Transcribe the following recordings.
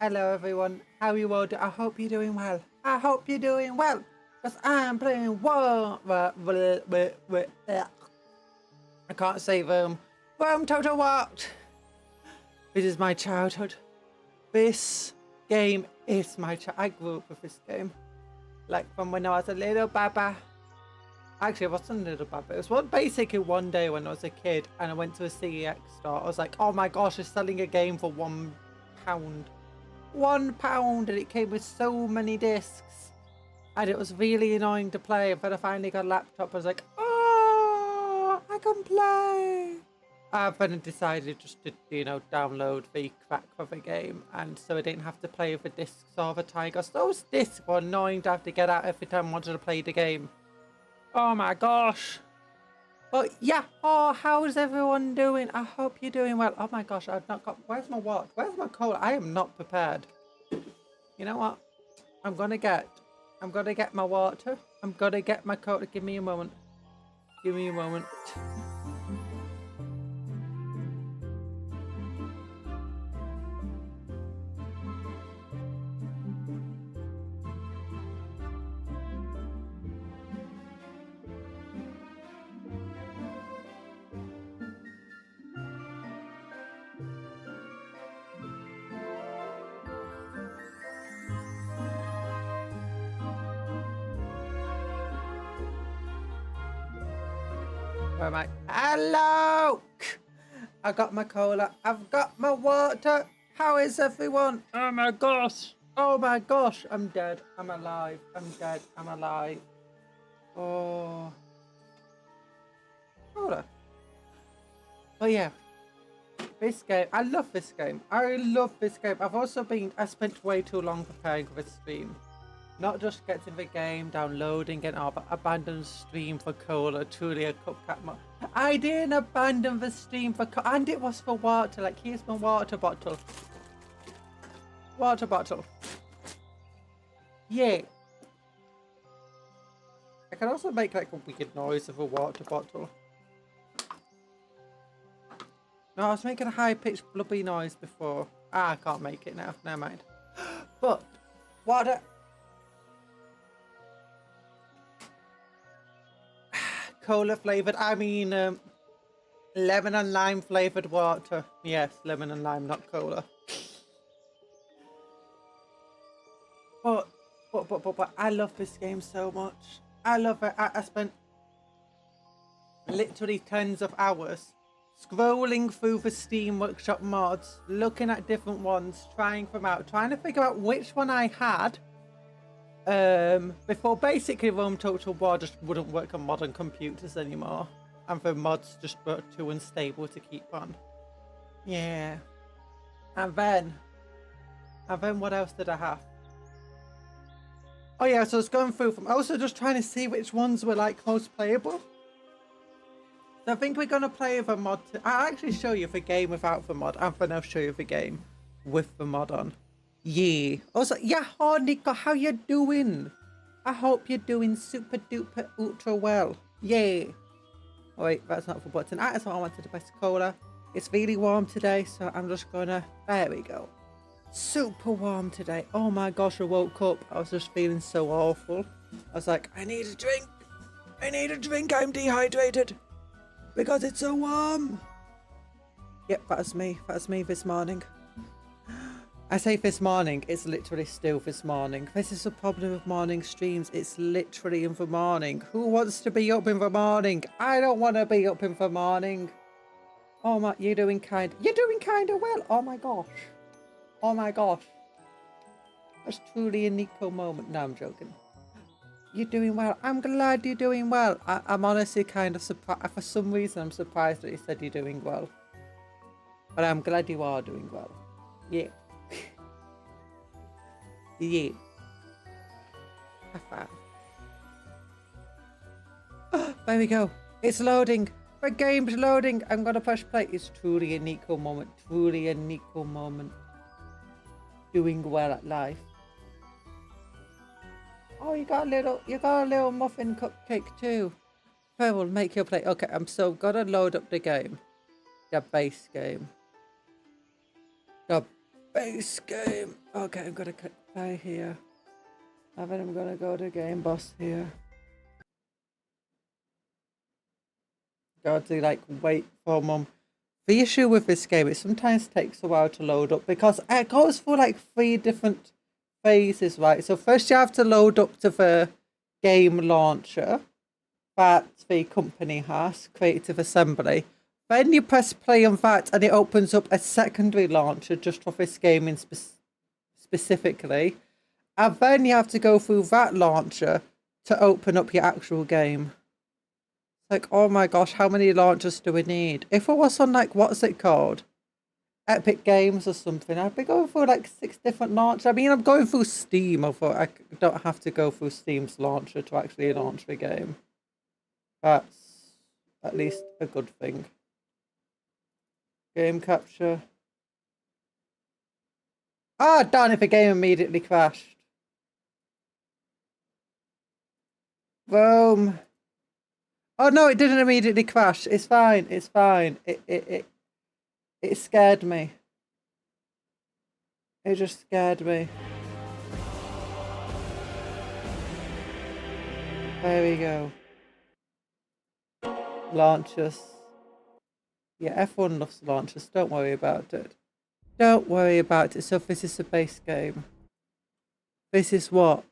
Hello everyone, how are you all doing? I hope you're doing well. I hope you're doing well, because I'm playing I can't say Total What. This is my childhood. This game is my I grew up with this game. Like from when I was a little baba. Actually, I wasn't a little baba. It was basically one day when I was a kid and I went to a CEX store. I was like, oh my gosh, they're selling a game for £1. £1, and it came with so many discs. And it was really annoying to play. But I finally got a laptop. I was like, oh, I can play. Then I decided just to, download the crack for the game. And so I didn't have to play with the discs all the time. Because those discs were annoying to have to get out every time I wanted to play the game. Oh my gosh. But yeah, how's everyone doing? I hope you're doing well. Oh my gosh, I've not got, where's my water? Where's my cola? I am not prepared. You know what? I'm gonna get my water. I'm gonna get my cola. Give me a moment. Give me a moment. Where am I? Hello! I got my cola. I've got my water. How is everyone? Oh my gosh. Oh my gosh. I'm dead. I'm alive. I'm dead. I'm alive. Oh. Cola. Oh yeah. This game. I love this game. I love this game. I spent way too long preparing for this stream. Not just getting the game, downloading it all, but abandoned stream for cola, truly a cupcake mod. I didn't abandon the stream for cola, and it was for water. Like, here's my water bottle. Water bottle. Yeah. I can also make like a weird noise of a water bottle. No, I was making a high-pitched blubby noise before. I can't make it now. Never mind. But, water. Cola flavored, I mean lemon and lime flavored water. Yes, lemon and lime, not cola. But I love this game so much. I love it. I spent literally tens of hours scrolling through the Steam Workshop mods, looking at different ones, trying them out, trying to figure out which one I had. Before basically Total War just wouldn't work on modern computers anymore, and the mods just were too unstable to keep on. Yeah. And then what else did I have? Oh yeah, so I was going through them. Also just trying to see which ones were like most playable. So I think we're gonna play with a mod. I'll actually show you the game without the mod, and then I'll show you the game with the mod on. Yeah. Also, yeah, Nico, how you doing? I hope you're doing super duper ultra well. Yeah. Oh, wait, that's not the button. That's what I wanted, the best cola. It's really warm today, so I'm just gonna, there we go. Super warm today. Oh my gosh, I woke up. I was just feeling so awful. I was like, I need a drink. I need a drink. I'm dehydrated because it's so warm. Yep, that's me. That's me this morning. I say this morning, it's literally still this morning. This is the problem with morning streams. It's literally in the morning. Who wants to be up in the morning? I don't want to be up in the morning. Oh my, you're doing kind of well. Oh my gosh. Oh my gosh. That's truly a Nico moment. No, I'm joking. You're doing well. I'm glad you're doing well. I'm honestly kind of surprised. For some reason, I'm surprised that you said you're doing well. But I'm glad you are doing well. Yeah. Yeah. High five. There we go. It's loading. The game's loading. I'm gonna push play. It's truly a Nico moment. Truly a Nico moment. Doing well at life. Oh, you got a little muffin cupcake too. I will make your play. Okay, I'm so gonna load up the game. The base game. The base game. Okay, I'm gonna click play here. And then I'm gonna go to game boss here. Got to like wait for mum. The issue with this game, it sometimes takes a while to load up because it goes through like 3 different phases, right? So first you have to load up to the game launcher that the company has, Creative Assembly. Then you press play on that and it opens up a secondary launcher just for this game specifically. And then you have to go through that launcher to open up your actual game. Like, oh my gosh, how many launchers do we need? If it was on like, what's it called? Epic Games or something, I'd be going through like 6 different launchers. I mean, I'm going through Steam. I thought I don't have to go through Steam's launcher to actually launch the game. That's at least a good thing. Game capture. Ah, darn it, the game immediately crashed. Boom. Oh no, it didn't immediately crash. It's fine. It's fine. It scared me. It just scared me. There we go. Launchers. Yeah, F1 loves launchers. Don't worry about it. Don't worry about it. So this is the base game. This is what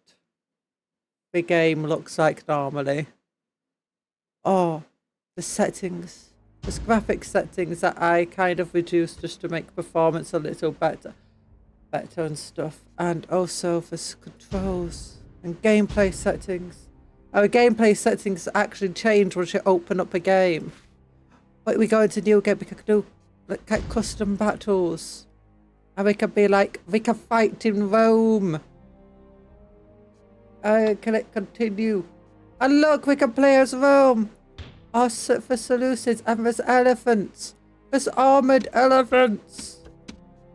the game looks like normally. Oh, the settings. There's graphic settings that I kind of reduced just to make performance a little better and stuff. And also for controls and gameplay settings. Our gameplay settings actually change once you open up a game. But we go into new game, we can do like custom battles. And we can be like, we can fight in Rome. Click continue. And look, we can play as Rome. Oh, for solutions, and there's elephants. There's armored elephants.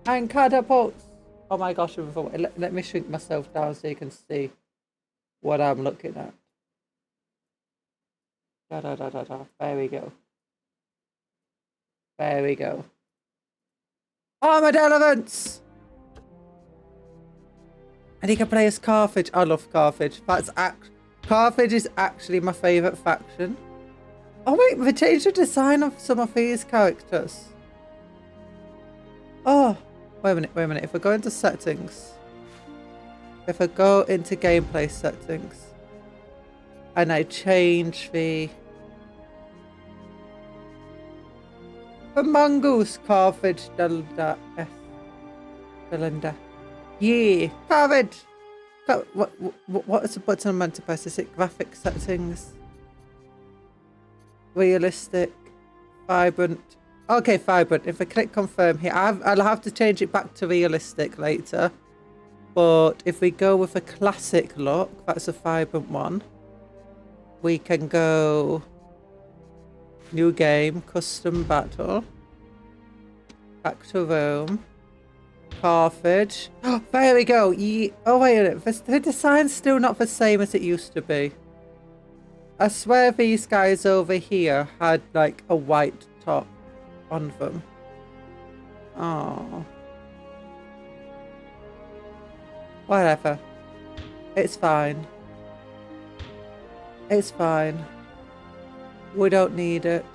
And catapults. Oh my gosh, let me shrink myself down so you can see what I'm looking at. There we go. There we go. Armored elephants! And you can play as Carthage. I love Carthage. Carthage is actually my favourite faction. Oh wait, they changed the design of some of these characters. Oh, wait a minute. If we go into settings, if I go into gameplay settings, and I change the mongoose Carthage Delta S. Belinda. Yeah, Carthage! What is the button I'm meant to press? Is it graphic settings? Realistic, vibrant. Okay, vibrant. If I click confirm here, I'll have to change it back to realistic later. But if we go with a classic look, that's a vibrant one. We can go new game, custom battle, back to Rome, Carthage. Oh, there we go. Oh wait a minute, the design's still not the same as it used to be. I swear these guys over here had like a white top on them. Oh. Whatever. It's fine. It's fine. We don't need it.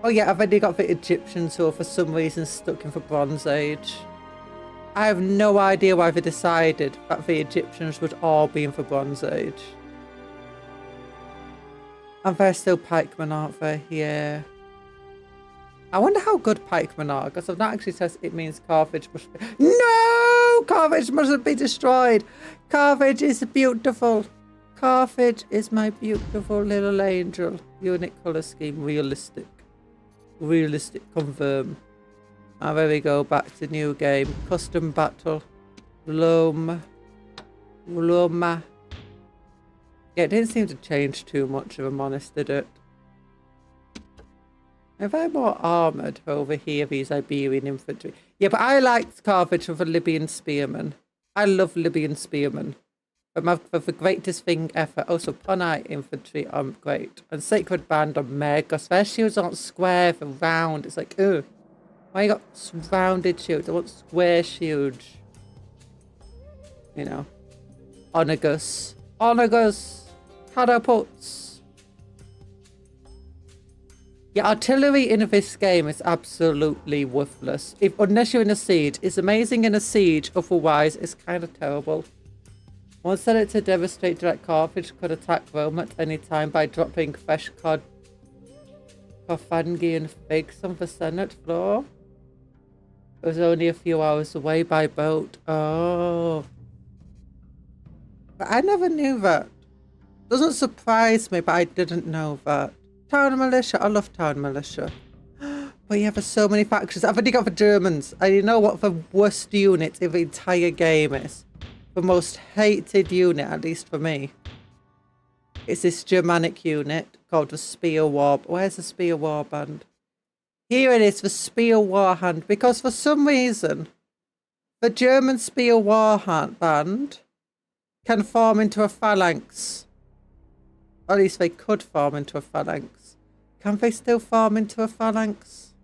Oh yeah, I've already got the Egyptians who are for some reason stuck in the Bronze Age. I have no idea why they decided that the Egyptians would all be in the Bronze Age. And they're still pikemen, aren't they? Yeah. I wonder how good pikemen are, because I've not actually said it means Carthage must be... No! Carthage mustn't be destroyed! Carthage is beautiful! Carthage is my beautiful little angel. Unique colour scheme, realistic. Realistic, confirm. And there we go, back to new game. Custom battle. Roma. Yeah, it didn't seem to change too much, if I'm honest, did it? If they're more armoured over here, these Iberian infantry. Yeah, but I liked Carthage for the Libyan spearmen. I love Libyan spearmen. But for the greatest thing ever. Also, Ponite infantry are great. And Sacred Band are mega. Their shields aren't square, they're round. It's like, ugh. Why you got rounded shields? I want square shields. You know. Onagus. Onagus. Catapults. Yeah, artillery in this game is absolutely worthless. Unless you're in a siege. It's amazing in a siege, otherwise it's kind of terrible. One set it to devastate direct Carthage could attack Rome at any time by dropping fresh Carthaginian figs on the Senate floor. It was only a few hours away by boat. Oh. But I never knew that. Doesn't surprise me, but I didn't know that. Town militia. I love town militia. But yeah, there's so many factions. I've already got the Germans. And you know what the worst unit in the entire game is? The most hated unit, at least for me. It's this Germanic unit called the Spear War. Where's the Spear Warband? Here it is, the Spear Warhand. Because for some reason, the German Spear Warband can form into a phalanx. Or at least they could form into a phalanx. Can they still form into a phalanx?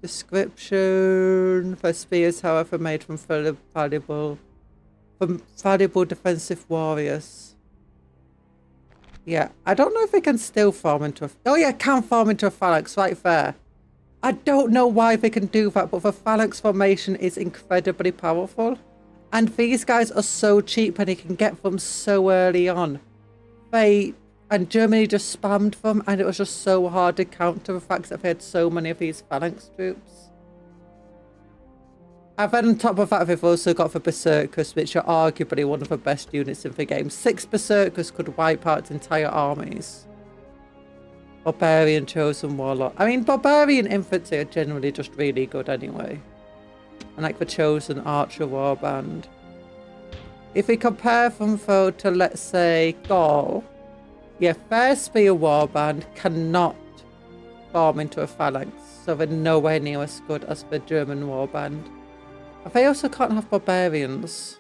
Description. The spears, however, made from valuable defensive warriors. Yeah, I don't know if they can still form into a... Oh yeah, can form into a phalanx right there. I don't know why they can do that, but the phalanx formation is incredibly powerful. And these guys are so cheap and you can get them so early on. And Germany just spammed them and it was just so hard to counter the fact that they had so many of these phalanx troops. And then on top of that, they've also got the Berserkers, which are arguably one of the best units in the game. 6 Berserkers could wipe out entire armies. Barbarian Chosen Warlock. I mean, Barbarian Infantry are generally just really good anyway. And like the Chosen Archer Warband. If we compare them though to, let's say, Gaul, yeah, their Spear Warband cannot form into a phalanx, so they're nowhere near as good as the German Warband. And they also can't have barbarians.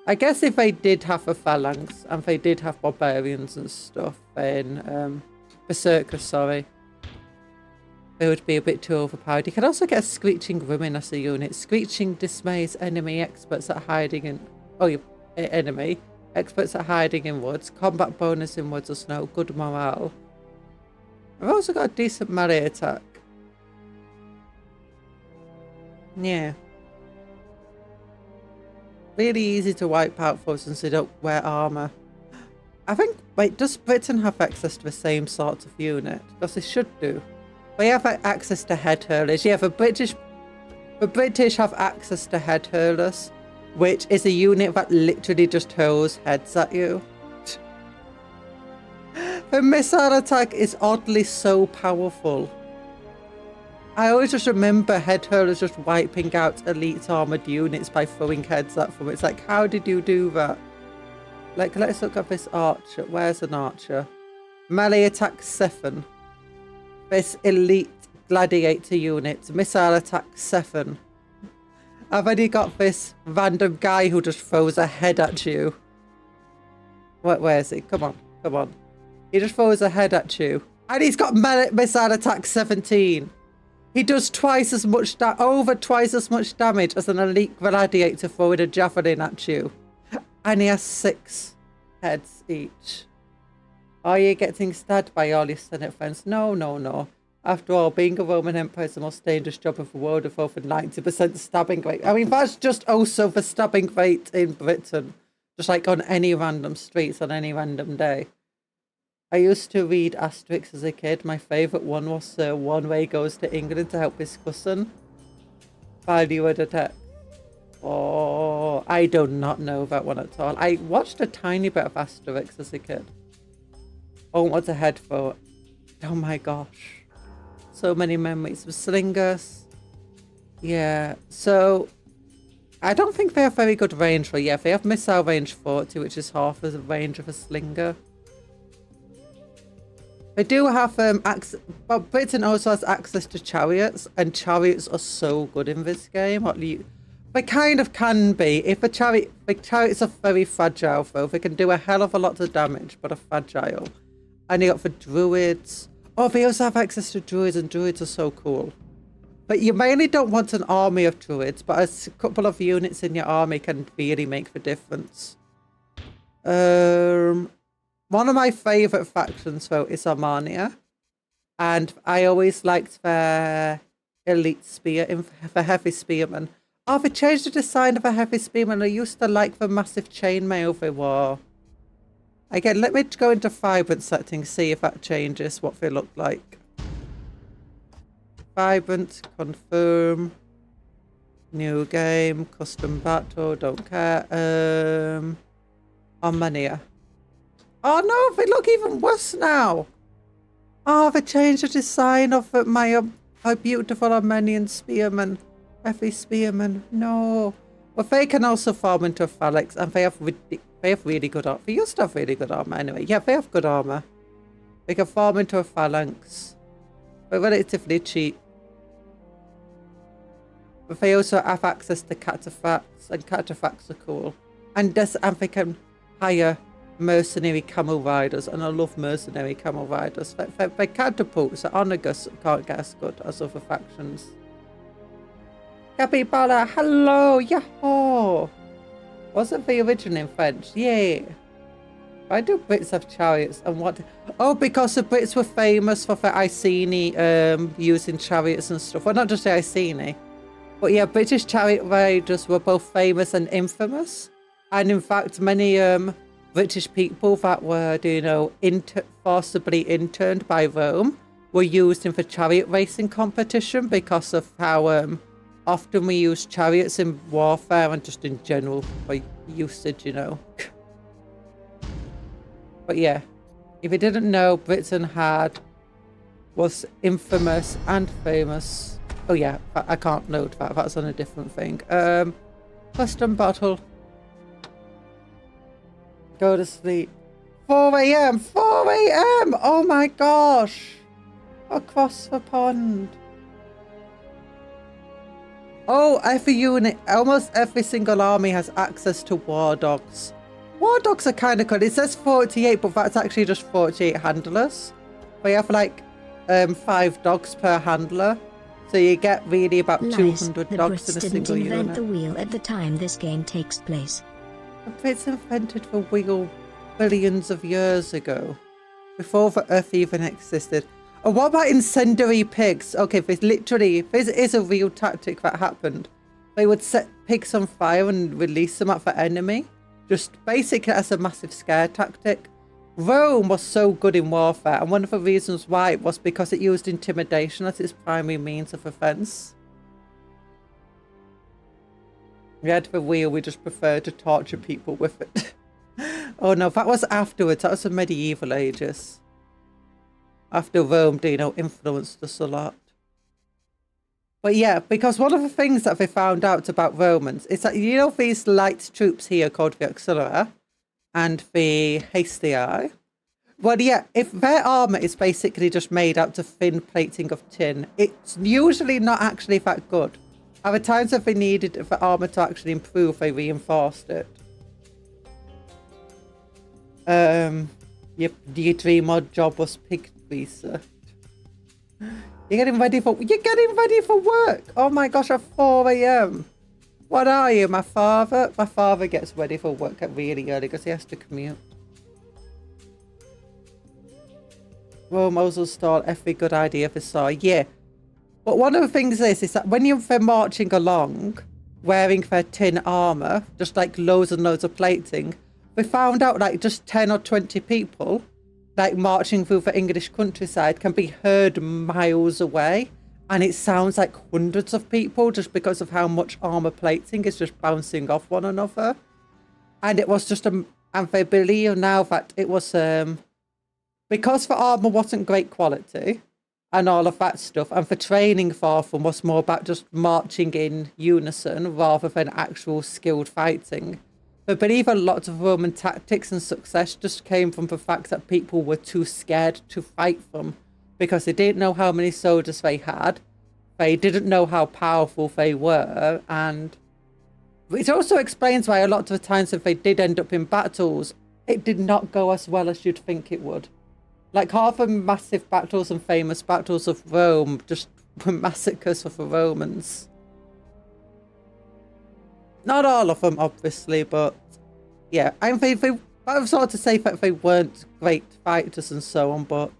I guess if they did have a phalanx and they did have barbarians and stuff, then Berserkers, sorry. They would be a bit too overpowered. You can also get a Screeching Women as a unit. Screeching dismays enemy experts at hiding in... Oh, your enemy. Experts at hiding in woods. Combat bonus in woods or snow. Good morale. I've also got a decent melee attack. Yeah. Really easy to wipe out for since they don't wear armour. I think... Wait, does Britain have access to the same sort of unit? Because they should do. We have access to head hurlers. Yeah, the British have access to head hurlers, which is a unit that literally just hurls heads at you. The missile attack is oddly so powerful. I always just remember head hurlers just wiping out elite armored units by throwing heads at them. It's like, how did you do that? Like, let's look at this archer. Where's an archer? Melee attack 7. This elite gladiator unit, missile attack 7. I've already got this random guy who just throws a head at you. Where is he? Come on, come on. He just throws a head at you. And he's got missile attack 17. He does over twice as much damage as an elite gladiator throwing a javelin at you. And he has 6 heads each. Are you getting stabbed by all your Senate friends? No, no, no. After all, being a Roman Emperor is the most dangerous job in the world with over 90% stabbing rate. I mean, that's just also the stabbing rate in Britain. Just like on any random streets on any random day. I used to read Asterix as a kid. My favourite one was one where he goes to England to help his cousin. Value a text. Oh, I do not know that one at all. I watched a tiny bit of Asterix as a kid. Oh, what's a head for? Oh my gosh. So many memories of slingers. Yeah, so I don't think they have very good range for, yeah, they have missile range 40, which is half the range of a slinger. They do have access, but Britain also has access to chariots, and chariots are so good in this game. They kind of can be. If the chariots are very fragile though, they can do a hell of a lot of damage, but are fragile. And you got the druids. Oh, they also have access to druids, and druids are so cool. But you mainly don't want an army of druids, but a couple of units in your army can really make the difference. One of my favourite factions, though, is Armania. And I always liked their elite spear, the heavy spearmen. Oh, they changed the design of a heavy spearman. I used to like the massive chainmail they wore. Again, let me go into vibrant settings, see if that changes what they look like. Vibrant, confirm, new game, custom battle, don't care. Armenia. Oh no, they look even worse now. Oh, they changed the design of my beautiful Armenian spearman. Heavy spearman. No. Well, they can also form into a phalanx, and they have really good armor. They used to have really good armor anyway. Yeah, they have good armor. They can form into a phalanx. But relatively cheap. But they also have access to cataphracts, and cataphracts are cool. And they can hire mercenary camel riders, and I love mercenary camel riders. They catapults at Onagus can't get as good as other factions. Capybara, hello, yahoo! Wasn't the original in French? Yeah. Why do Brits have chariots and what? Oh, because the Brits were famous for the Iceni using chariots and stuff. Well, not just the Iceni. But yeah, British chariot riders were both famous and infamous. And in fact, many British people that were, you know, forcibly interned by Rome were used in the chariot racing competition because of how often we use chariots in warfare and just in general for usage, you know. But yeah, if you didn't know, Britain was infamous and famous. Oh yeah, I can't load that. That's on a different thing. Custom battle. Go to sleep. 4 a.m. 4 a.m. Oh my gosh. Across the pond. Oh, every unit, almost every single army has access to war dogs. War dogs are kind of cool. It says 48, but that's actually just 48 handlers. They have like 5 dogs per handler. So you get really about 200 dogs in a single unit. The Brits didn't invent the wheel at the time this game takes place. The Brits invented the wheel billions of years ago, before the Earth even existed. And what about incendiary pigs? Okay, this is a real tactic that happened. They would set pigs on fire and release them at the enemy, just basically as a massive scare tactic. Rome was so good in warfare, and one of the reasons why was because it used intimidation as its primary means of offense. We had the wheel, we just preferred to torture people with it. Oh no, that was afterwards. That was the medieval ages. After Rome, you know, influenced us a lot. But yeah, because one of the things that they found out about Romans is that, you know, these light troops here called the Auxilia and the Hastii. Well, yeah, if their armor is basically just made out of thin plating of tin, it's usually not actually that good. At the times that they needed the armor to actually improve, they reinforced it. Your dream odd job was pig research. You're getting ready for work. Oh my gosh, at 4 a.m. What are you, my father? My father gets ready for work at really early because he has to commute. Rome also stole every good idea they saw. Yeah. But one of the things is that when they're marching along, wearing their tin armor, just like loads and loads of plating, we found out like just 10 or 20 people like marching through the English countryside can be heard miles away, and it sounds like hundreds of people just because of how much armor plating is just bouncing off one another. And it was just and they believe now that it was because the armor wasn't great quality and all of that stuff, and the training for them was more about just marching in unison rather than actual skilled fighting. I believe a lot of Roman tactics and success just came from the fact that people were too scared to fight them because they didn't know how many soldiers they had. They didn't know how powerful they were, and it also explains why a lot of the times if they did end up in battles, it did not go as well as you'd think it would. Like half the massive battles and famous battles of Rome just were massacres of the Romans. Not all of them, obviously, but yeah. I mean, I was sort to say that they weren't great fighters and so on, but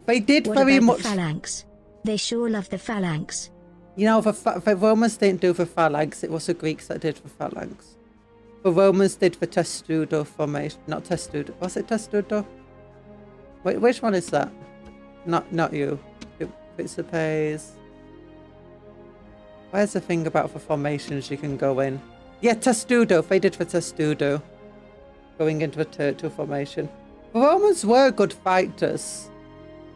they did What very about much. the phalanx? They sure love the phalanx. You know, the Romans didn't do the phalanx. It was the Greeks that did the phalanx. The Romans did the testudo formation. Not testudo. Was it testudo? Wait, which one is that? Not you. Pixabay. Where's the thing about the formations you can go in? Yeah, testudo. They did the testudo. Going into a turtle formation. The Romans were good fighters.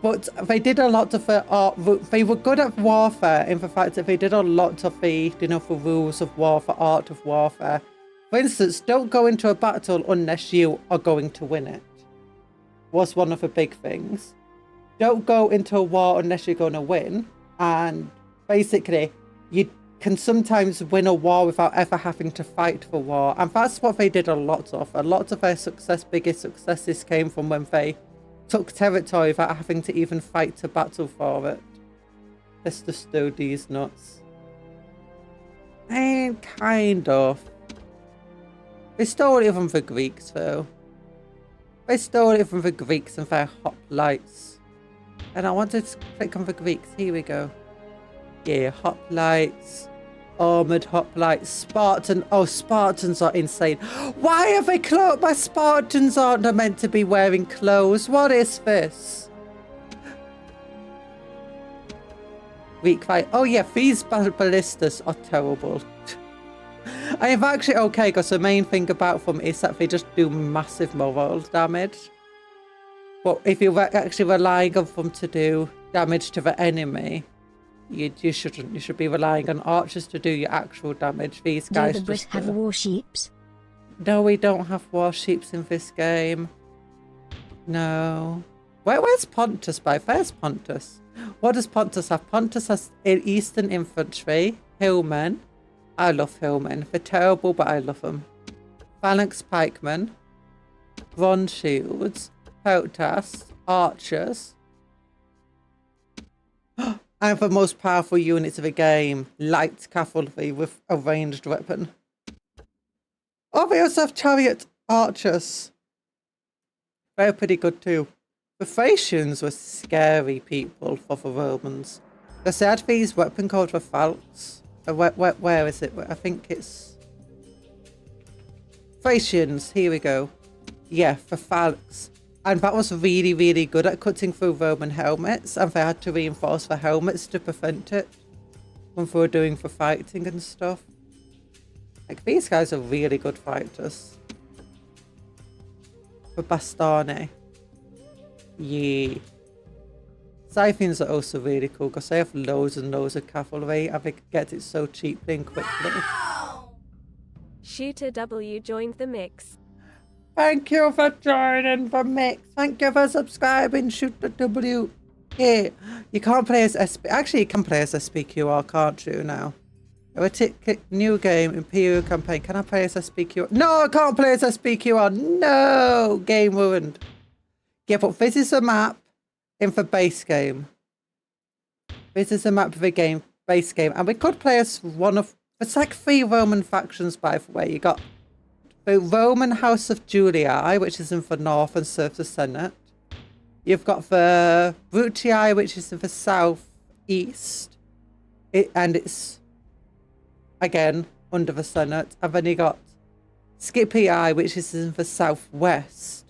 But they did a lot of the art. They were good at warfare in the fact that they did a lot of the, you know, the rules of war, the art of warfare. For instance, don't go into a battle unless you are going to win it. Was one of the big things. Don't go into a war unless you're going to win. And basically, you can sometimes win a war without ever having to fight for war. And that's what they did a lot of. A lot of their biggest successes came from when they took territory without having to even fight to battle for it. Let's just do these nuts. And kind of. They stole it from the Greeks though. They stole it from the Greeks and their hoplites. And I wanted to click on the Greeks. Here we go. Yeah, hoplites. Armoured hoplites. Spartan. Oh, Spartans are insane. Why are they clothed? My Spartans aren't meant to be wearing clothes. What is this? Weak fight. Oh yeah, these ballistas are terrible. I am actually okay because the main thing about them is that they just do massive moral damage. But if you're actually relying on them to do damage to the enemy, you shouldn't. You should be relying on archers to do your actual damage. These guys Do the Brits have warships? No, we don't have warships in this game. No. Where's Pontus by? Where's Pontus? What does Pontus have? Pontus has Eastern Infantry, Hillmen. I love Hillmen. They're terrible, but I love them. Phalanx Pikemen, Bronze Shields, Pontus, Archers. And the most powerful units of the game, light cavalry with a ranged weapon. Oh, we also have chariot archers. They're pretty good too. The Thracians were scary people for the Romans. They had these weapon called the Phalanx. Where is it? I think it's Thracians. Here we go. Yeah, the Phalanx. And that was really, really good at cutting through Roman helmets, and they had to reinforce the helmets to prevent it when they were doing the fighting and stuff. Like, these guys are really good fighters. The Bastane. Yeah. Scythians are also really cool because they have loads and loads of cavalry and they can get it so cheaply and quickly. Shooter W joined the mix. Thank you for joining the mix. Thank you for subscribing, Shooter W. Yeah, you can't play as SP. Actually, you can play as SPQR, can't you now? A new game, Imperial Campaign. Can I play as SPQR? No, I can't play as SPQR. No, game ruined. Yeah, but this is a map in the base game. This is a map of the game, base game. And we could play as one of... It's like 3 Roman factions, by the way. You got the Roman House of Julii, which is in the north and serves the Senate. You've got the Brutii, which is in the southeast. And it's, again, under the Senate. And then you got Scipii, which is in the southwest.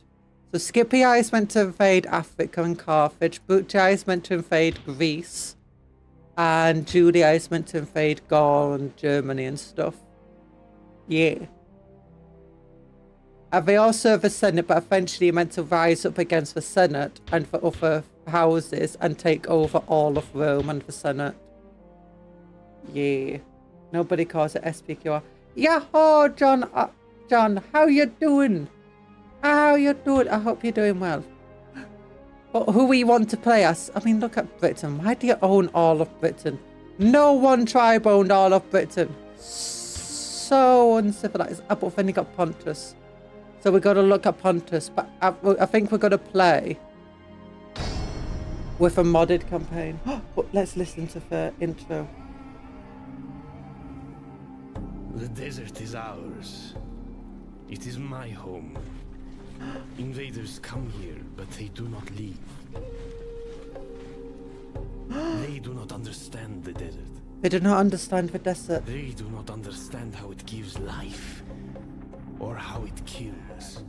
So Scipii is meant to invade Africa and Carthage. Brutii is meant to invade Greece. And Julii is meant to invade Gaul and Germany and stuff. Yeah. And they all serve the Senate, but eventually you're meant to rise up against the Senate and the other houses and take over all of Rome and the Senate. Yeah. Nobody calls it SPQR. Yahoo, John. John, how you doing? How you doing? I hope you're doing well. But who we want to play as? I mean, look at Britain. Why do you own all of Britain? No one tribe owned all of Britain. So uncivilized. But then you got Pontus. So we've got to look at Pontus. But I think we're going to play with a modded campaign. But let's listen to the intro. The desert is ours. It is my home. Invaders come here, but they do not leave. They do not understand the desert. They do not understand the desert. They do not understand how it gives life, or how it kills.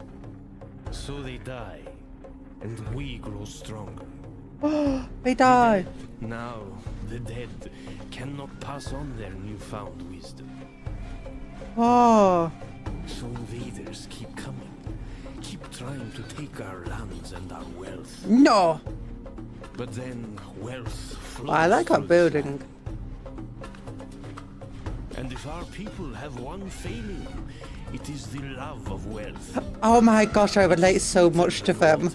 So they die, and we grow stronger. They die. Now, the dead cannot pass on their newfound wisdom. Oh. So invaders keep coming, keep trying to take our lands and our wealth. No. But then wealth flows. I like our through the building. swamp. And if our people have one failing, it is the love of wealth. Oh my gosh, I relate so much to them.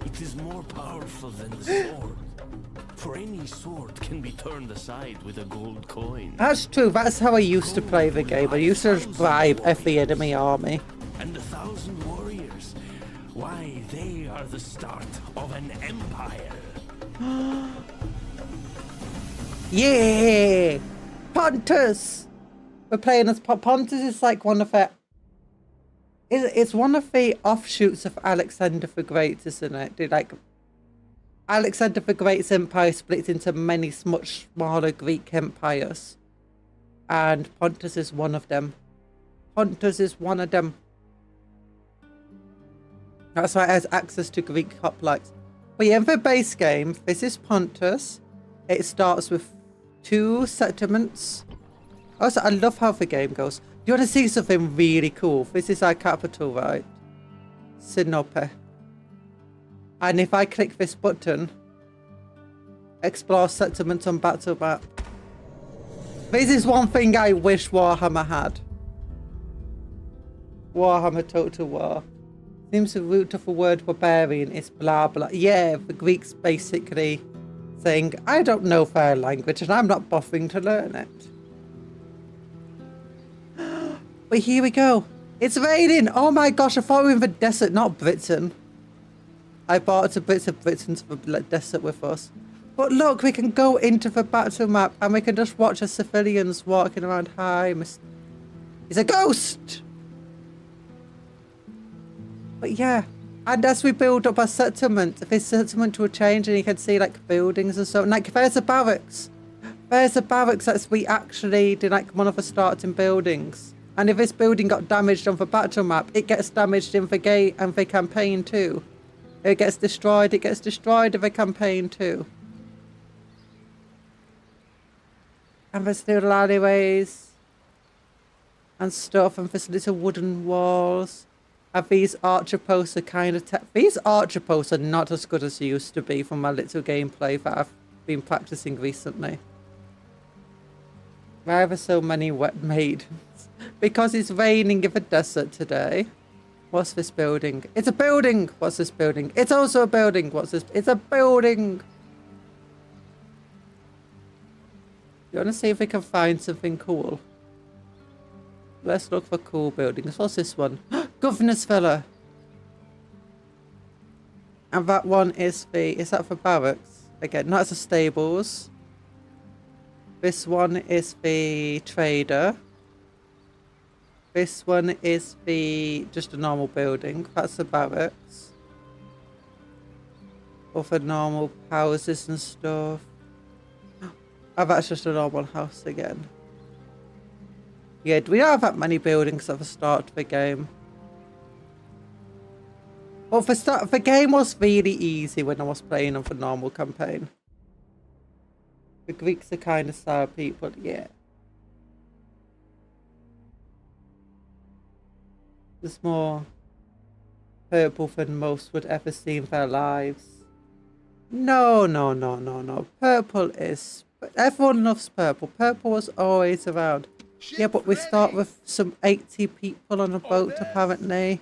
It is more powerful than the sword. For any sword can be turned aside with a gold coin. That's true. That's how I used to play the game. I used to just bribe every enemy army. And 1,000 warriors. Why, they are the start of an empire. Yeah! Pontus! We're playing as Pontus is like one of the... It's one of the offshoots of Alexander the Great, isn't it? Like, Alexander the Great's empire splits into many much smaller Greek empires. And Pontus is one of them. Pontus is one of them. That's why it has access to Greek hoplites. But yeah, in the base game, this is Pontus. It starts with 2 settlements. Also, I love how the game goes. You want to see something really cool? This is our capital, right? Sinope. And if I click this button, explore settlements on battle map. This is one thing I wish Warhammer had. Warhammer Total War. Seems the root of the word barbarian is blah blah. Yeah, the Greeks basically saying, I don't know their language and I'm not bothering to learn it. But here we go. It's raining. Oh my gosh, I thought we were in the desert, not Britain. I brought a bit of Britain to the desert with us. But look, we can go into the battle map and we can just watch the civilians walking around. Hi, he's a ghost! But yeah, and as we build up our settlement, this settlement will change and you can see like buildings and so on. Like there's a barracks. There's a barracks that we actually did like one of the starting buildings. And if this building got damaged on the battle map, it gets damaged in the game and the campaign too. It gets destroyed in the campaign too. And there's little alleyways and stuff, and there's little wooden walls. And these archer posts are kind of... These archer posts are not as good as they used to be from my little gameplay that I've been practicing recently. Why are there so many wet maidens? Because it's raining in the desert today. What's this building? It's a building! What's this building? It's also a building! What's this? It's a building! You want to see if we can find something cool? Let's look for cool buildings. What's this one? Governor's Villa! And that one is the... Is that for barracks? Again, that's the stables. This one is the trader. This one is the just a normal building. That's the barracks. Or for normal houses and stuff. Oh, that's just a normal house again. Yeah, we don't have that many buildings at the start of the game. Well, the game was really easy when I was playing on the normal campaign. The Greeks are kind of sour people, yeah. There's more purple than most would ever see in their lives. No, no, no, no, no. Purple is... Everyone loves purple. Purple was always around. Yeah, but we start with some 80 people on a boat, apparently.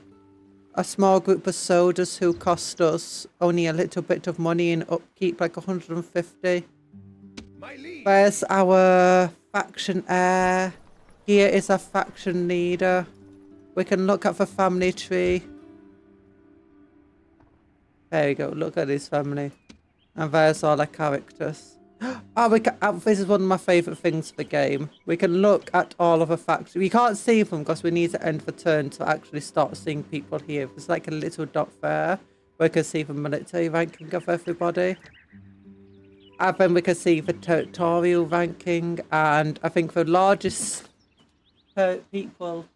A small group of soldiers who cost us only a little bit of money in upkeep, like 150. There's our faction heir. Here is our faction leader. We can look at the family tree. There we go. Look at his family. And there's all the characters. Oh, this is one of my favourite things for the game. We can look at all of the factions. We can't see them because we need to end the turn to actually start seeing people here. There's like a little dot there where we can see the military ranking of everybody. And then we can see the territorial ranking, and I think the largest people...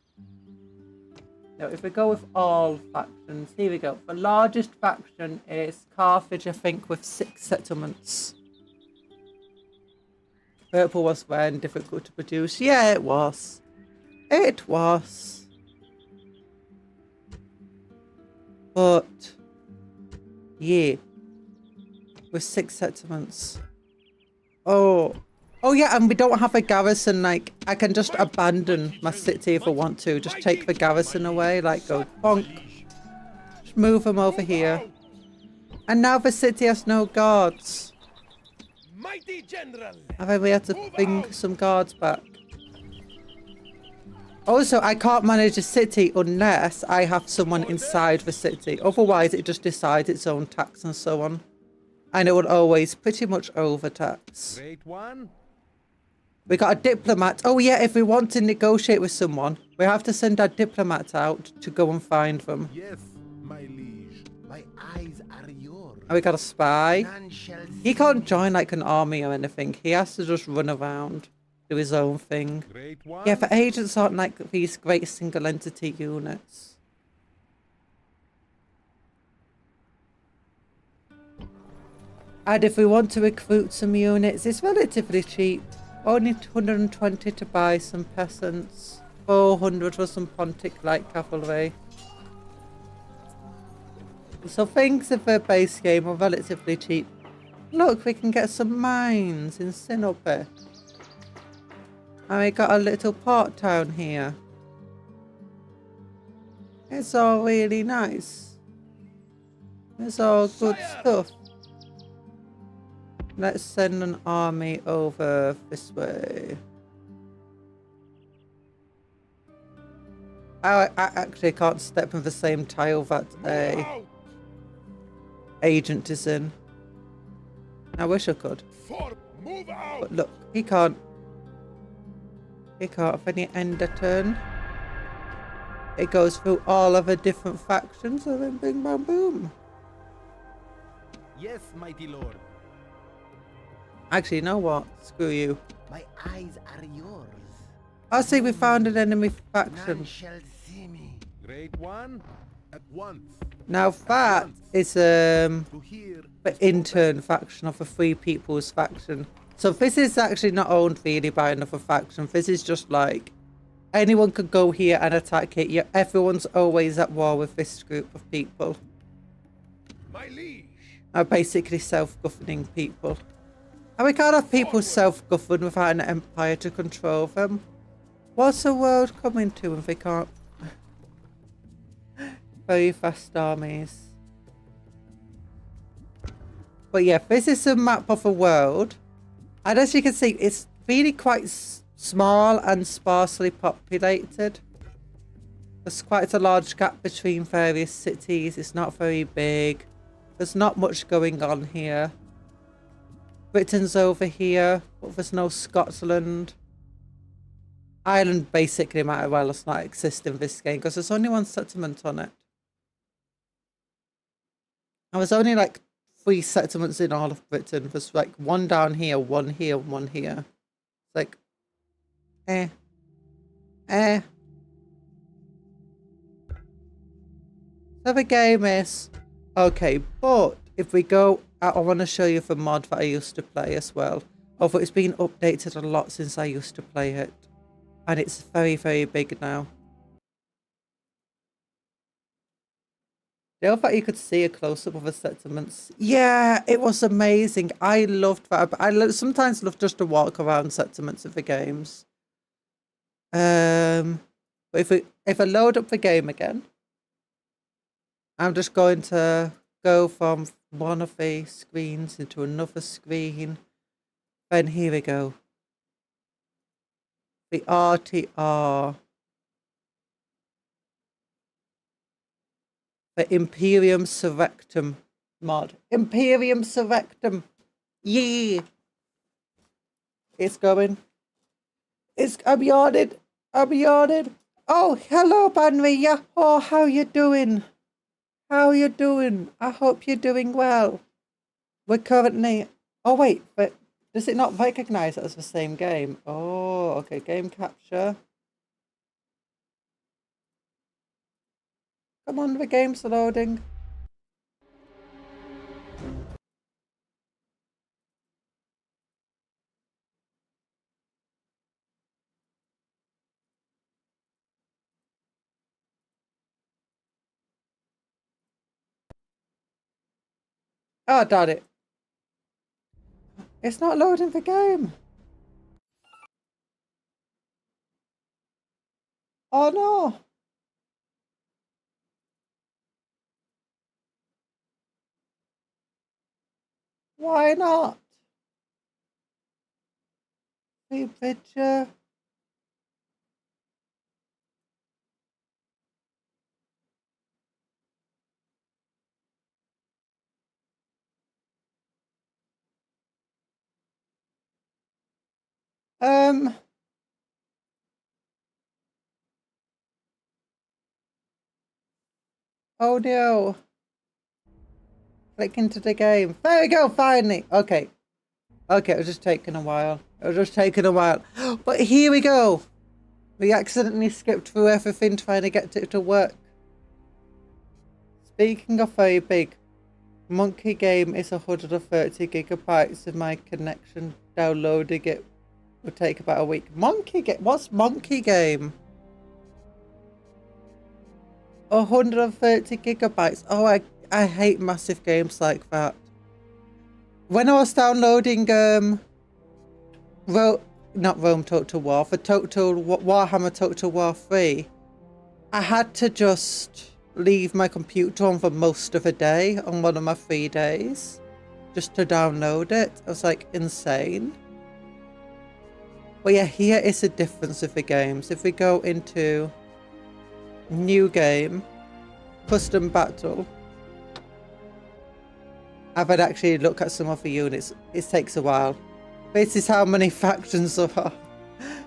No, if we go with all factions, here we go. The largest faction is Carthage, I think, with 6 settlements. Purple was then difficult to produce. Yeah, it was. It was. But, yeah. With 6 settlements. Oh. Oh yeah, and we don't have a garrison. Like, I can just abandon my city if I want to. Just take the garrison away. Like, go bonk. Just move them over here. And now the city has no guards. Mighty General. And then we have to bring some guards back. Also, I can't manage a city unless I have someone inside the city. Otherwise, it just decides its own tax and so on. And it will always pretty much overtax. Great one. We got a diplomat. Oh yeah, if we want to negotiate with someone, we have to send our diplomat out to go and find them. Yes, my liege. My eyes are yours. And we got a spy. None shall He can't join like an army or anything. He has to just run around, do his own thing. Great one. Yeah, the agents aren't like these great single entity units. And if we want to recruit some units, it's relatively cheap. Only 220 to buy some peasants. 400 for some Pontic light cavalry. So things of the base game are relatively cheap. Look, we can get some mines in Sinope. And we got a little port town here. It's all really nice. It's all good stuff. Let's send an army over this way. I actually can't step in the same tile that a agent is in. I wish I could. But look, he can't. He can't have any end a turn. It goes through all of the different factions and then bing bang boom. Yes, mighty lord. Actually, you know what? Screw you. My eyes are yours. I see we found an enemy None faction. shall see me. Great one. At once. Now that is To hear the intern faction of the Free People's faction. So this is actually not owned really by another faction. This is just like anyone could go here and attack it. Yeah, everyone's always at war with this group of people. My liege. Are basically self-governing people. And we can't have people self-govern without an empire to control them. What's the world coming to if they can't? Very fast armies. But yeah, this is a map of the world. And as you can see, it's really quite small and sparsely populated. There's quite a large gap between various cities. It's not very big. There's not much going on here. Britain's over here, but there's no Scotland. Ireland basically might as well not exist in this game because there's only one settlement on it. And there's only like 3 settlements in all of Britain. There's like one down here, one here, one here. It's like, So the game is okay, but if we go, I want to show you the mod that I used to play as well. Although it's been updated a lot since I used to play it. And it's very, very big now. The other fact you could see a close-up of the settlements. Yeah, it was amazing. I loved that. I sometimes love just to walk around settlements of the games. But if I load up the game again, I'm just going to go from one of the screens into another screen. Then here we go. The RTR. The Imperium Surrectum mod. Imperium Surrectum. Yeah. It's going. I'm yawning. I'm yawning. Oh, hello, Banria. Oh, how you doing? How you doing? I hope you're doing well. We're currently... Oh, wait, but does it not recognize it as the same game? Oh, okay, game capture. Come on, the game's loading. Oh, darn it. It's not loading the game. Oh, no. Why not? The picture. Oh no. Click into the game. There we go, finally. Okay. Okay, it was just taking a while. It was just taking a while. But here we go. We accidentally skipped through everything trying to get it to work. Speaking of very big, Monkey Game is 130 gigabytes of my connection. Downloading it will take about a week. Monkey Game? What's Monkey Game? 130 gigabytes. Oh, I hate massive games like that. When I was downloading not Rome Total War, for Warhammer Total War 3, I had to just leave my computer on for most of the day on one of my 3 days just to download it. It was like insane. But yeah, here is the difference of the games. If we go into new game, custom battle, I would actually look at some of the units. It takes a while. This is how many factions there are.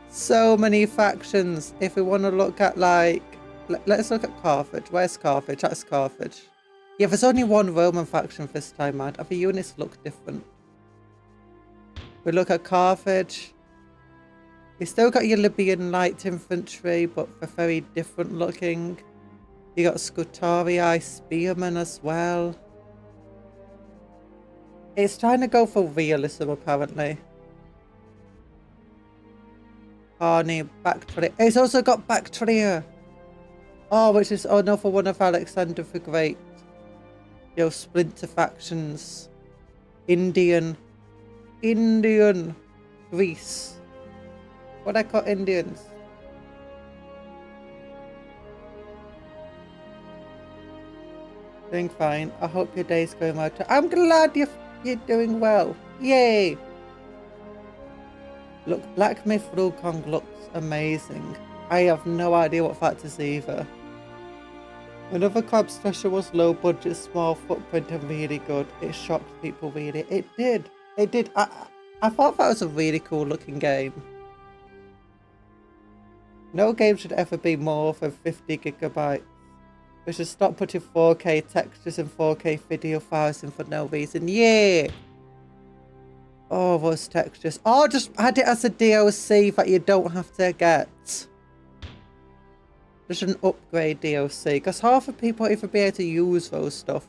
So many factions. If we want to look at like, let's look at Carthage. Where's Carthage? That's Carthage. Yeah, there's only one Roman faction this time, man. The units look different. We look at Carthage. You still got your Libyan light infantry, but they're very different looking. You got Scutarii spearmen as well. It's trying to go for realism, apparently. Barney, Bactria. It's also got Bactria. Oh, which is another one of Alexander the Great. You know, splinter factions. Indian. Greece. What I call Indians? Doing fine. I hope your day's going well. I'm glad you're doing well. Yay! Look, Black Myth Wukong looks amazing. I have no idea what that is either. Another Crab Slasher was low budget, small footprint and really good. It shocked people really. It did. It did. I thought that was a really cool looking game. No game should ever be more than 50 gigabytes. We should stop putting 4K textures and 4K video files in for no reason. Yeah! Oh, those textures. Oh, just add it as a DLC that you don't have to get. Just an upgrade DLC. Because half of people won't even be able to use those stuff.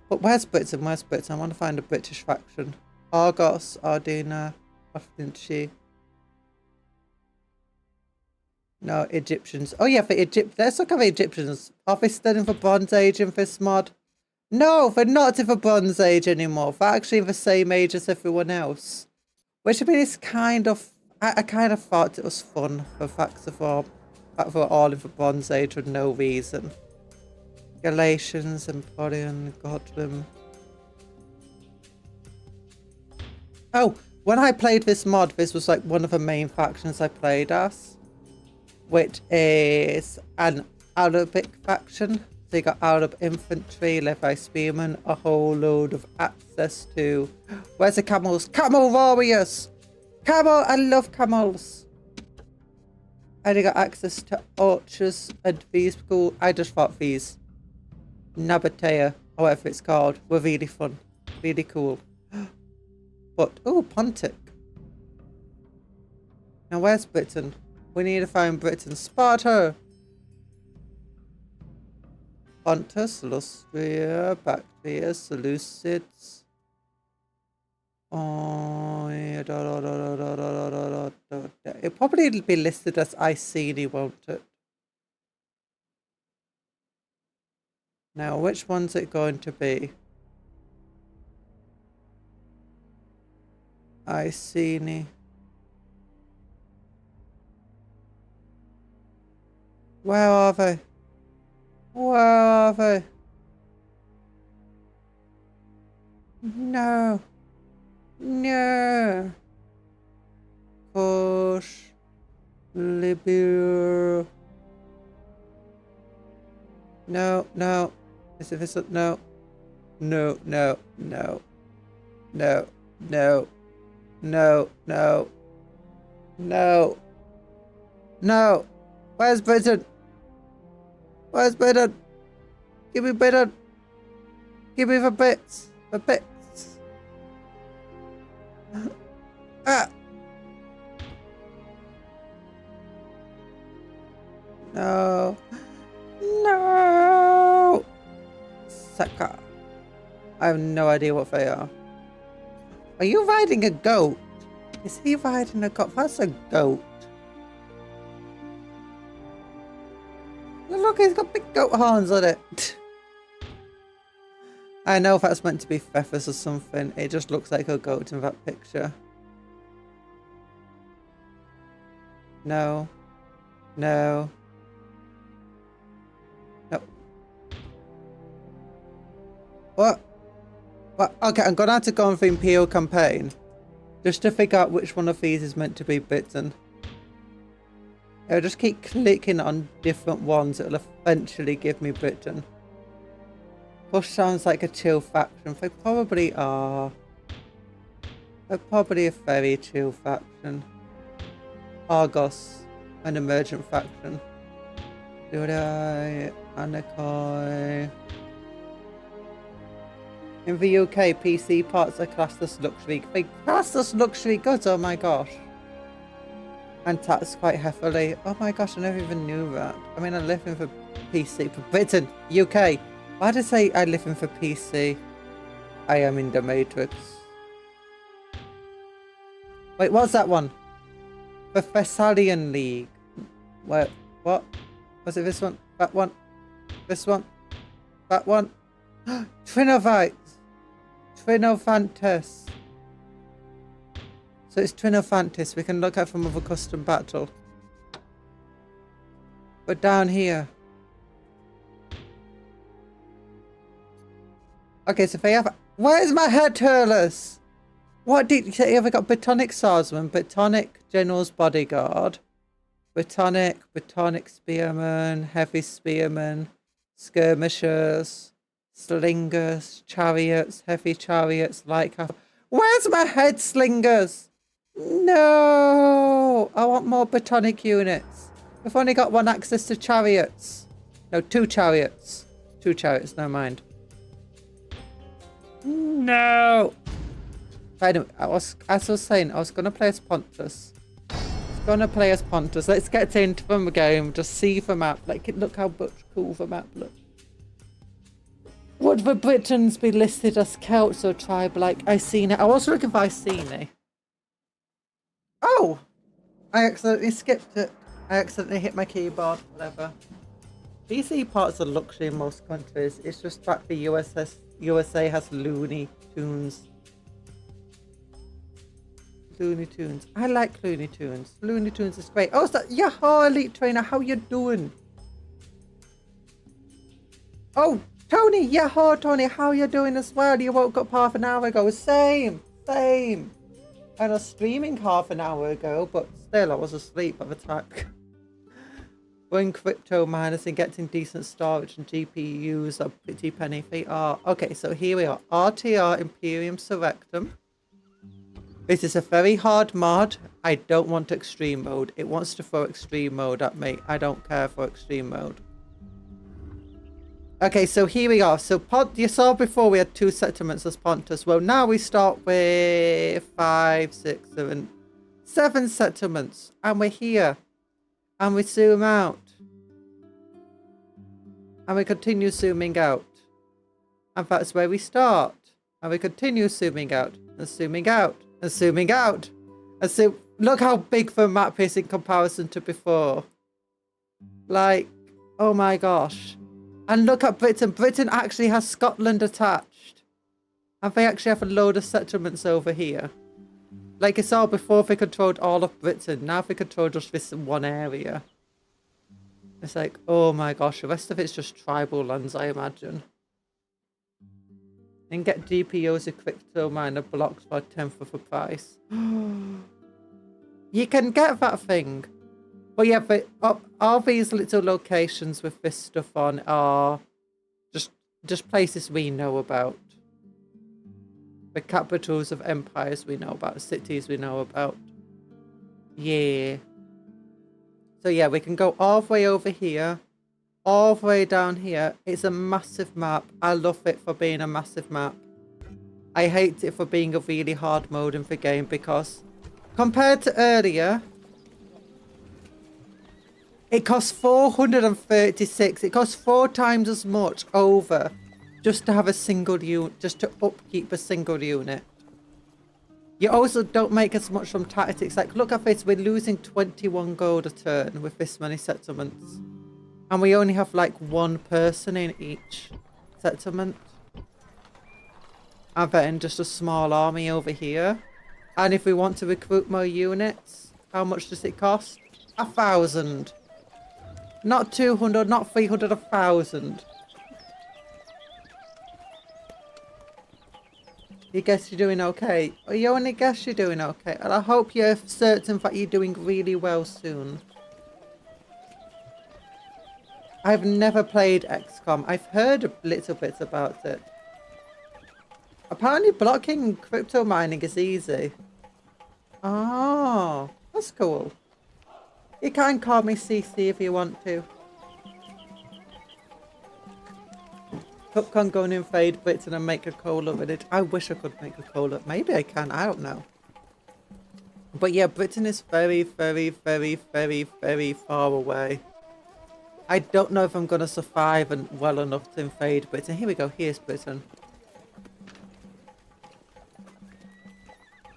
But where's Britain? Where's Britain? I want to find a British faction. Argos, Ardina, Afghanistan. No, Egyptians. Oh yeah, for Egypt. Let's look at the Egyptians. Are they still in the Bronze Age in this mod? No, they're not in the Bronze Age anymore. They're actually the same age as everyone else. Which I mean is kind of... I kind of thought it was fun. The fact that we're all in the Bronze Age for no reason. Galatians, Emporion, Godwin. Oh, when I played this mod, this was like one of the main factions I played as. Which is an Arabic faction. So you got Arab infantry led by spearmen, a whole load of access to... Where's the camels? Camel warriors! Camel! I love camels! And you got access to archers and these cool... I just thought these Nabatea, or whatever it's called, were really fun. Really cool. But, oh, Pontic. Now where's Britain? We need to find Britain. Sparta! Pontus, Lustria, Bactria, Seleucids. Oh, yeah, it'll probably be listed as Iceni, won't it? Now, which one's it going to be? Iceni. Where are they? Where are they? No. No. Push. Libya. No, no. Is it this? No. No, no, no. No, no. No, no. No. No. Where's Britain? Where's Britain? Give me Britain. Give me the bits. The bits. Ah. No. No. Sucker. I have no idea what they are. Are you riding a goat? Is he riding a goat? That's a goat. Look, he's got big goat horns on it. I know if that's meant to be feathers or something. It just looks like a goat in that picture. No. No. No. What? What? Okay, I'm gonna have to go on the Imperial campaign just to figure out which one of these is meant to be Britain. I'll just keep clicking on different ones. It'll eventually give me Britain. Push sounds like a chill faction. They probably are. They're probably a very chill faction. Argos, an emergent faction. Durai, Anakoi. In the UK, PC parts are classed as luxury. They classed as luxury goods, oh my gosh. And taxed quite heavily. Oh my gosh, I never even knew that. I mean, I live in for PC. For Britain, UK. Why did I say I live in for PC? I am in the Matrix. Wait, what's that one? The Thessalian League. Wait, what? Was it this one? That one? This one? That one? Trinovites! Trinophantes. So it's Trinophantes. We can look at from a custom battle. But down here. Okay, so they have... Where's my head hurlers? What did you say? Have got Botanic Swordsman, Botanic General's Bodyguard, Botanic Spearman, Heavy Spearman, Skirmishers, Slingers, Chariots, Heavy Chariots, Light Cavalry. Where's my head slingers? No! I want more Botanic units. We've only got one access to chariots. No, 2 chariots. 2 chariots, no mind. No! Anyway, as I was saying, I was going to play as Pontus. Let's get into the game. Just see the map. Like, look how much cool the map looks. Would the Britons be listed as Celts or tribe like Iceni? I was looking for Iceni. Oh! I accidentally skipped it. I accidentally hit my keyboard. Whatever. PC parts are luxury in most countries. It's just that the USA has Looney Tunes. Looney Tunes. I like Looney Tunes. Looney Tunes is great. Oh, is that Yahoo Elite Trainer? How you doing? Oh, Tony. Yahoo, Tony. How you doing as well? You woke up half an hour ago. Same. I was streaming half an hour ago, but still I was asleep at the time. Growing crypto miners and getting decent storage and GPUs are pretty penny feet. Okay, so here we are. RTR Imperium Serectum. This is a very hard mod. I don't want extreme mode. It wants to throw extreme mode at me. I don't care for extreme mode. Okay, so here we are. So you saw before we had 2 settlements as Pontus. Well, now we start with 5, 6, 7 settlements. And we're here. And we zoom out. And we continue zooming out. And that's where we start. And we continue zooming out. And zooming out. And zooming out. And so look how big the map is in comparison to before. Like, oh my gosh. And look at Britain. Britain actually has Scotland attached. And they actually have a load of settlements over here. Like I saw before, they controlled all of Britain. Now they control just this one area. It's like, oh my gosh, the rest of it's just tribal lands, I imagine. And get GPUs of crypto miner blocks for a tenth of the price. You can get that thing. But yeah, but all these little locations with this stuff on are just places we know about. The capitals of empires we know about, cities we know about. Yeah. So yeah, we can go all the way over here, all the way down here. It's a massive map. I love it for being a massive map. I hate it for being a really hard mode in the game because compared to earlier, it costs 436. It costs 4 times as much over just to have a single unit, just to upkeep a single unit. You also don't make as much from tactics. Like, look at this, we're losing 21 gold a turn with this many settlements. And we only have like 1 person in each settlement. And then just a small army over here. And if we want to recruit more units, how much does it cost? 1,000. Not 200, not 300, 1,000. You guess you're doing okay? Or you only guess you're doing okay? And I hope you're certain that you're doing really well soon. I've never played XCOM. I've heard a little bit about it. Apparently blocking crypto mining is easy. Oh, that's cool. You can call me CC if you want to. Cupcake go and invade Britain and make a cola with it. I wish I could make a cola. Maybe I can. I don't know. But yeah, Britain is very, very, very, very, very far away. I don't know if I'm going to survive and well enough to invade Britain. Here we go. Here's Britain.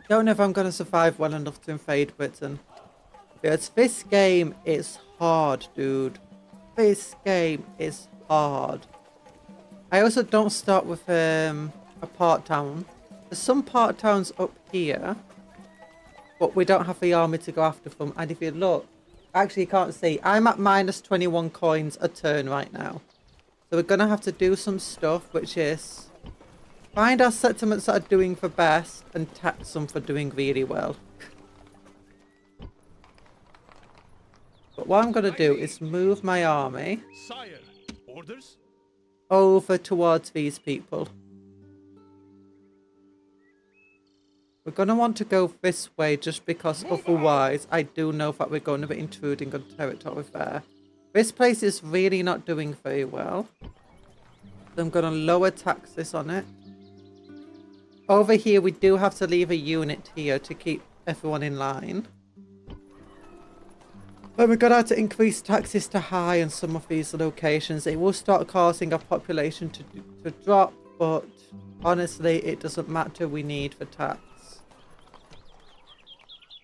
Don't know if I'm going to survive well enough to invade Britain. Because this game is hard, dude. This game is hard. I also don't start with a part town. There's some part towns up here, but we don't have the army to go after them. And if you look, actually you can't see, I'm at minus 21 coins a turn right now. So we're going to have to do some stuff, which is find our settlements that are doing the best and tax them for doing really well. But what I'm going to do is move my army. Sire, orders? Over towards these people. We're going to want to go this way just because otherwise I do know that we're going to be intruding on territory there. This place is really not doing very well. So I'm going to lower taxes on it. Over here we do have to leave a unit here to keep everyone in line. But we're going to have to increase taxes to high in some of these locations. It will start causing our population to drop, but honestly, it doesn't matter. We need the tax.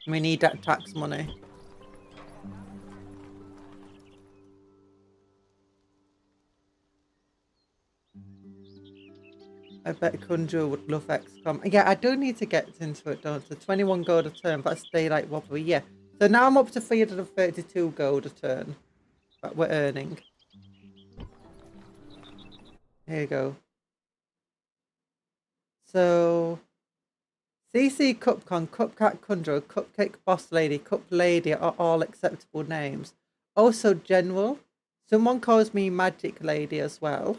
We need that tax money. I bet Conjuror would love XCOM. Yeah, I do need to get into it, don't I? 21 gold a turn, but I stay like robbery. Yeah. So now I'm up to 332 gold a turn that we're earning. Here you go. So CC Cupcake Conjuror, Cupcake Boss Lady, Cup Lady are all acceptable names. also general. Someone calls me Magic Lady as well.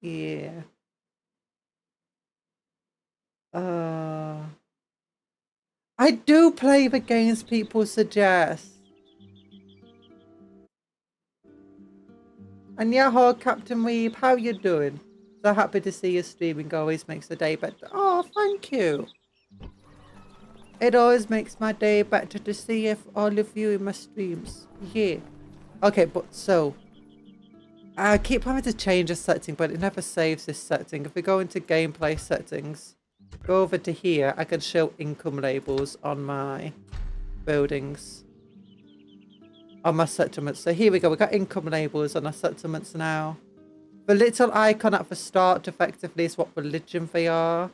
Yeah. I do play the games people suggest. And yeah, Captain Weeb, how you doing? So happy to see you streaming. Always makes the day better. Oh, thank you. It always makes my day better to see if all of you in my streams. Yeah. Okay, but so I keep having to change a setting, but it never saves this setting. If we go into gameplay settings, go over to here, I can show income labels on my buildings. On my settlements. So here we go. We've got income labels on our settlements now. The little icon at the start effectively is what religion they are.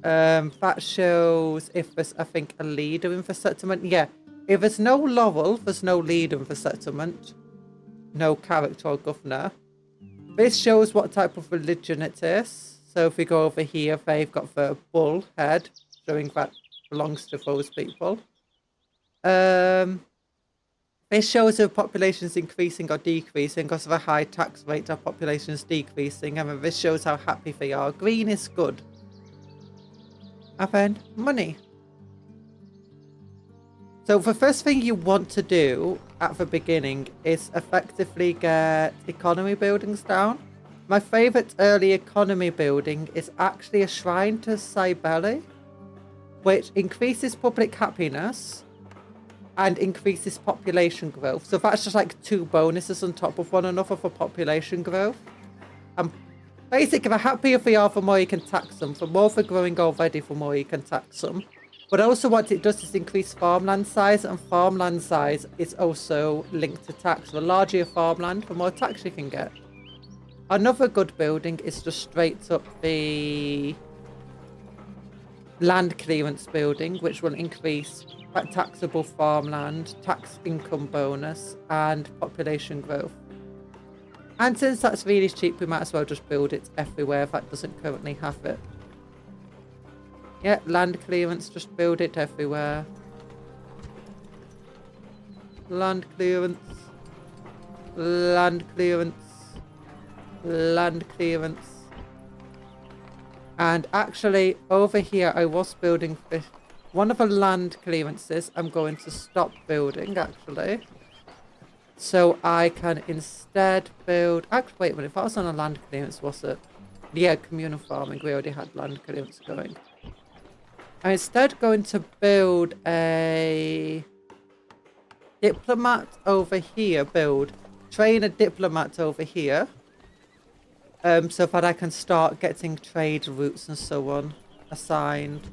That shows if there's, I think, a leader in the settlement. Yeah. If there's no laurel, there's no leader in the settlement. No character or governor. This shows what type of religion it is. So if we go over here, they've got the bull head, showing that belongs to those people. This shows if population is increasing or decreasing. Because of a high tax rate, our population is decreasing. And then this shows how happy they are. Green is good. And then money. So the first thing you want to do at the beginning is effectively get economy buildings down. My favourite early economy building is actually a shrine to Cybele, which increases public happiness and increases population growth. So that's just like 2 bonuses on top of one another for population growth. And basically, the happier they are, the more you can tax them. The more they're growing already, the more you can tax them. But also what it does is increase farmland size, and farmland size is also linked to tax. The larger your farmland, the more tax you can get. Another good building is just straight up the land clearance building, which will increase taxable farmland, tax income bonus, and population growth. And since that's really cheap, we might as well just build it everywhere that doesn't currently have it. Yeah, land clearance, just build it everywhere. Land clearance. Land clearance. Land clearance. And actually, over here, I was building this. One of the land clearances I'm going to stop building, actually. So I can instead build... Actually, wait a minute. If I was on a land clearance, was it? Yeah, communal farming. We already had land clearance going. I'm instead going to build a diplomat over here. Train a diplomat over here. So that I can start getting trade routes and so on assigned.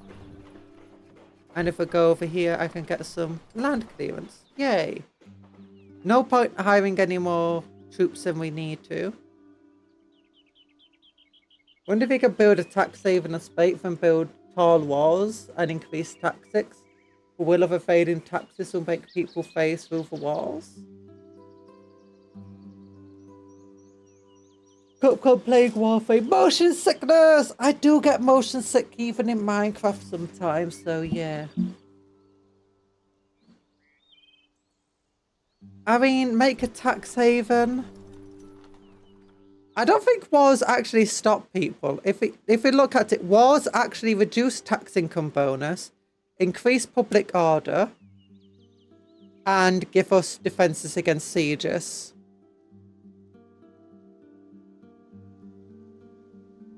And if I go over here, I can get some land clearance. Yay. No point hiring any more troops than we need to. Wonder if we could build a tax haven estate and build tall walls and increase taxes. The will of evading taxes will make people face through the walls. Cupcake Plague Warfare. Motion sickness! I do get motion sick even in Minecraft sometimes, so yeah. I mean, make a tax haven. I don't think wars actually stop people. If we look at it, wars actually reduce tax income bonus, increase public order, and give us defenses against sieges.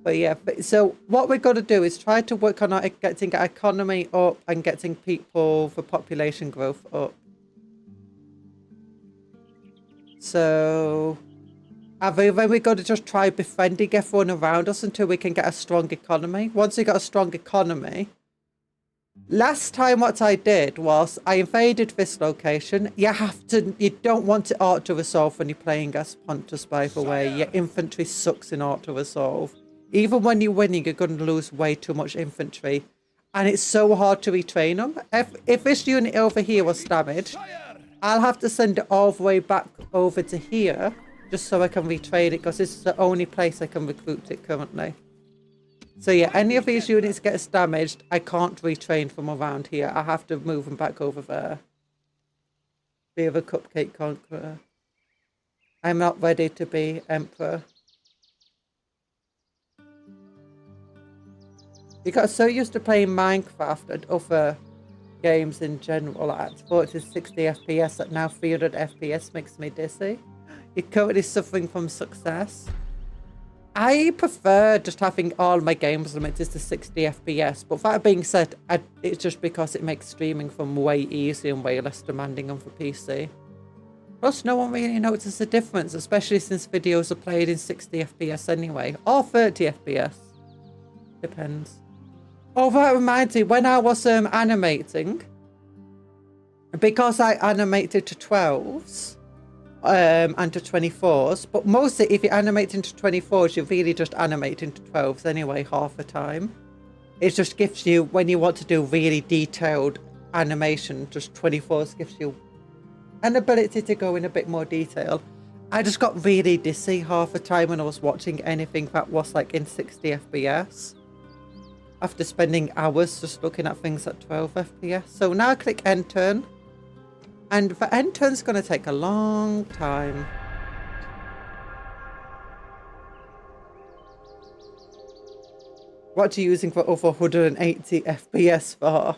But yeah, so what we're going to do is try to work on getting our economy up and getting people for population growth up. So, then we're going to just try befriending everyone around us until we can get a strong economy. Once we got a strong economy, last time what I did was I invaded this location. You don't want to art to resolve when you're playing as Pontus, by the way. Your infantry sucks in art to resolve. Even when you're winning, you're going to lose way too much infantry. And it's so hard to retrain them. If this unit over here was damaged, I'll have to send it all the way back over to here, just so I can retrain it, because this is the only place I can recruit it currently. So yeah, any of these units gets damaged, I can't retrain from around here. I have to move them back over there. Be of a Cupcake Conqueror. I'm not ready to be Emperor. You got so used to playing Minecraft and other games in general at 40 to 60 FPS that now 300 FPS makes me dizzy. You're currently suffering from success. I prefer just having all my games limited to 60 FPS, but that being said, it's just because it makes streaming from way easier and way less demanding on the PC. Plus, no one really notices the difference, especially since videos are played in 60 FPS anyway, or 30 FPS. Depends. Oh, that reminds me, when I was animating, because I animated to 12s and to 24s, but mostly if you animate into 24s, you really just animate into 12s anyway half the time. It just gives you, when you want to do really detailed animation, just 24s gives you an ability to go in a bit more detail. I just got really dizzy half the time when I was watching anything that was like in 60 FPS. After spending hours just looking at things at 12 FPS. So now I click end turn. And the end turn's going to take a long time. What are you using for over 180 FPS for?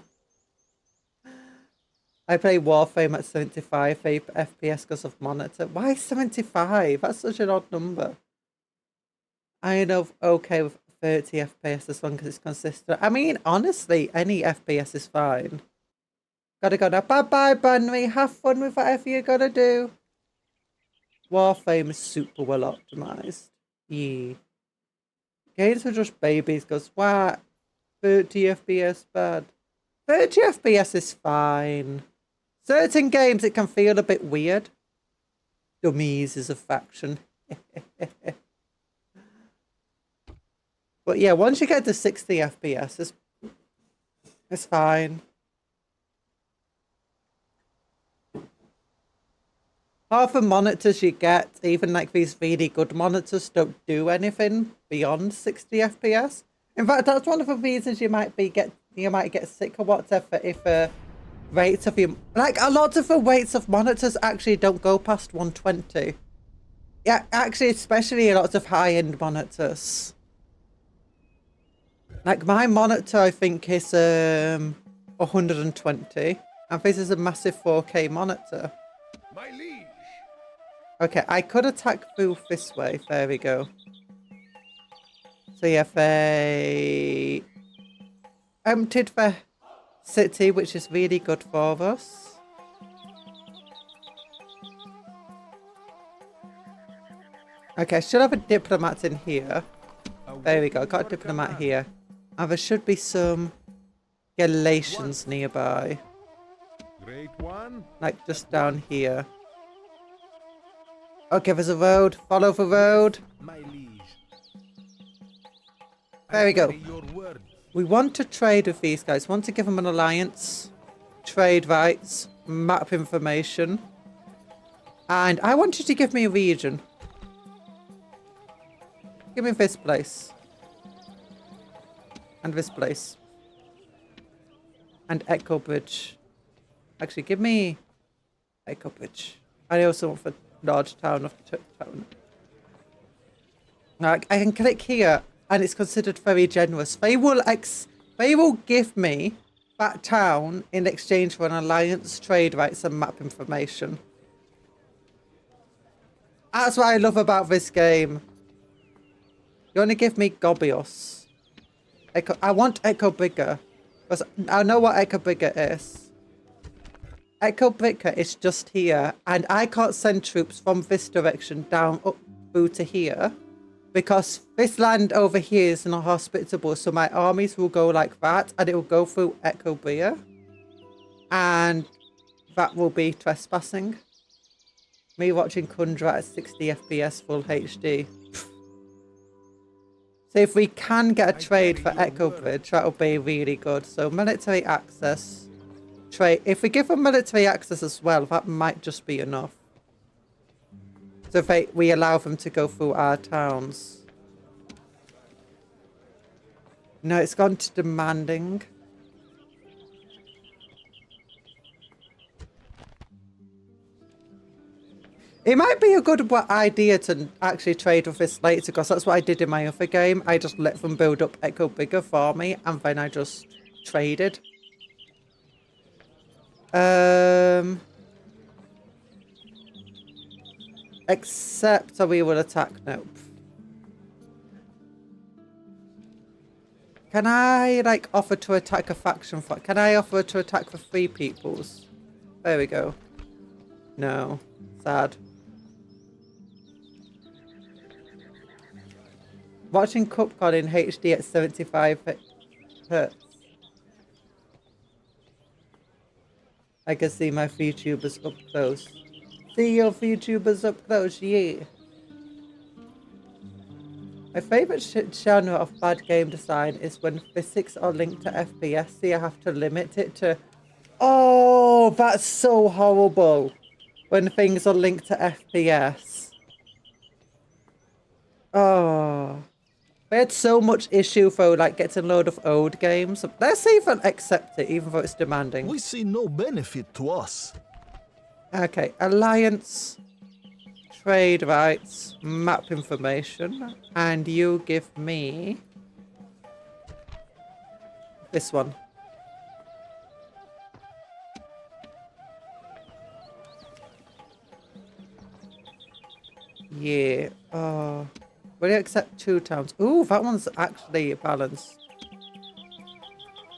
I play Warframe at 75 FPS because of monitor. Why 75? That's such an odd number. I know, okay with 30 FPS as long as it's consistent. I mean, honestly, any FPS is fine. Gotta go now. Bye-bye, Bunny. Have fun with whatever you gotta do. Warframe is super well optimized. Yeah. Games are just babies goes, what? 30 FPS bad. 30 FPS is fine. Certain games it can feel a bit weird. Dummies is a faction. But yeah, once you get to 60 FPS, it's fine. Half the monitors you get, even like these really good monitors, don't do anything beyond 60 FPS. In fact, that's one of the reasons you might get sick or whatever if rates of your, like a lot of the rates of monitors actually don't go past 120. Yeah, actually, especially a lot of high-end monitors. Like my monitor, I think is 120, and this is a massive 4K monitor. My liege. Okay, I could attack through this way. There we go. So yeah, they emptied the city, which is really good for us. Okay, I should have a diplomat in here. There we go, got a diplomat here. And there should be some Galatians nearby. Great one. Like just down here. Okay, there's a road. Follow the road. My liege. There we go. Your word. We want to trade with these guys. Want to give them an alliance, trade rights, map information. And I want you to give me a region. Give me this place. And this place. And Echo Bridge. Actually, give me Echo Bridge. I also want the large town of town. Now, I can click here, and it's considered very generous. They will give me that town in exchange for an alliance, trade rights, and map information. That's what I love about this game. You want to give me Gobios. I want Echo Bigger. Because I know what Echo Bigger is. Echo Bigger is just here. And I can't send troops from this direction down up through to here. Because this land over here is not hospitable. So my armies will go like that. And it will go through Echo Bigger. And that will be trespassing. Me watching Conjuror at 60 FPS full HD. So if we can get a trade for Echo Bridge, that'll be really good. So military access, trade. If we give them military access as well, that might just be enough. So if we allow them to go through our towns. No, it's gone to demanding. It might be a good idea to actually trade with this later, because that's what I did in my other game. I just let them build up Echo Bigger for me, and then I just traded. Except we will attack. Nope. Can I like offer to attack a faction? Can I offer to attack for 3 peoples? There we go. No. Sad. Watching Cupcake in HD at 75 hertz. I can see my VTubers up close. See your VTubers up close, yeah. My favourite genre of bad game design is when physics are linked to FPS, so you have to limit it to... Oh, that's so horrible. When things are linked to FPS. Oh. We had so much issue though, like getting a load of old games. Let's see if I'll accept it, even though it's demanding. We see no benefit to us. Okay, alliance, trade rights, map information, and you give me this one. Yeah. Oh. Will you accept 2 towns? Ooh, that one's actually balanced.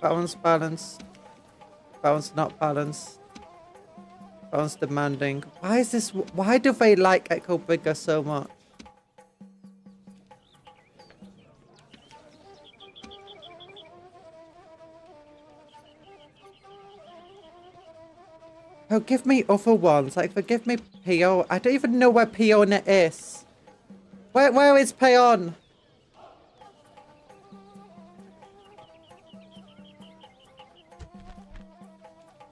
That one's balanced. That one's not balanced. That one's demanding. Why is this? Why do they like Echo Bigger so much? Oh, give me other ones. Like, forgive me, Pio. I don't even know where Pionet is. Where is Payon?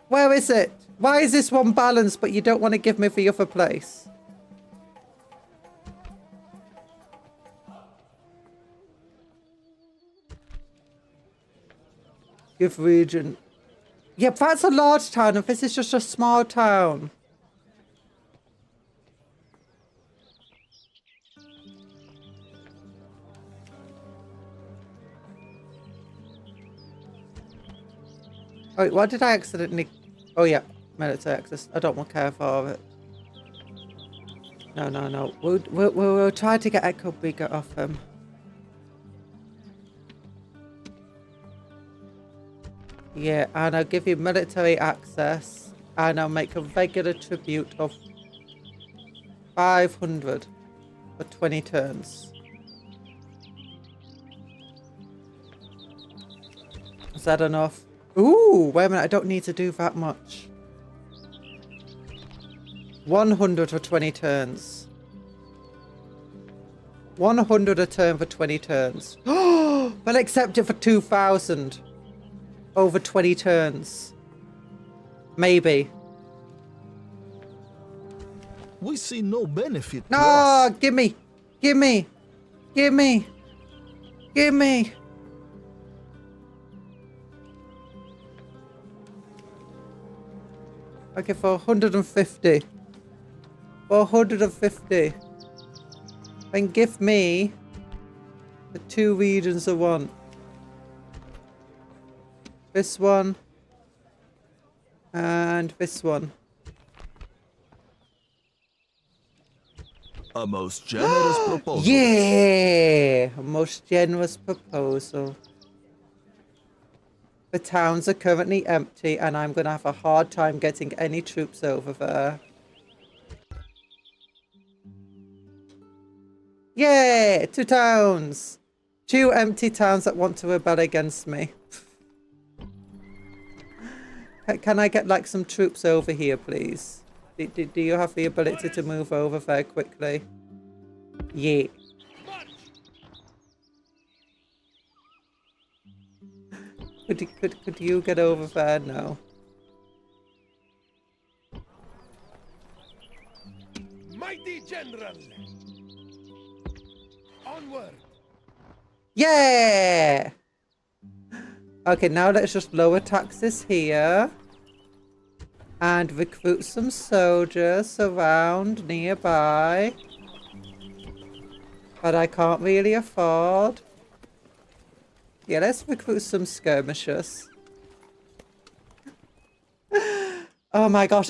Where is it? Why is this one balanced, but you don't want to give me the other place? Give region. Yeah, that's a large town, and this is just a small town. Oh, wait, what did I accidentally... Oh, yeah. Military access. I don't want care for it. No. We'll try to get Echo Bigger off him. Yeah, and I'll give you military access. And I'll make a regular tribute of 500 for 20 turns. Is that enough? Ooh, wait a minute, I don't need to do that much. 100 for 20 turns. 100 a turn for 20 turns. Oh, but accept it for 2,000. Over 20 turns. Maybe. We see no benefit to No, us. gimme. Gimme. Gimme. Gimme. Okay, for 150. For 150. Then give me the 2 regions I want. This one. And this one. A most generous proposal. Yeah! A most generous proposal. The towns are currently empty and I'm going to have a hard time getting any troops over there. Yeah! 2 towns! 2 empty towns that want to rebel against me. Can I get like some troops over here, please? Do you have the ability to move over very quickly? Yeah. Could you get over there? No. Mighty General! Onward! Yeah! Okay, now let's just lower taxes here. And recruit some soldiers around nearby. But I can't really afford. Yeah, let's recruit some skirmishers. Oh my gosh,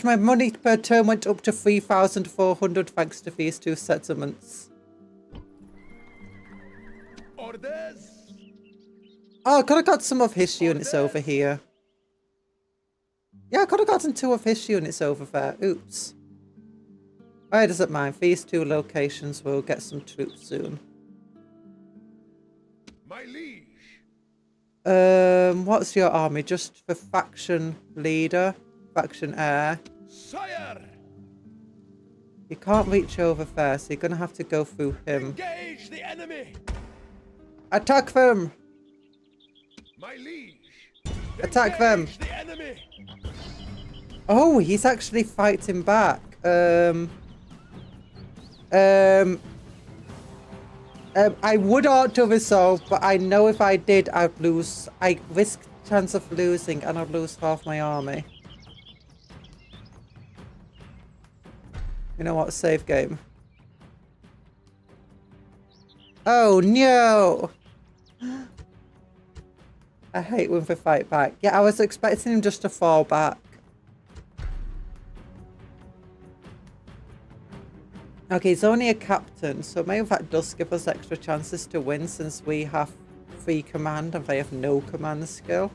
my money per turn went up to 3,400 thanks to these 2 settlements. Orders. Oh, I could have got some of his units over here. Yeah, I could have gotten 2 of his units over there. Oops. Oh, it doesn't mind. These 2 locations will get some troops soon. My liege. What's your army? Just for faction leader? Faction heir? Sire. You can't reach over there, so you're going to have to go through him. Engage the enemy. Attack them! My liege. Attack them! Engage the enemy. Oh, he's actually fighting back. I would auto-resolve, but I know if I did, I'd lose. I risk chance of losing, and I'd lose half my army. You know what? Save game. Oh, no! I hate when they fight back. Yeah, I was expecting him just to fall back. Okay, he's only a captain, so maybe that does give us extra chances to win since we have 3 command and they have no command skill.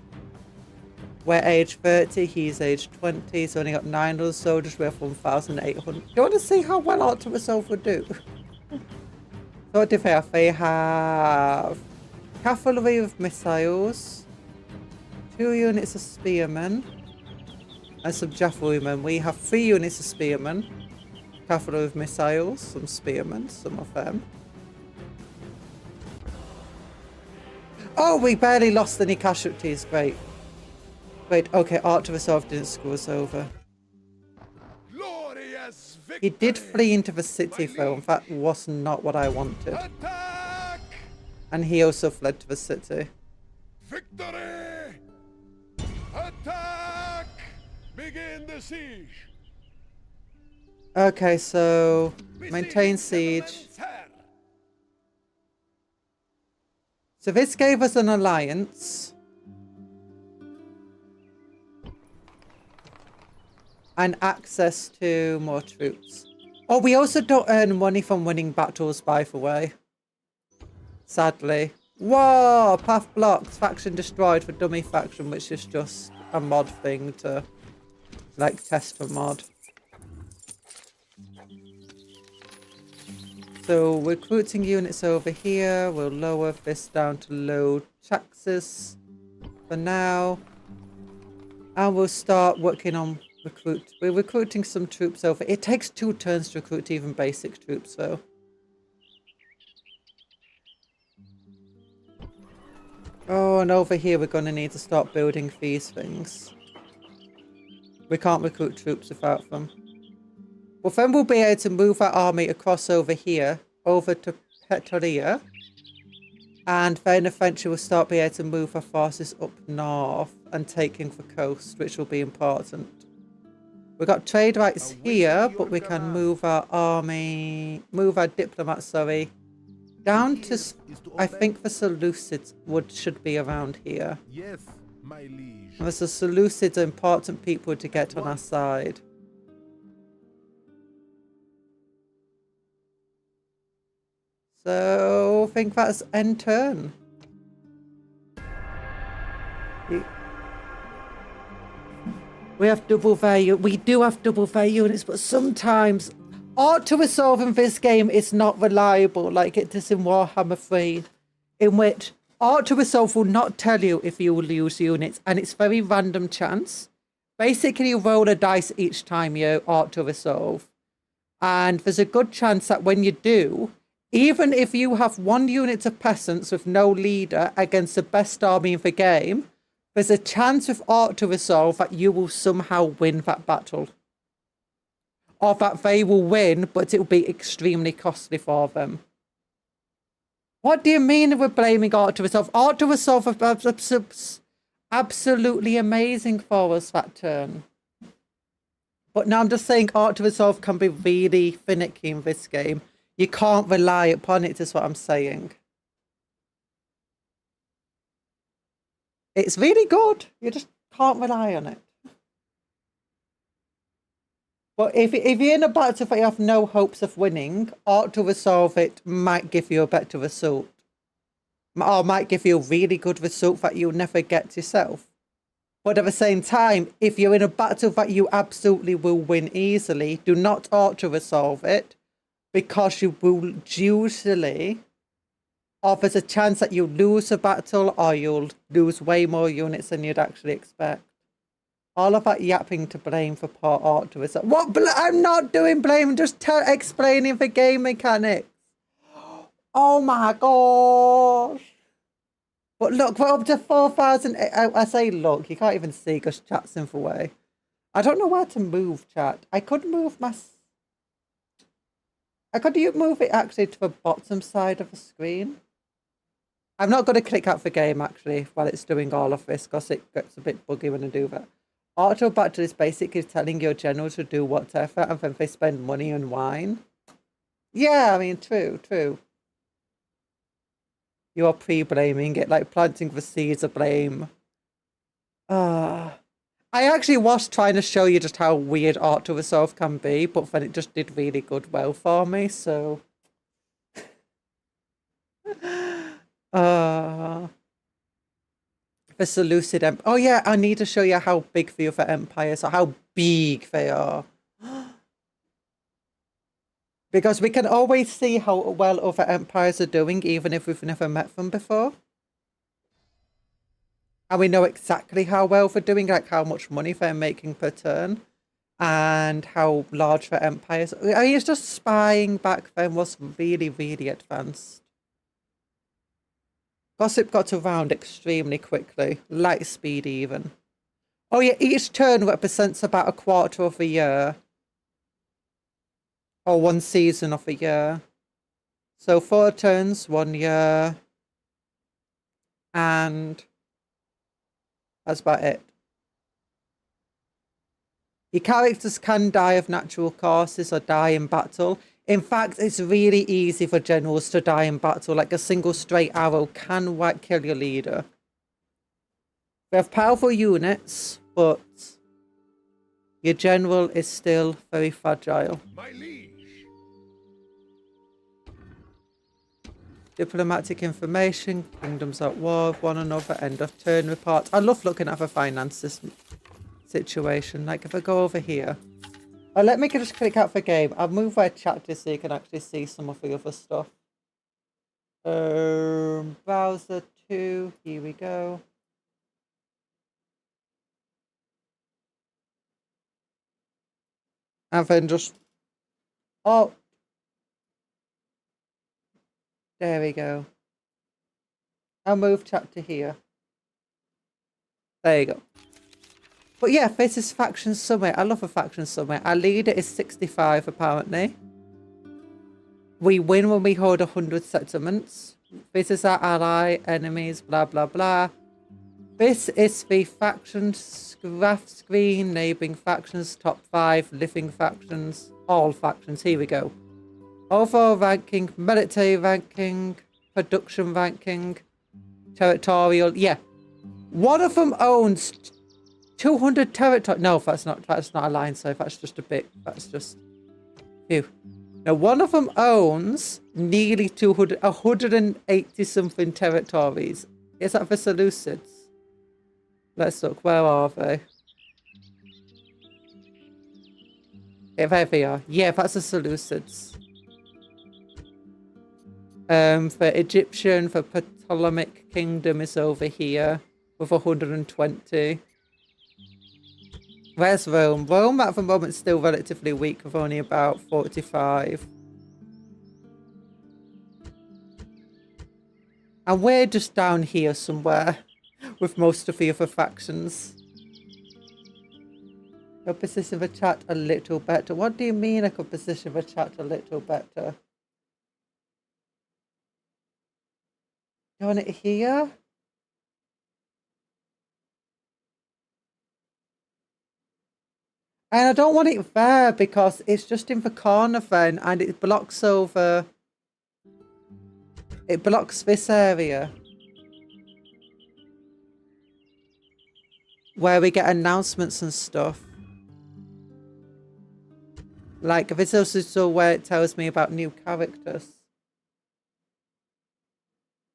We're age 30, he's age 20, he's only got 900 soldiers, we have 1,800. Do you want to see how well auto-resolve would do? So what do they have? They have cavalry with missiles, 2 units of spearmen, and some javelrymen. We have 3 units of spearmen. Cavalry with missiles, some spearmen, some of them. Oh, we barely lost any casualties. Great. Great. Okay, Art to Resolve didn't screw us over. Glorious victory. He did flee into the city, though, and that was not what I wanted. Attack. And he also fled to the city. Victory. Attack. Begin the siege. Okay, so maintain siege. So this gave us an alliance. And access to more troops. Oh, we also don't earn money from winning battles, by the way. Sadly. Whoa! Path blocked. Faction destroyed for dummy faction, which is just a mod thing to, like, test for mod. So recruiting units over here. We'll lower this down to low taxes for now. And we'll start working on we're recruiting some troops over. It takes 2 turns to recruit even basic troops though. Oh, and over here we're going to need to start building these things. We can't recruit troops without them. Well, then we'll be able to move our army across over here, over to Petria. And then eventually we'll start being able to move our forces up north and taking the coast, which will be important. We've got trade rights here, but we can move our army, move our diplomats, sorry, down to, I think the Seleucids should be around here. Yes, my liege. And the Seleucids are important people to get on our side. So, I think that's end turn. We have double value. We do have double value units, but sometimes Art to Resolve in this game is not reliable like it is in Warhammer 3, in which Art to Resolve will not tell you if you will lose units, and it's very random chance. Basically, you roll a dice each time you Art to Resolve. And there's a good chance that when you do, even if you have 1 unit of peasants with no leader against the best army in the game, there's a chance with Art to Resolve that you will somehow win that battle. Or that they will win, but it will be extremely costly for them. What do you mean we're blaming Art to Resolve? Art to Resolve was absolutely amazing for us that turn. But now I'm just saying Art to Resolve can be really finicky in this game. You can't rely upon it, is what I'm saying. It's really good. You just can't rely on it. But if you're in a battle that you have no hopes of winning, Art to Resolve it might give you a better result. Or might give you a really good result that you'll never get yourself. But at the same time, if you're in a battle that you absolutely will win easily, do not Art to Resolve it, because you will usually, or there's a chance that you'll lose a battle or you'll lose way more units than you'd actually expect. All of that yapping to blame for poor Art to Resolve. What? I'm not doing blame, I'm just explaining the game mechanics. Oh my gosh. But look, we're up to 4,000. I say look, you can't even see because chat's in the way. I don't know where to move chat. I could move my... Could you move it actually to the bottom side of the screen? I'm not going to click out the game actually while it's doing all of this because it gets a bit buggy when I do that. Auto battle is basically telling your general to do whatever and then they spend money on wine. Yeah, I mean, true. You are pre-blaming it, like planting the seeds of blame. I actually was trying to show you just how weird Art to Resolve can be, but then it just did really well for me, so... The Seleucid oh yeah, I need to show you how big the other empires are, how big they are. Because we can always see how well other empires are doing, even if we've never met them before. And we know exactly how well they're doing, like how much money they're making per turn. And how large their empires are. I mean, it's just spying back then was really, really advanced. Gossip got around extremely quickly, light speed even. Oh yeah, each turn represents about a quarter of a year. Or one season of a year. So 4 turns, 1 year. And that's about it. Your characters can die of natural causes or die in battle. In fact, it's really easy for generals to die in battle. Like a single straight arrow can kill your leader. We have powerful units, but your general is still very fragile. My liege. Diplomatic information, kingdoms at war with one another, end of turn reports. I love looking at the finances situation. Like if I go over here. Oh, let me just click out the game. I'll move my chat to so you can actually see some of the other stuff. Browser 2, here we go. And then just... Oh! There we go. I'll move chat to here. There you go. But yeah, this is Faction Summit. I love a Faction Summit. Our leader is 65 apparently. We win when we hold 100 settlements. This is our ally, enemies, blah blah blah. This is the factions graph screen, neighbouring factions, top 5, living factions, all factions. Here we go. Overall ranking, military ranking, production ranking, territorial. Yeah. One of them owns 200 territory. No, that's not a line, so that's just a bit. That's just phew. Now one of them owns nearly 180 something territories. Is that the Seleucids? Let's look. Where are they? Yeah, there they are. Yeah, that's the Seleucids. The Egyptian, the Ptolemaic kingdom is over here with 120. Where's Rome? Rome at the moment is still relatively weak with only about 45. And we're just down here somewhere with most of the other factions. Your position the chat a little better. What do you mean I could position the chat a little better? You want it here? And I don't want it there because it's just in the corner then and it blocks over... It blocks this area. Where we get announcements and stuff. Like, this is also where it tells me about new characters.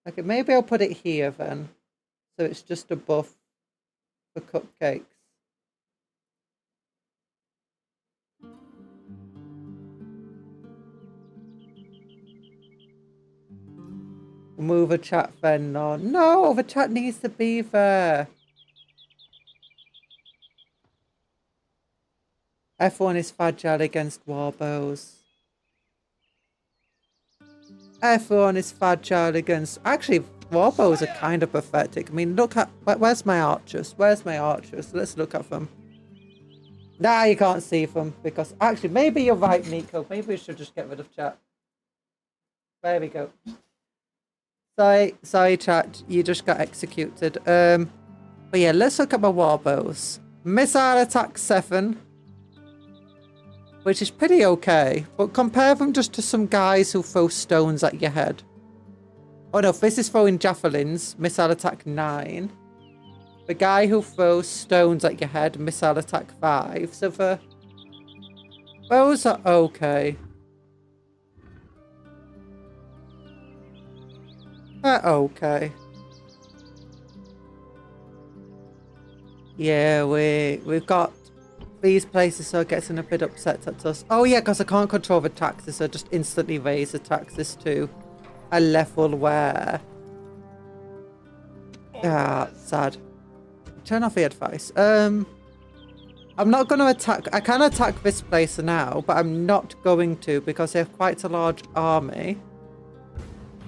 Okay, maybe I'll put it here then. So it's just above the cupcakes. Move a chat then. No, the chat needs to be there. F1 is fragile against warbows. F1 is fragile against... Actually, warbows are kind of pathetic. I mean, look at... Where's my archers? Where's my archers? Let's look at them. Nah, you can't see them because... Actually, maybe you're right, Nico. Maybe we should just get rid of chat. There we go. Sorry, chat. You just got executed. But yeah, let's look at my warbows. Missile attack 7. Which is pretty okay. But compare them just to some guys who throw stones at your head. Oh no, this is throwing javelins. Missile attack 9. The guy who throws stones at your head. Missile attack 5. So those are okay. Okay. Yeah, we've got these places, so it gets a bit upset at us. Oh yeah, because I can't control the taxes, so I just instantly raise the taxes to a level where... sad. Turn off the advice. I'm not going to attack... I can attack this place now, but I'm not going to because they have quite a large army.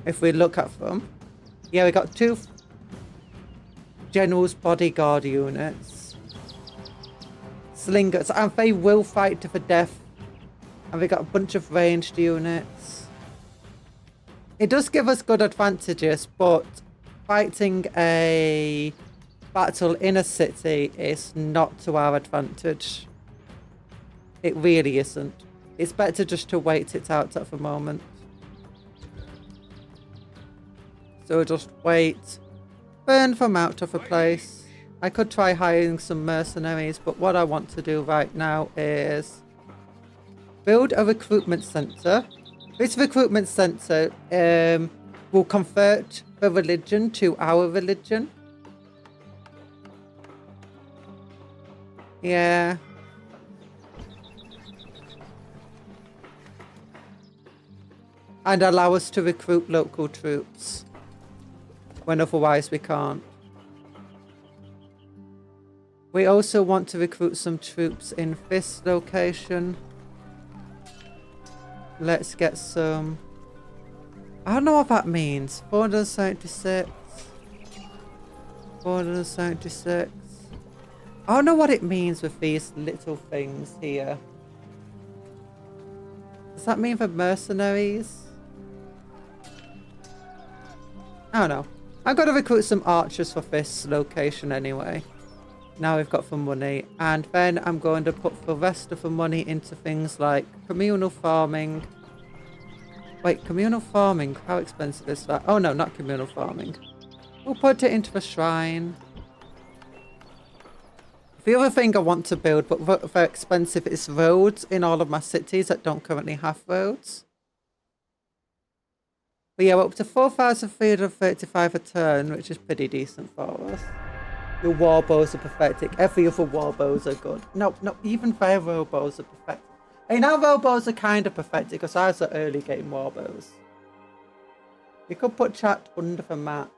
If we look at them. Yeah, we got 2 General's Bodyguard units. Slingers. And they will fight to the death. And we got a bunch of ranged units. It does give us good advantages, but fighting a battle in a city is not to our advantage. It really isn't. It's better just to wait it out at the moment. So just wait. Burn them out of a place. I could try hiring some mercenaries, but what I want to do right now is build a recruitment center. This recruitment center will convert the religion to our religion. Yeah. And allow us to recruit local troops. When otherwise we can't. We also want to recruit some troops in this location. Let's get some... I don't know what that means. 476. 476. I don't know what it means with these little things here. Does that mean for mercenaries? I don't know. I'm going to recruit some archers for this location anyway. Now we've got some money. And then I'm going to put the rest of the money into things like communal farming. Wait, communal farming? How expensive is that? Oh no, not communal farming. We'll put it into the shrine. The other thing I want to build, but very expensive, is roads in all of my cities that don't currently have roads. But yeah, we're up to 4,335 a turn, which is pretty decent for us. The warbows are pathetic. Every other warbows are good. No, even their warbows are pathetic. Hey, now warbows are kind of pathetic because ours are early game warbows. You could put chat under the map.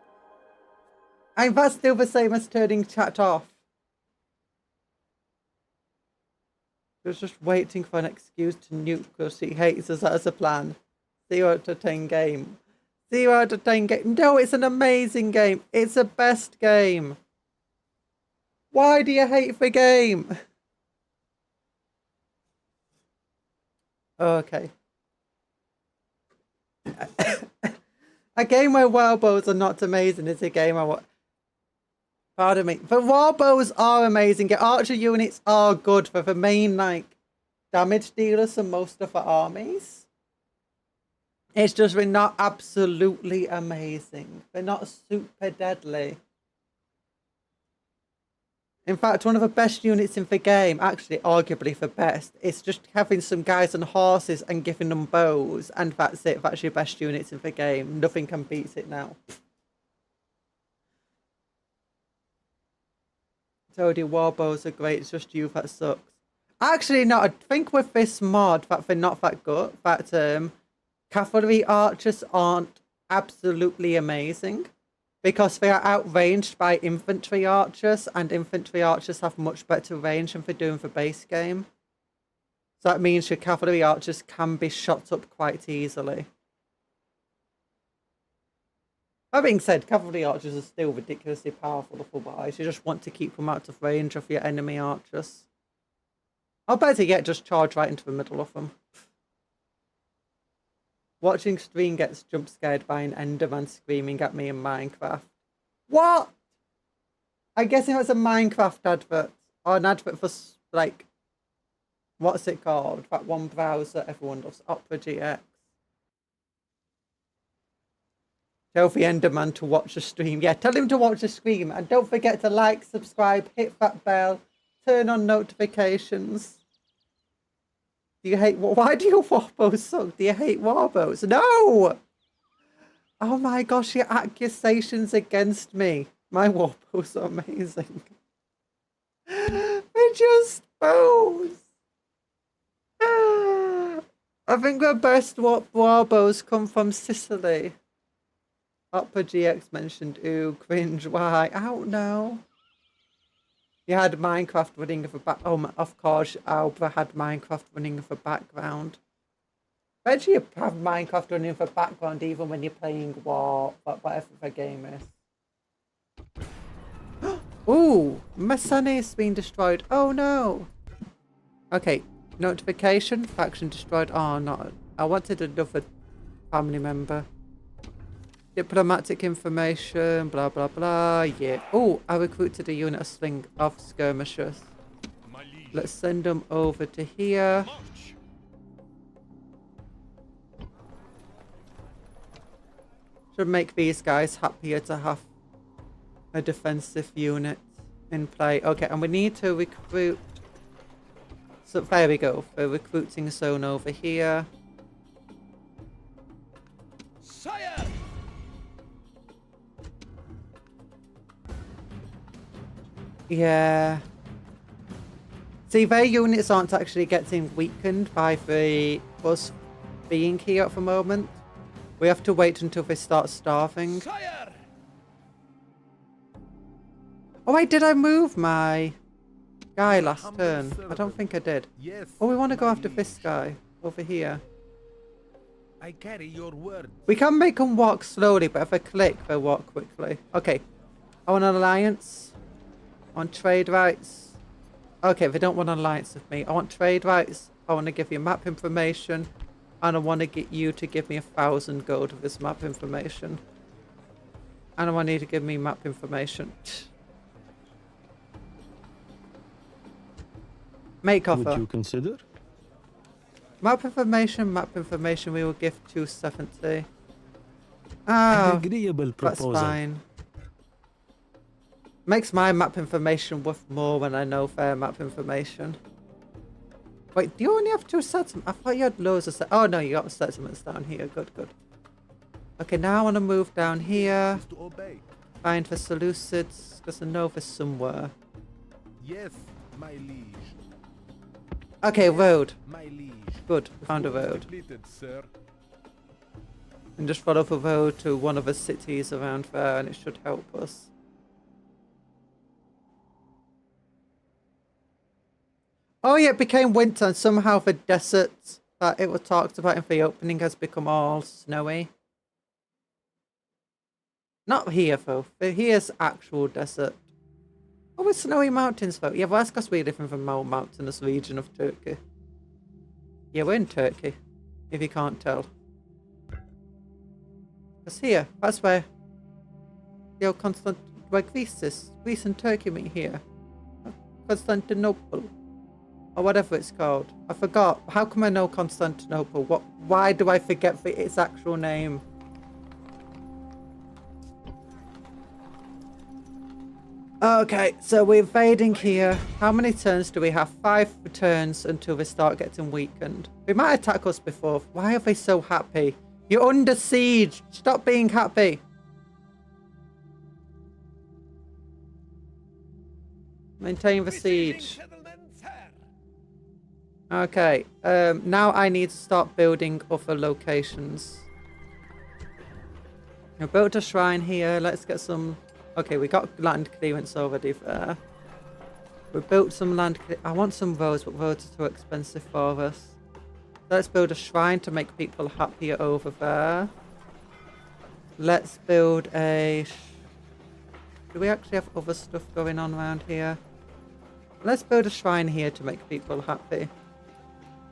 And that's still the same as turning chat off. He was just waiting for an excuse to nuke because he hates us as a plan. 0 out of 10 game. 0 out of 10 game. No, it's an amazing game. It's the best game. Why do you hate the game? Okay. A game where warbows are not amazing is a game I want. Pardon me. But warbows are amazing. Your archer units are good for the main, like, damage dealers and most of the armies. It's just they're not absolutely amazing. They're not super deadly. In fact, one of the best units in the game, actually arguably the best, is just having some guys on horses and giving them bows, and that's it. That's your best units in the game. Nothing can beat it now. Told you, warbows are great. It's just you that sucks. Actually, no. I think with this mod that they're not that good. That cavalry archers aren't absolutely amazing because they are outranged by infantry archers, and infantry archers have much better range than they do in the base game. So that means your cavalry archers can be shot up quite easily. That being said, cavalry archers are still ridiculously powerful otherwise. You just want to keep them out of range of your enemy archers. Or better yet, just charge right into the middle of them. Watching stream gets jump scared by an Enderman screaming at me in Minecraft. What? I guess it was a Minecraft advert. Or an advert for, like, what's it called? That one browser everyone loves, Opera GX. Tell the Enderman to watch the stream. Yeah, tell him to watch the stream. And don't forget to like, subscribe, hit that bell, turn on notifications. Do you hate... Why do your warbows suck? Do you hate warbows? No! Oh my gosh, your accusations against me. My warbows are amazing. They're just bows. I think the best warbows come from Sicily. Opera GX mentioned, ooh, cringe, why? I don't know. You had Minecraft running in the back. Oh, of course, Albra had Minecraft running in the background. I bet you have Minecraft running in the background even when you're playing War, whatever the game is. Ooh, my sunny has been destroyed. Oh no. Okay, notification, faction destroyed. Oh no, I wanted another family member. Diplomatic information, blah blah blah. Yeah. Oh, I recruited a unit of skirmishers. Let's send them over to here. Should make these guys happier to have a defensive unit in play. Okay, and we need to recruit. So there we go. The recruiting zone over here. Sire! Yeah. See, their units aren't actually getting weakened by us being here at the moment. We have to wait until they start starving. Sire! Oh wait, did I move my guy last turn? I don't think I did. Yes. Oh, we want to go after this guy over here. I carry your word. We can make them walk slowly, but if I click, they'll walk quickly. Okay. I want an alliance. I want trade rights. Okay, they don't want an alliance with me. I want trade rights. I want to give you map information. And I want to get you to give me 1,000 gold of this map information. And I want you to give me map information. Make offer. Would you consider? Map information we will give 270. Ah, An agreeable that's proposal. fine. Makes my map information worth more when I know their map information. Wait, do you only have 2 settlements? I thought you had loads of oh no, you got settlements down here. Good, good. Okay, now I want to move down here. To obey. Find the Seleucids, because I know there's somewhere. Yes, my liege. Okay, road. My liege. Good, found a road. Completed, sir. And just follow the road to one of the cities around there and it should help us. Oh yeah, it became winter and somehow the desert that it was talked about in the opening has become all snowy. Not here though, but here's actual desert. Oh, with snowy mountains though. Yeah, well that's because we live in the more mountainous region of Turkey. Yeah, we're in Turkey, if you can't tell. It's here. That's where where Greece and Turkey meet here. Constantinople. Or whatever it's called. I forgot. How come I know Constantinople? Why do I forget its actual name? Okay, so we're invading here. How many turns do we have? 5 turns until they start getting weakened. They might attack us before. Why are they so happy? You're under siege. Stop being happy. Maintain the siege. Okay, now I need to start building other locations. I built a shrine here. Let's get some... Okay, we got land clearance already there. We built some land... I want some roads, but roads are too expensive for us. Let's build a shrine to make people happier over there. Let's build a... Do we actually have other stuff going on around here? Let's build a shrine here to make people happy.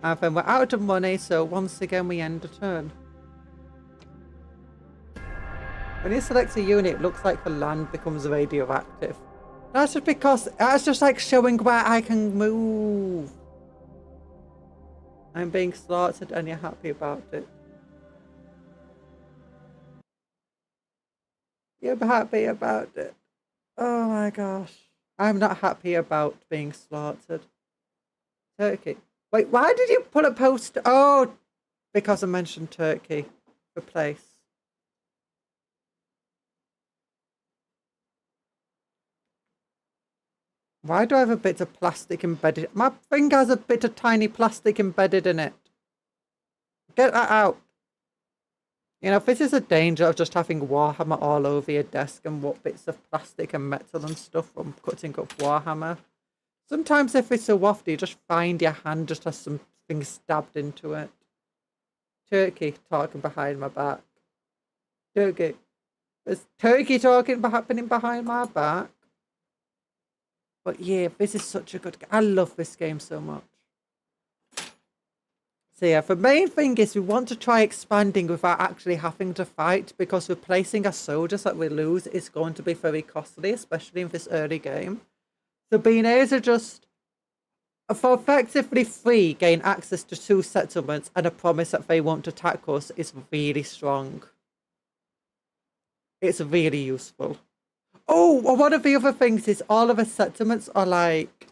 And then we're out of money, so once again we end a turn. When you select a unit, it looks like the land becomes radioactive. That's just because that's just like showing where I can move. I'm being slaughtered and you're happy about it. You're happy about it. Oh my gosh. I'm not happy about being slaughtered. Turkey. Wait, why did you put a post? Oh, because I mentioned Turkey. Replace. Why do I have a bit of plastic embedded? My finger has a bit of tiny plastic embedded in it. Get that out. You know, if this is a danger of just having Warhammer all over your desk and what bits of plastic and metal and stuff from cutting up Warhammer. Sometimes if it's so wafty, you just find your hand just has something stabbed into it. Turkey talking behind my back. Turkey. There's Turkey talking happening behind my back. But yeah, this is such a good game. I love this game so much. So yeah, the main thing is we want to try expanding without actually having to fight, because replacing our soldiers that we lose is going to be very costly, especially in this early game. So being able to just, for effectively free, gain access to 2 settlements and a promise that they won't attack us is really strong. It's really useful. Oh, well, one of the other things is all of the settlements are like,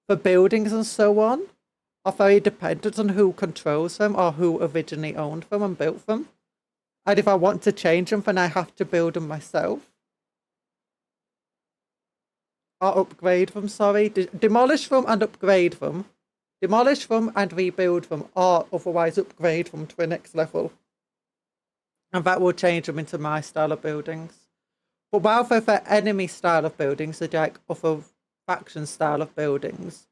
for buildings and so on, are very dependent on who controls them or who originally owned them and built them. And if I want to change them, then I have to build them myself. Or upgrade them, sorry. Demolish them and upgrade them. Demolish them and rebuild them, or otherwise upgrade them to the next level. And that will change them into my style of buildings. But while for the enemy style of buildings, the like other faction style of buildings,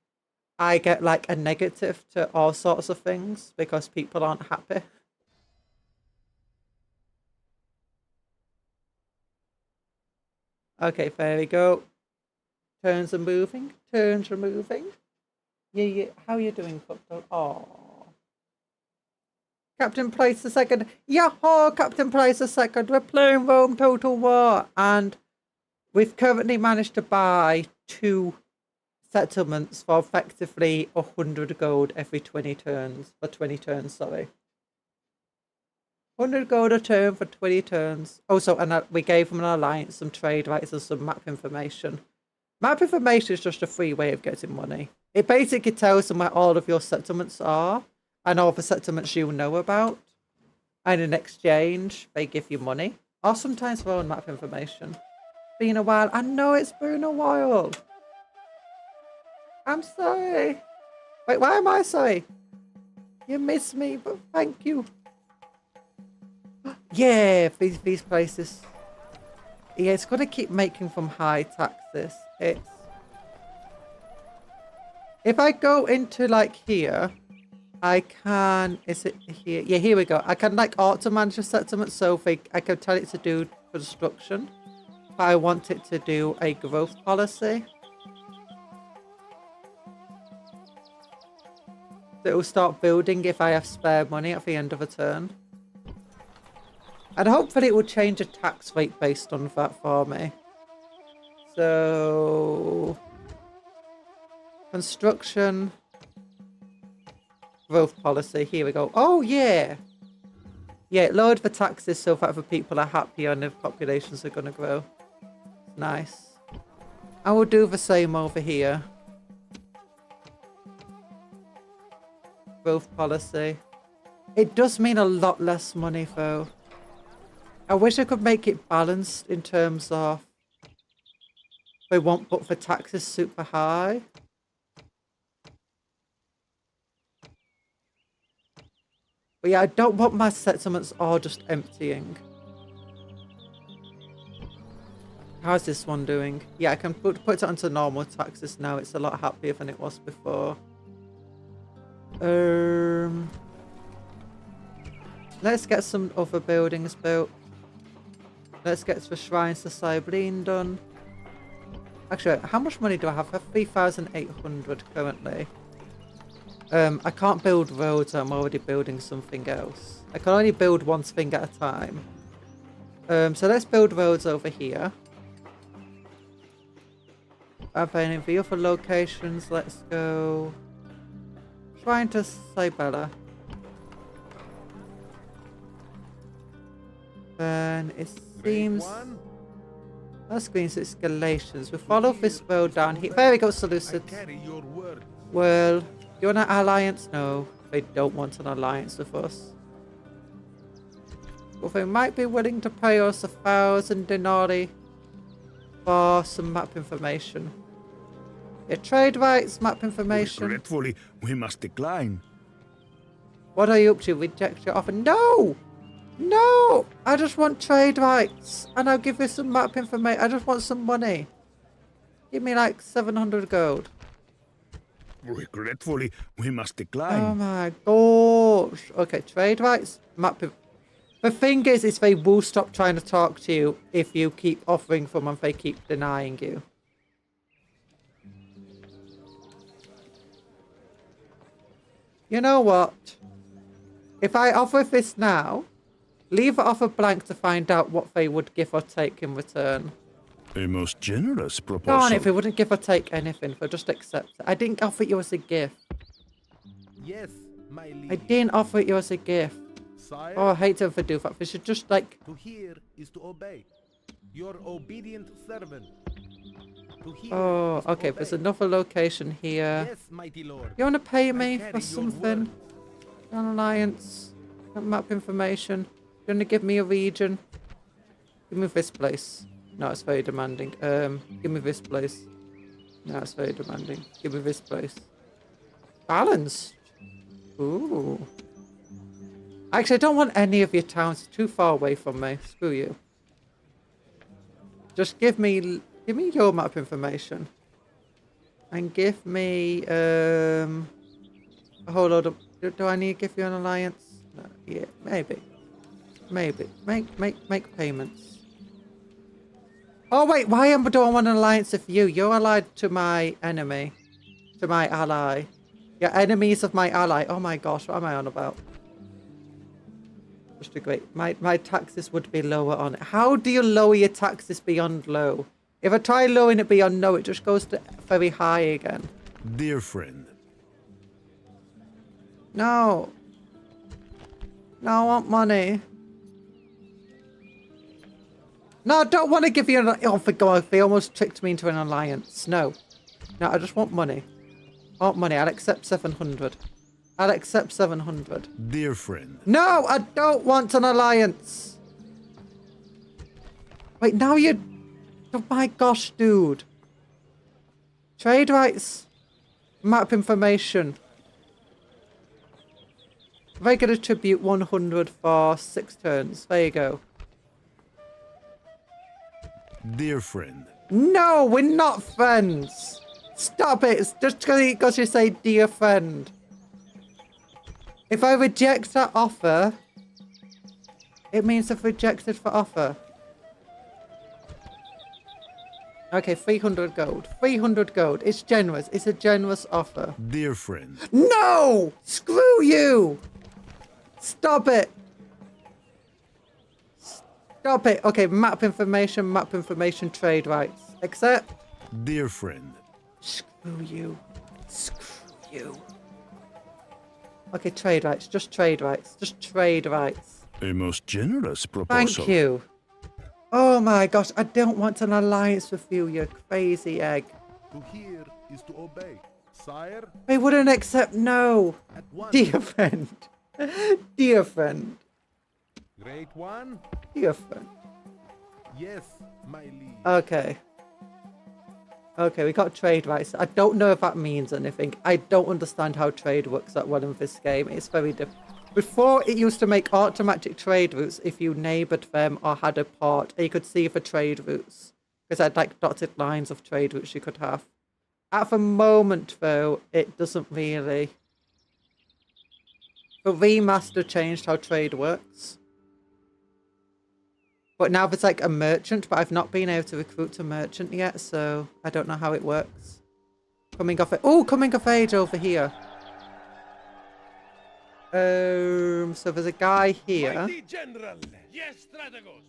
I get like a negative to all sorts of things because people aren't happy. Okay, there we go. Turns are moving. Turns are moving. Yeah. How are you doing, Cupcake? Oh. Captain Price II. Yahoo! Captain Price II. We're playing Rome Total War. And we've currently managed to buy 2 settlements for effectively 100 gold every 20 turns. For 20 turns, sorry. 100 gold a turn for 20 turns. Also, and we gave them an alliance, some trade rights, and some map information. Map information is just a free way of getting money. It basically tells them where all of your settlements are and all the settlements you know about. And in exchange, they give you money. Or sometimes their own map information. It's been a while. I know it's been a while. I'm sorry. Wait, why am I sorry? You miss me, but thank you. Yeah, these places. Yeah, it's got to keep making them high taxes. It's... If I go into like here, I can... Is it here? Yeah, here we go. I can like auto-manage a settlement, so I can tell it to do construction. But I want it to do a growth policy. So it will start building if I have spare money at the end of a turn. And hopefully it will change a tax rate based on that for me. So... construction... growth policy, here we go. Oh, yeah! Yeah, lowered the taxes so that the people are happier and the populations are going to grow. Nice. I will do the same over here. Growth policy. It does mean a lot less money, though. I wish I could make it balanced in terms of... they won't put the taxes super high. But yeah, I don't want my settlements all just emptying. How's this one doing? Yeah, I can put it onto normal taxes now. It's a lot happier than it was before. Let's get some other buildings built. Let's get the shrines to Cybline done. Actually, how much money do I have? I have 3,800 currently. I can't build roads, I'm already building something else. I can only build one thing at a time. So let's build roads over here. And then in the other locations, let's go... Shrine to Cybella. Then it seems... that screens escalations. We follow this road down here. There we go, Seleucid. Well, you want an alliance? No, they don't want an alliance with us. But they might be willing to pay us 1,000 denarii for some map information. Yeah, trade rights, map information. Regretfully, we must decline. What are you up to? Reject your offer? No! No! I just want trade rights. And I'll give you some map information. I just want some money. Give me like 700 gold. Regretfully, we must decline. Oh my gosh. Okay, trade rights, map. The thing is they will stop trying to talk to you if you keep offering them and they keep denying you. You know what? If I offer this now, leave the offer blank to find out what they would give or take in return. A most generous proposal. Darn it, if they wouldn't give or take anything, they'll just accept it. I didn't offer it you as a gift. Yes, my liege. I didn't offer it you as a gift. Sire, Oh, I hate if they do that. They should just like... to hear is to obey. Your obedient servant. To hear Oh, is to okay, obey. there's another location here. Yes, mighty lord. You want to pay I me carry for your something? word. An alliance? Map information? You want to give me a region? Give me this place. No, it's very demanding. Give me this place. No, it's very demanding. Give me this place. Balanced. Ooh. Actually, I don't want any of your towns. It's too far away from me. Screw you. Just give me your map information. And give me a whole load of... Do I need to give you an alliance? No, yeah, maybe. Maybe. Make payments. Oh wait, why do I want an alliance with you? You're allied to my enemy. To my ally. You're enemies of my ally. Oh my gosh, what am I on about? Just a great... My taxes would be lower on it. How do you lower your taxes beyond low? If I try lowering it beyond low, it just goes to very high again. Dear friend. No. No, I want money. No, I don't want to give you an... Oh, for God, they almost tricked me into an alliance. No. No, I just want money. I want money. I'll accept 700. I'll accept 700. Dear friend. No, I don't want an alliance. Wait, now you... Oh my gosh, dude. Trade rights. Map information. Regular tribute 100 for 6 turns. There you go. Dear friend. No, we're not friends. Stop it. It's just because you say dear friend. If I reject that offer, it means I've rejected the offer. Okay, 300 gold. 300 gold. It's generous. It's a generous offer. Dear friend. No! Screw you! Stop it! Stop it. Okay, map information, trade rights. Accept. Dear friend. Screw you. Screw you. Okay, trade rights. Just trade rights. Just trade rights. A most generous proposal. Thank you. Oh my gosh, I don't want an alliance with you, you crazy egg. To hear is to obey. Sire, They wouldn't accept no. at once. Dear friend. Dear friend. Great one. Dear friend. Yes, my liege. Okay. Okay, we got trade rights. I don't know if that means anything. I don't understand how trade works that well in this game. It's very different. Before, it used to make automatic trade routes if you neighboured them or had a port. And you could see the trade routes. Because I had like dotted lines of trade routes you could have. At the moment, though, it doesn't really. The remaster changed how trade works. But now there's like a merchant, but I've not been able to recruit a merchant yet, so I don't know how it works. Coming of age over here. So there's a guy here. Mighty General. Yes, strategos.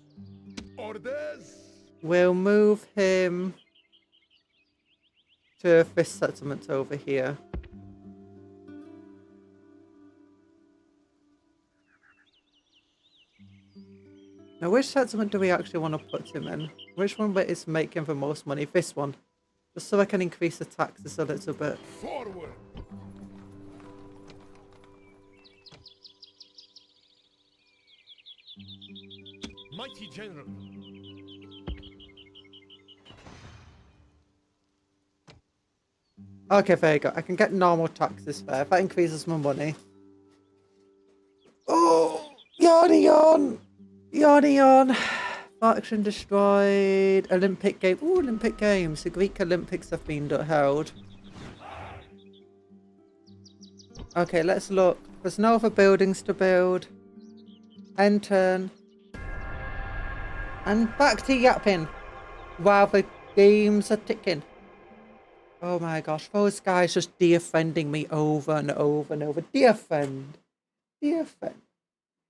Orders. We'll move him to this settlement over here. Now, which settlement do we actually want to put him in? Which one is making the most money? This one. Just so I can increase the taxes a little bit. Forward. Mighty General. Okay, there you go. I can get normal taxes there. That increases my money. Oh! Yawny yawn! Yawny yawn! Faction destroyed. Olympic game. Ooh, Olympic Games. The Greek Olympics have been held. Okay, let's look. There's no other buildings to build. End turn. And back to yapping. While the games are ticking. Oh my gosh, those guys just defending me over and over and over. Defend. Defend.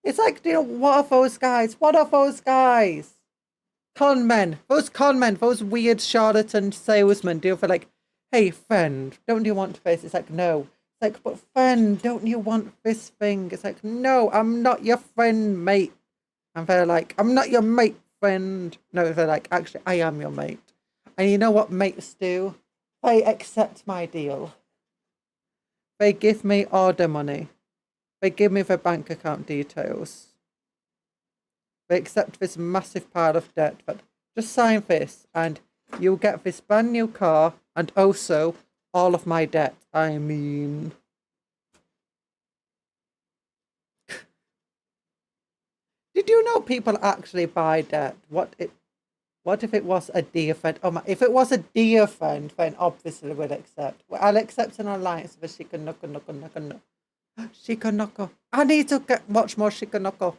It's like, you know, what are those guys? What are those guys? Con men. Those weird charlatan salesmen deal for like, hey friend, don't you want this? It's like, no. It's like, but friend, don't you want this thing? It's like, no, I'm not your friend, mate. And they're like, I'm not your mate, friend. No, they're like, actually, I am your mate. And you know what mates do? They accept my deal. They give me order money. They give me the bank account details. They accept this massive pile of debt, but just sign this and you'll get this brand new car and also all of my debt. I mean... Did you know people actually buy debt? What if it was a dear friend? Oh my, if it was a dear friend, then obviously we'll accept. Well, I'll accept an alliance with a Shikanoko. Shikanoko. I need to watch more Shikanoko.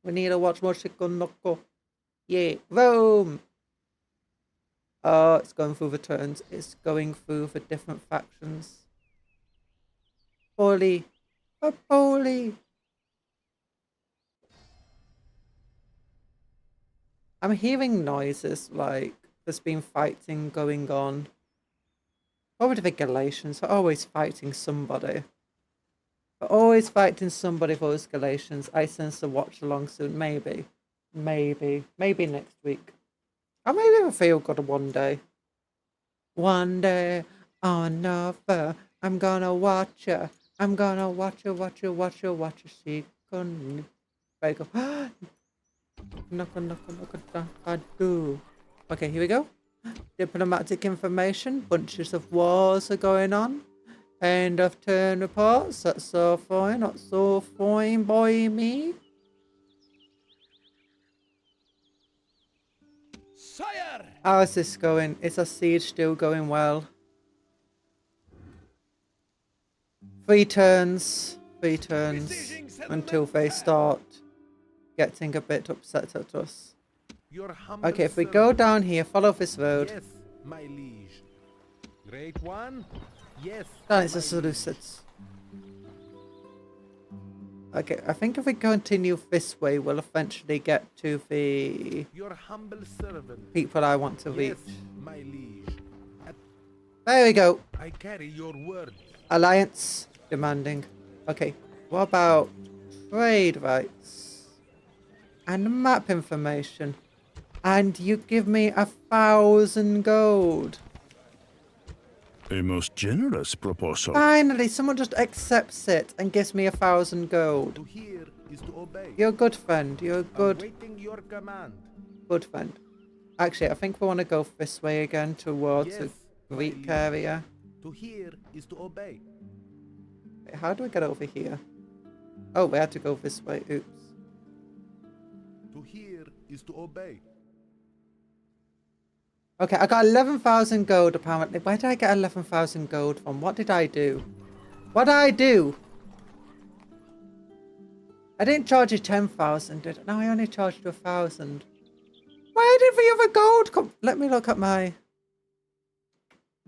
We need to watch more Shikanoko. Yeah, Rome. Oh, it's going through the turns. It's going through the different factions. Holy. Holy. I'm hearing noises like there's been fighting going on. Probably the Galatians are always fighting somebody. They're always fighting somebody for those Galatians. I sense a watch along soon. Maybe. Maybe next week. Or maybe I'll feel good one day. One day or another, I'm gonna watch her. I'm gonna watch her. She can. There you go. Okay, here we go. Diplomatic information. Bunches of wars are going on. End of turn reports. That's so fine. Not so fine, boy me. Sire! How's this going? Is our siege still going well? 3 turns. 3 turns. Until they start getting a bit upset at us. Your humble Okay, if we servant. go down here, follow this road. Yes, my liege. Great one. Yes. That is my a Seleucids. Okay, I think if we continue this way, we'll eventually get to the Your humble servant. people I want to reach. Yes, my liege. There we go. I carry your word. Alliance demanding. Okay, what about trade rights and map information? And you give me 1,000 gold. A most generous proposal. Finally, someone just accepts it and gives me 1,000 gold. To hear is to obey. You're a good friend. You're a good Awaiting your command. friend. Actually, I think we want to go this way again towards Yes, the my Greek liege. area. To hear is to obey. Wait, how do I get over here? Oh, we had to go this way. Oops. To hear is to obey. Okay, I got 11,000 gold apparently. Where did I get 11,000 gold from? What did I do? What did I do? I didn't charge you 10,000, did I? No, I only charged you 1,000. Where did the other gold come? Let me look at my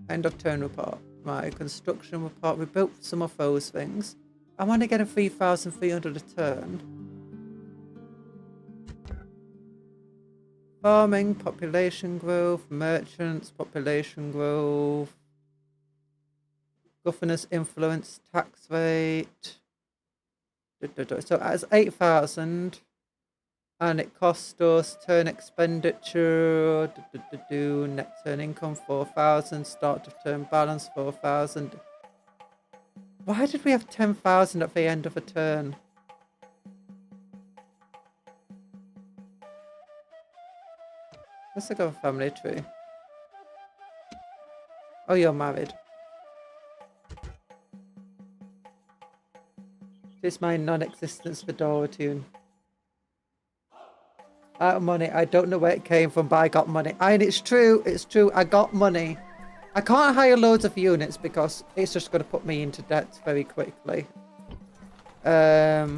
end of turn report. My construction report. We built some of those things. I'm only getting 3,300 a turn. Farming, population growth, merchants, population growth, governor's influence, tax rate. So as 8,000, and it cost us turn expenditure, net turn income 4,000, start of turn balance 4,000. Why did we have 10,000 at the end of a turn? Let's look at a family tree. Oh, you're married. It's my non-existence fedora tune. Out of money. I don't know where it came from, but I got money. And it's true. It's true. I got money. I can't hire loads of units because it's just going to put me into debt very quickly. I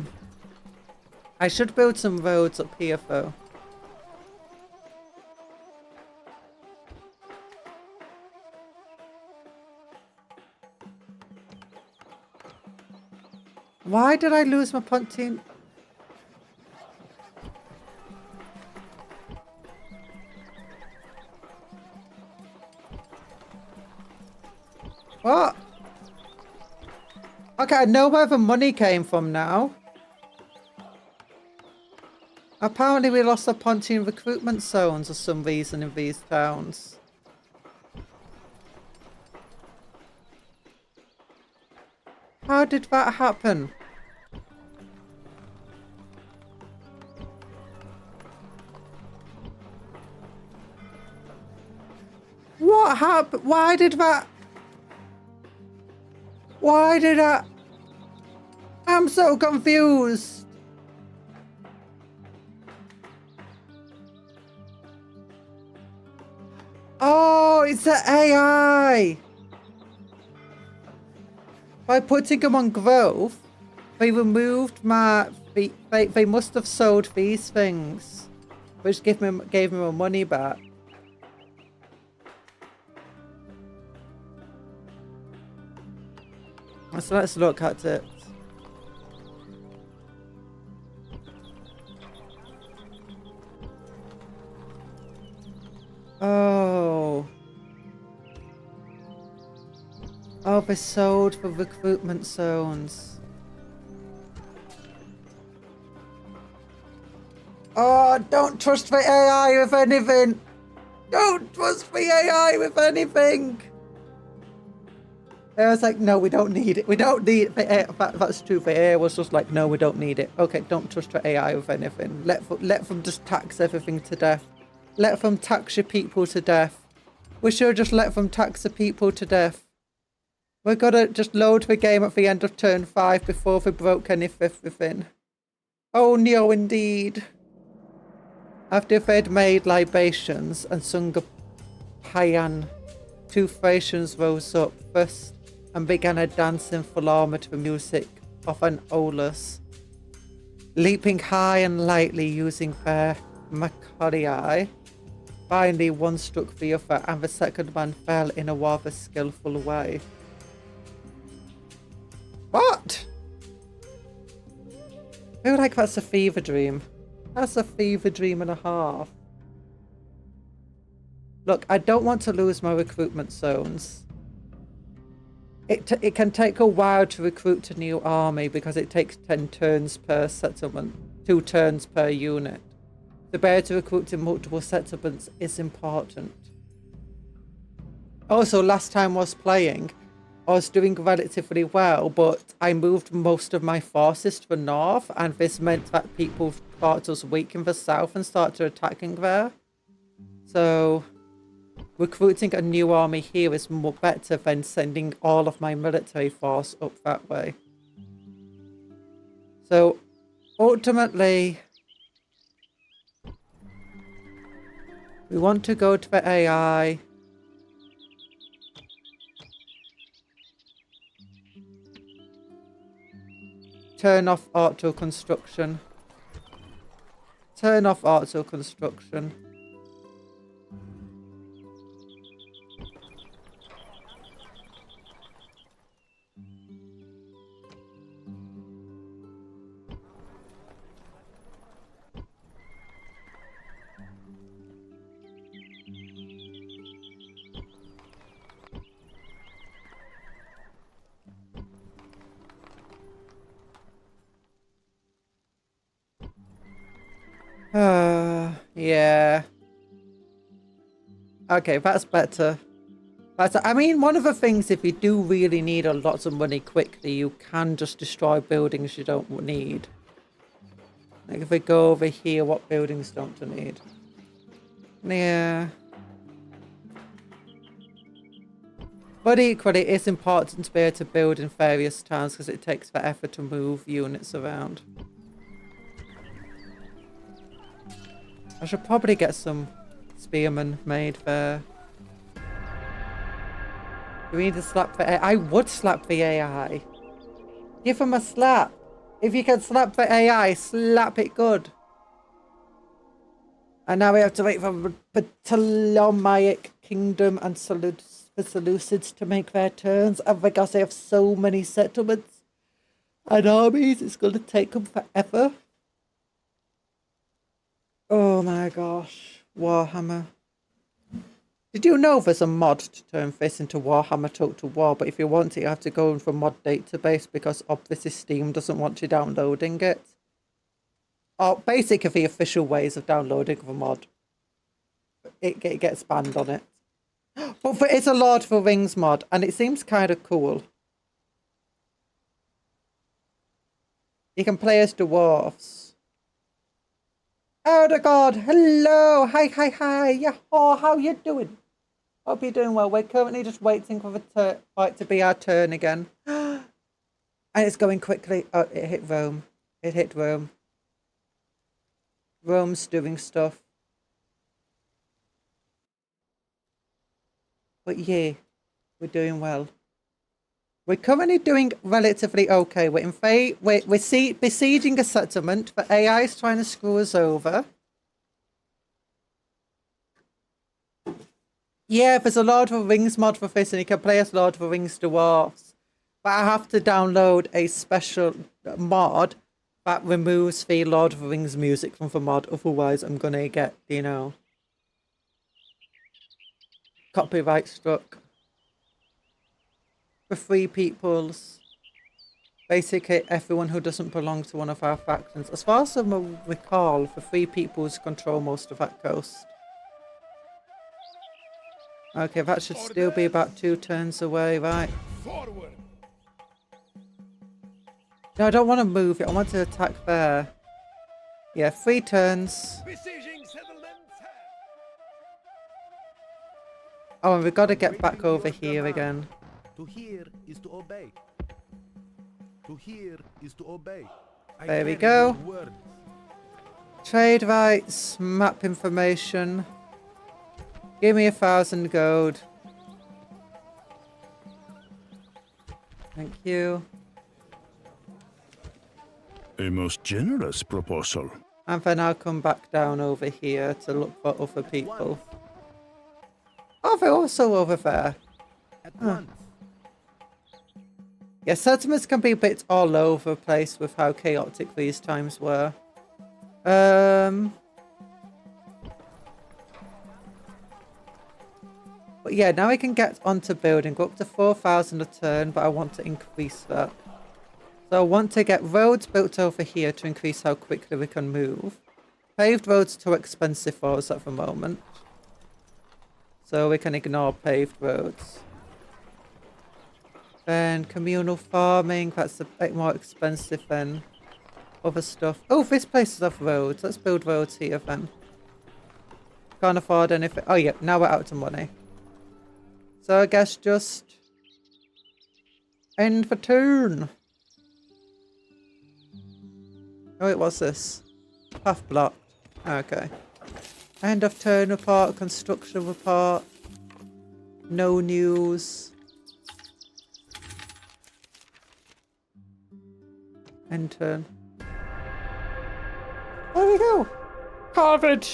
should build some roads up here, though. Why did I lose my Pontine? What? Okay, I know where the money came from now. Apparently we lost our Pontine recruitment zones for some reason in these towns. How did that happen? What happened? Why did that? Why did that? I'm so confused. Oh, it's the AI. By putting them on growth, they removed my. They must have sold these things, which gave me my money back. So let's look at it. Oh. Oh, they sold for recruitment zones. Oh, don't trust the AI with anything. Don't trust the AI with anything. I was like, no, we don't need it. We don't need it. That's true. The AI was just like, no, we don't need it. Okay, don't trust the AI with anything. Let them just tax everything to death. Let them tax your people to death. We should just let them tax the people to death. We're gonna just load the game at the end of turn 5 before we broke everything. Oh no, indeed. After they'd made libations and sung a paean, two Thracians rose up first and began a dancing philaume to the music of an Olus, leaping high and lightly using their Macarii. Finally, one struck the other, and the second man fell in a rather skillful way. What? I feel like that's a fever dream. That's a fever dream and a half. Look, I don't want to lose my recruitment zones. It can take a while to recruit a new army because it takes 10 turns per settlement, 2 turns per unit. The be able to recruit in multiple settlements is important. Also, last time I was playing, I was doing relatively well, but I moved most of my forces to the north, and this meant that people thought us weak in the south and started attacking there. So recruiting a new army here is more better than sending all of my military force up that way. So ultimately, we want to go to the AI. Turn off auto construction. Turn off auto construction. Yeah. Okay, that's better. I mean, one of the things, if you do really need a lot of money quickly, you can just destroy buildings you don't need. Like if we go over here, what buildings don't you need? Yeah. But equally, it's important to be able to build in various towns because it takes the effort to move units around. I should probably get some spearmen made there. Do we need to slap the AI? I would slap the AI. Give him a slap. If you can slap the AI, slap it good. And now we have to wait for the Ptolemaic Kingdom and the Seleucids to make their turns. And because they have so many settlements and armies, it's going to take them forever. Oh my gosh, Warhammer. Did you know there's a mod to turn this into Warhammer Total War? But if you want it, you have to go into the mod database because obviously Steam doesn't want you downloading it. Or basically the official ways of downloading the mod. It gets banned on it. But it's a Lord of the Rings mod and it seems kind of cool. You can play as dwarves. Oh the god, hello, hi, yeah, oh, how you doing? Hope you're doing well. We're currently just waiting for the fight to be our turn again. And it's going quickly. Oh, it hit Rome. It hit Rome. Rome's doing stuff. But yeah, we're doing well. We're currently doing relatively okay. We're besieging a settlement. The AI is trying to screw us over. Yeah, there's a Lord of the Rings mod for this, and you can play as Lord of the Rings dwarves. But I have to download a special mod that removes the Lord of the Rings music from the mod. Otherwise, I'm gonna get, you know, copyright struck. For free peoples, basically everyone who doesn't belong to one of our factions. As far as I recall, the free peoples control most of that coast. Okay, that should still be about 2 turns away, right? Forward. No, I don't want to move it. I want to attack there. Yeah, 3 turns. Besieging settlements. Oh, and we've got to get back over here again. To hear is to obey. To hear is to obey. There we go. Word. Trade rights, map information. Give me 1,000 gold. Thank you. A most generous proposal. And then I'll come back down over here to look for other people. Oh, they're also over there. At once. Yeah, settlements can be a bit all over the place with how chaotic these times were. But yeah, now we can get onto building. Go up to 4,000 a turn, but I want to increase that. So I want to get roads built over here to increase how quickly we can move. Paved roads too expensive for us at the moment. So we can ignore paved roads. Then communal farming, that's a bit more expensive than other stuff. Oh, this place has roads. Let's build roads here then. Can't afford anything. Oh yeah, now we're out of money. So I guess just end the turn. Oh wait, what's this? Path blocked. Okay. End of turn report, construction report. No news. End turn. There we go. Harvard.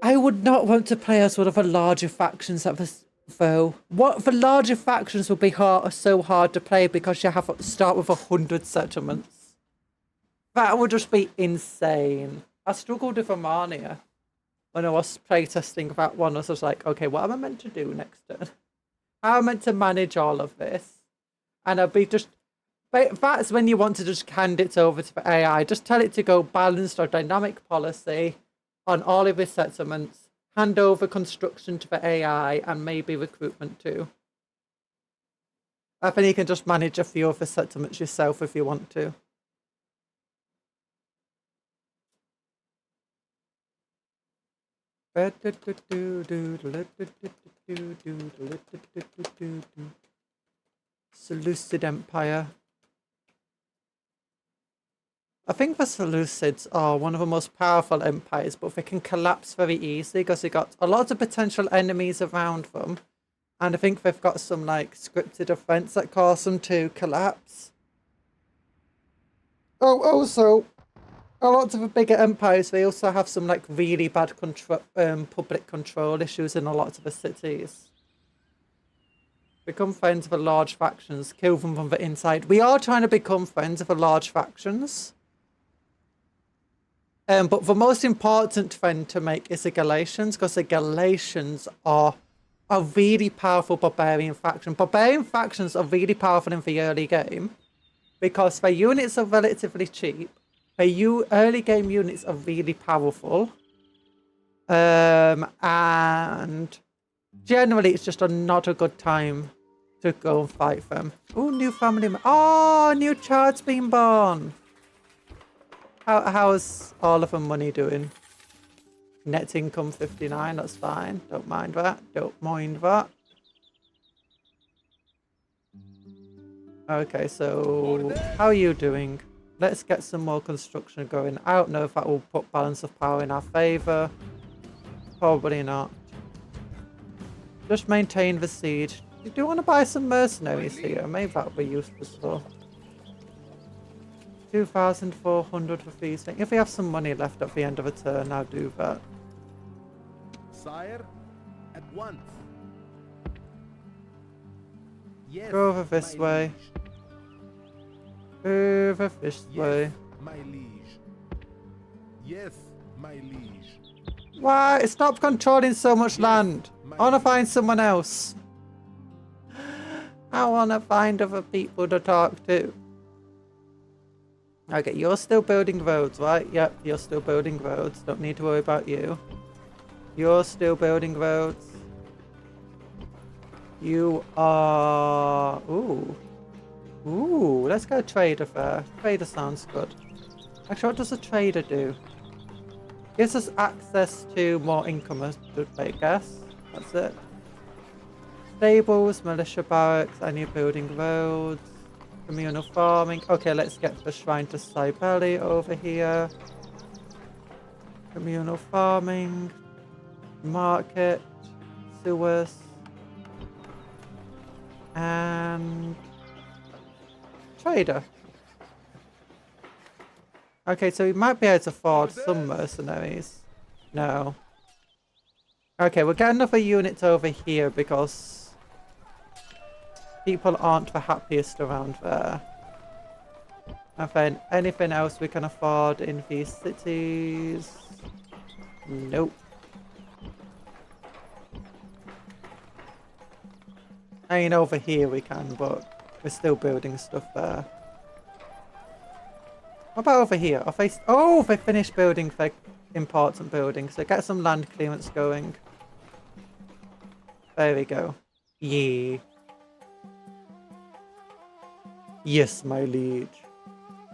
I would not want to play as one of the larger factions at this, though. What the larger factions will be so hard to play because you have to start with 100 settlements. That would just be insane. I struggled with Romania when I was playtesting that one. I was like, okay, what am I meant to do next turn? How am I meant to manage all of this? And I'd be just... But that's when you want to just hand it over to the AI. Just tell it to go balanced or dynamic policy on all of his settlements, hand over construction to the AI, and maybe recruitment too. I think you can just manage a few of the settlements yourself if you want to. Seleucid Empire. I think the Seleucids are one of the most powerful empires, but they can collapse very easily because they've got a lot of potential enemies around them. And I think they've got some like scripted events that cause them to collapse. Oh, also, a lot of the bigger empires, they also have some like really bad public control issues in a lot of the cities. Become friends with the large factions, kill them from the inside. We are trying to become friends with the large factions. But the most important friend to make is the Galatians, because the Galatians are a really powerful barbarian faction. Barbarian factions are really powerful in the early game because their units are relatively cheap. Their early game units are really powerful. And generally it's just not a good time to go and fight them. Oh, new family. Oh, new child's been born. How's all of the money doing? Net income 59, that's fine. Don't mind that. Don't mind that. Okay, so how are you doing? Let's get some more construction going. I don't know if that will put balance of power in our favour. Probably not. Just maintain the siege. You do want to buy some mercenaries here. Maybe that would be useful for 2,400 for feasting. If we have some money left at the end of a turn, I'll do that. Sire, at once. Yes, Go over this way. Over this way. My liege. Yes, my liege. Why? Stop controlling so much land. I want to find someone else. I want to find other people to talk to. Okay, you're still building roads, right? Yep, you're still building roads. Don't need to worry about you. You're still building roads. You are... Ooh. Ooh, let's go trader fair. Trader sounds good. Actually, what does a trader do? Gives us access to more income, I guess. That's it. Stables, militia barracks, I need building roads. Communal farming. Okay, let's get the shrine to Cybele over here. Communal farming. Market. Sewers. And... trader. Okay, so we might be able to afford some mercenaries. No. Okay, we'll get another unit over here because People aren't the happiest around there. And then anything else we can afford in these cities? Nope. I mean, over here we can, but we're still building stuff there. What about over here? Oh, they finished building the important buildings. So get some land clearance going. There we go. Yeah. Yes, my liege.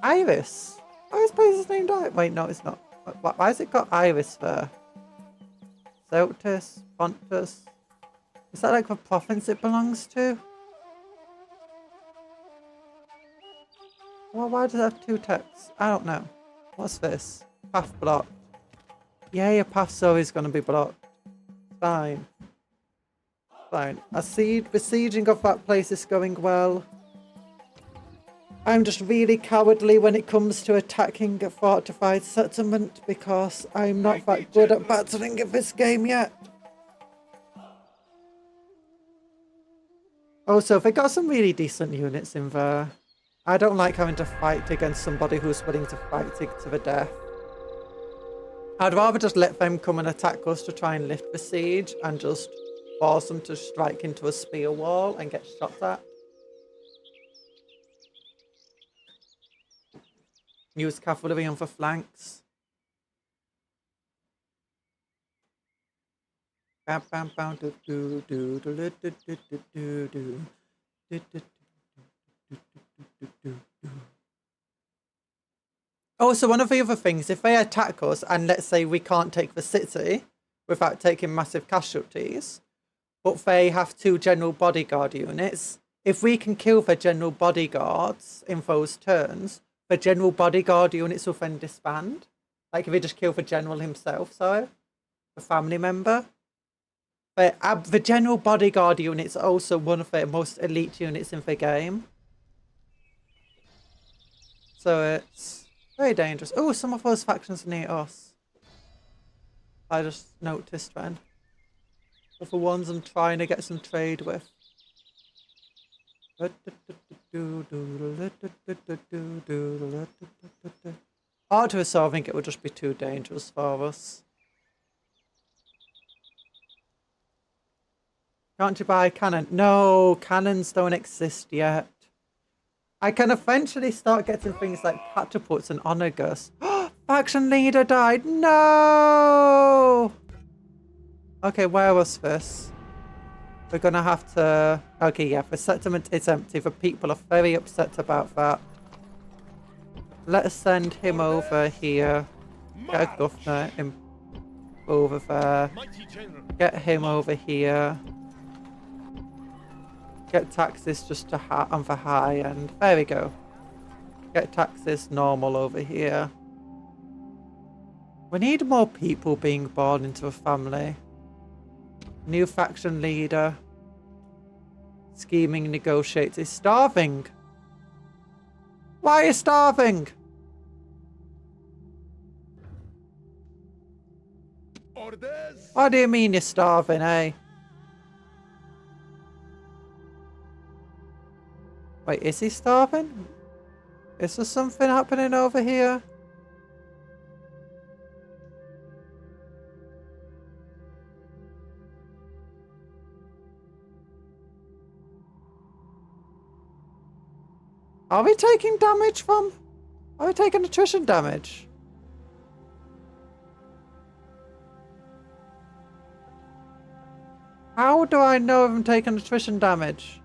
Iris. Oh, this place is named Iris. Wait, no, it's not. Why has it got Iris there? Celtus, Pontus. Is that like the province it belongs to? Well, why does it have 2 texts? I don't know. What's this? Path blocked. Yeah, your path's always going to be blocked. Fine. Fine. Besieging of that place is going well. I'm just really cowardly when it comes to attacking a fortified settlement because I'm not that good at battling in this game yet. Also, they got some really decent units in there. I don't like having to fight against somebody who's willing to fight to the death. I'd rather just let them come and attack us to try and lift the siege and just force them to strike into a spear wall and get shot at. Use cavalry on the flanks. Bam bam bam do do do do do do do do do. Also, one of the other things, if they attack us and let's say we can't take the city without taking massive casualties, but they have 2 general bodyguard units, if we can kill the general bodyguards in those turns, the general bodyguard units will then disband. Like if we just kill the general himself, sorry, the family member. But the general bodyguard units are also one of the most elite units in the game. So it's very dangerous. Oh, some of those factions are near us. I just noticed then. Of the ones I'm trying to get some trade with. Arduous, so I think it would just be too dangerous for us. Can't you buy a cannon? No, cannons don't exist yet. I can eventually start getting things like catapults and onagers. Faction leader died. No! Okay, where was this? We're gonna have to... Okay, yeah, the settlement is empty. The people are very upset about that. Let's send him over here. Get a governor over there. Get him over here. Get taxes just to on the high end. There we go. Get taxes normal over here. We need more people being born into a family. New faction leader. Scheming negotiates. Is starving. Why are you starving? Orders. What do you mean you're starving, eh? Wait, is he starving? Is there something happening over here? Are we taking damage from... Are we taking attrition damage? How do I know if I'm taking attrition damage?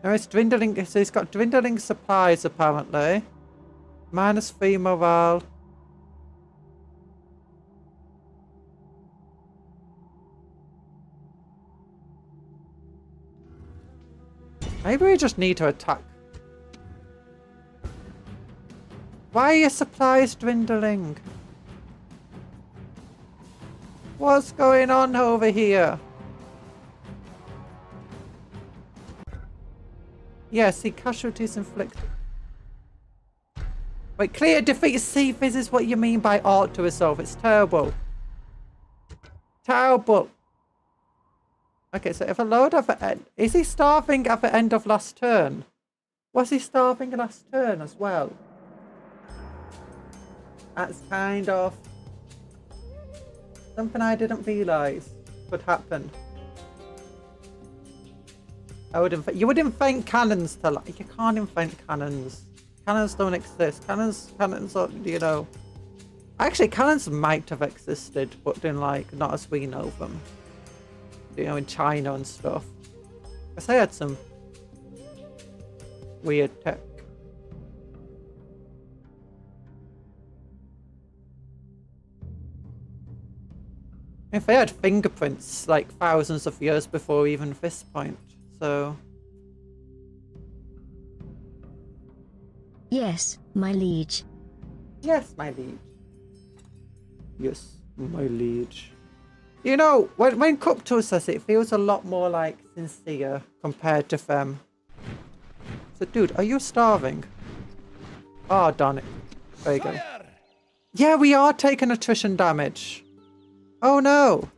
No, it's dwindling. So he's got dwindling supplies apparently. -3 morale. Maybe we just need to attack. Why are your supplies dwindling? What's going on over here? Yeah, see, casualties inflicted. Wait, clear defeat C. This is what you mean by art to resolve. It's terrible. Terrible. Okay, so if a load at the end... Is he starving at the end of last turn? Was he starving last turn as well? That's kind of... something I didn't realise could happen. I would invent... You would invent cannons to... Like, you can't invent cannons. Cannons don't exist. Cannons are, you know... Actually, cannons might have existed, but in, like, not as we know them. You know, in China and stuff. Because they had some weird tech. If they had fingerprints, like, thousands of years before even this point, so... Yes, my liege. Yes, my liege. Yes, my liege. You know, when Cupcake says it, it feels a lot more, like, sincere compared to them. So, dude, are you starving? Oh, darn it. There you go. Yeah, we are taking attrition damage. Oh, no.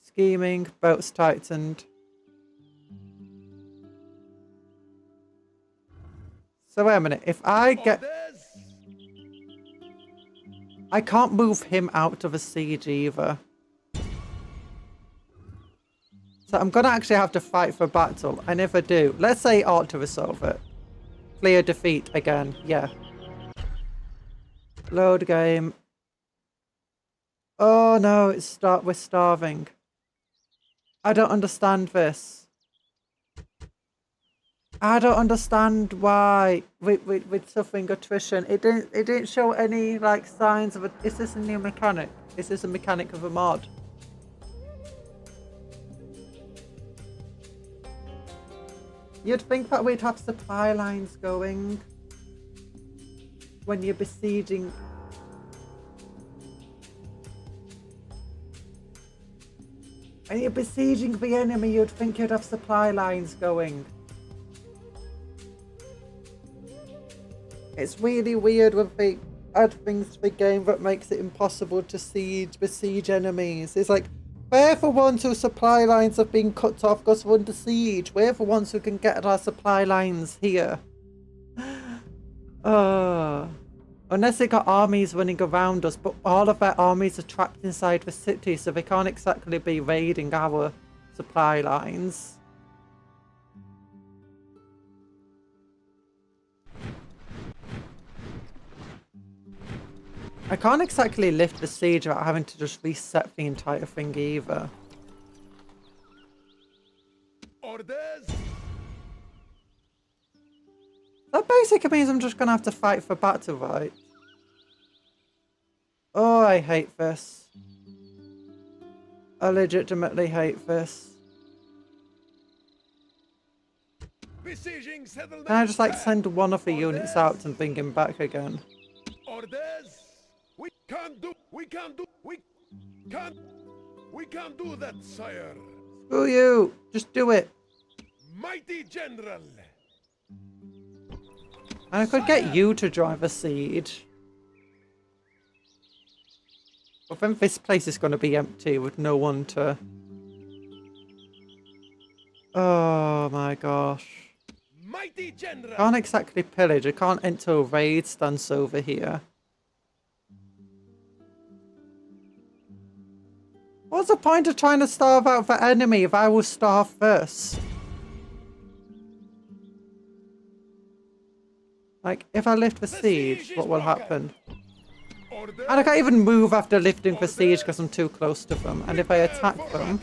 Scheming, belts tightened. So, wait a minute. If I get... I can't move him out of a siege either. So I'm going to actually have to fight for battle. I never do. Let's say art to resolve it. Clear defeat again. Yeah. Load game. Oh no, we're starving. I don't understand this. I don't understand why with suffering attrition. It didn't show any like signs of it. Is this a new mechanic? Is this a mechanic of a mod? You'd think that we'd have supply lines going when you're besieging. When you're besieging the enemy, you'd think you'd have supply lines going. It's really weird when they add things to the game that makes it impossible to besiege enemies. It's like, we're the ones whose supply lines have been cut off because we're under siege. We're the ones who can get our supply lines here. Unless they got armies running around us, but all of their armies are trapped inside the city, so they can't exactly be raiding our supply lines. I can't exactly lift the siege without having to just reset the entire thing either. Orders. That basically means I'm just gonna have to fight for battle, right? Oh, I hate this. I legitimately hate this. Besieging settlement. Can I just like send one of the units out and bring him back again? Orders. We can't do that, sire. Screw you! Just do it. Mighty general. And I could get you to drive a siege. But then this place is going to be empty with no one to... Oh my gosh. Mighty general. Can't exactly pillage. I can't enter a raid stance over here. What's the point of trying to starve out the enemy if I will starve first? Like, if I lift the siege, what will happen? Order. And I can't even move after lifting the siege because I'm too close to them. And if I attack them,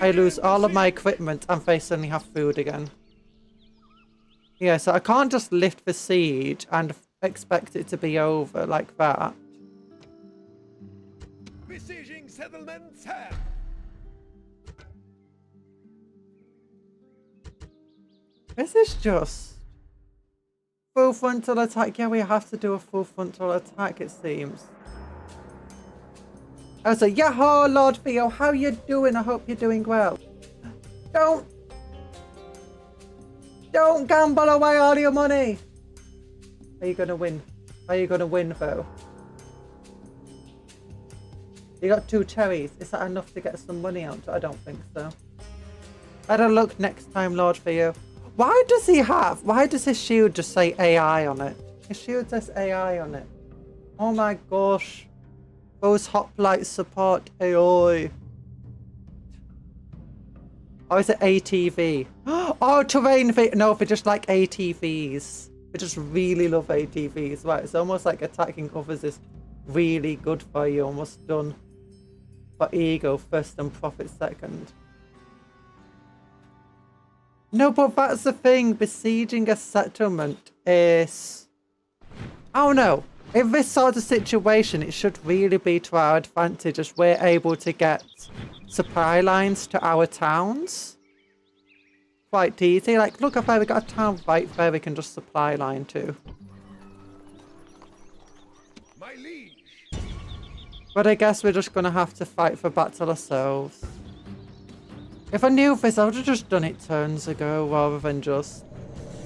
I lose all of my equipment and they suddenly have food again. Yeah, so I can't just lift the siege and expect it to be over like that. Besieging settlements have. This is just... Full frontal attack. Yeah, we have to do a full frontal attack, it seems. I was like, Yahoo, Lord Theo, how you doing? I hope you're doing well. Don't Don't gamble away all your money. Are you gonna win? Are you gonna win though? You got 2 cherries. Is that enough to get some money out? I don't think so. Better luck next time, Lord, for you. Why does his shield just say AI on it? His shield says AI on it. Oh my gosh. Those hoplite support AI. Or is it ATV? Oh, terrain V. No, they just like ATVs. They just really love ATVs. Right, it's almost like attacking others is really good for you. Almost done. For ego first and profit second. No, but that's the thing. Besieging a settlement is... I don't know. In this sort of situation, it should really be to our advantage as we're able to get supply lines to our towns. Quite easy. Like, look up there, we got a town right there we can just supply line to. My liege. But I guess we're just going to have to fight for battle ourselves. If I knew this, I would have just done it turns ago rather than just...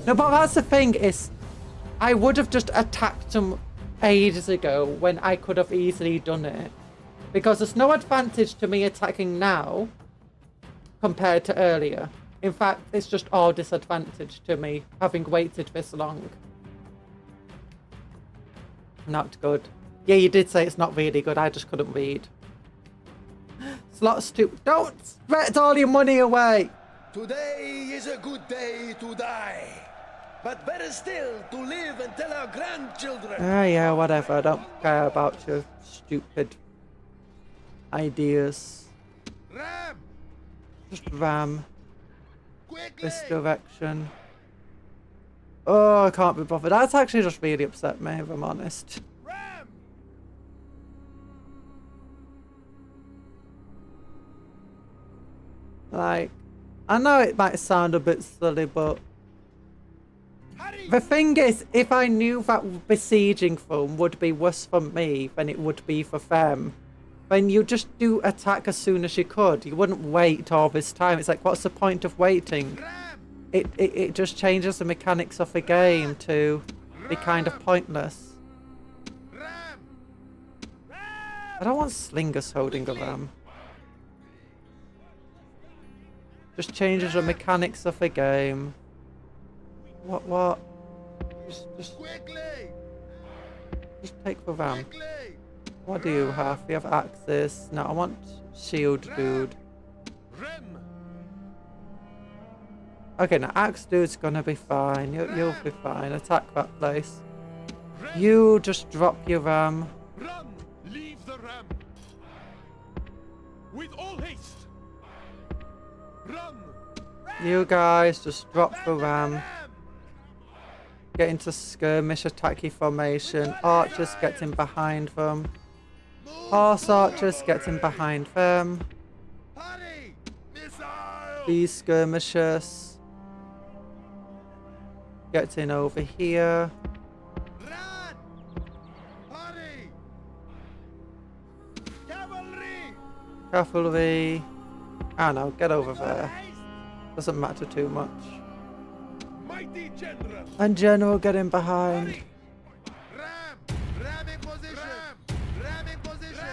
No, but that's the thing is, I would have just attacked them ages ago when I could have easily done it. Because there's no advantage to me attacking now compared to earlier. In fact, it's just all disadvantage to me having waited this long. Not good. Yeah, you did say it's not really good. I just couldn't read. It's a lot of stupid. Don't spread all your money away. Today is a good day to die. But better still to live and tell our grandchildren. Yeah, whatever. I don't care about your stupid ideas. Ram! Just ram Quickly! this direction. Oh, I can't be bothered. That's actually just really upset me, if I'm honest. Ram! Like, I know it might sound a bit silly, but the thing is, if I knew that besieging them would be worse for me than it would be for them, then you just do attack as soon as you could. You wouldn't wait all this time. It's like, what's the point of waiting? It just changes the mechanics of the game to be kind of pointless. I don't want slingers holding a ram. Just changes the mechanics of the game. What? Just take the ram. What do you have? You have axes. No, I want shield dude. Okay, now axe dude's gonna be fine. You'll be fine. Attack that place. You just drop your ram. Run! Leave the ram! With all haste! Run! You guys just drop the ram. Get into skirmish attacky formation. Archers get in behind them. Horse archers get in behind them. Hurry! Missile! These skirmishers get in over here. Run! Hurry! Cavalry! Cavalry. I don't know, get over there. Doesn't matter too much. Mighty general! And general get in behind. Ram! Ram in position! Ram in position!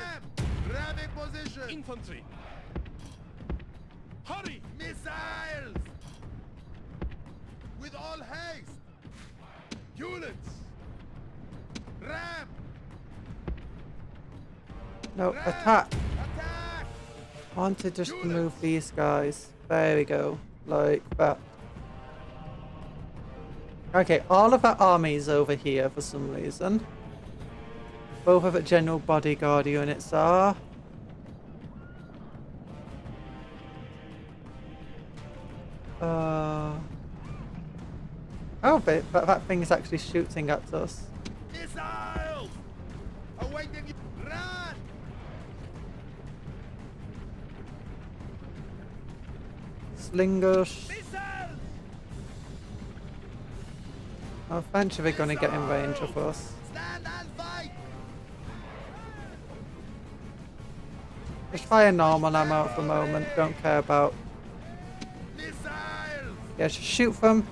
Ram in position! Infantry! Hurry! Missiles! With all haste! Units! Ram! No, Ram! attack. Attack! I want to just move these guys. There we go. Like that. Okay, all of our armies over here for some reason. Both of the general bodyguard units are. Oh, but that thing's actually shooting at us. Missiles! Awaiting you! Run! Slingers. Missiles! Eventually they're gonna get in range of us. Stand and fight! Just fire normal ammo at the moment. Don't care about. Missiles! Yeah, just shoot them.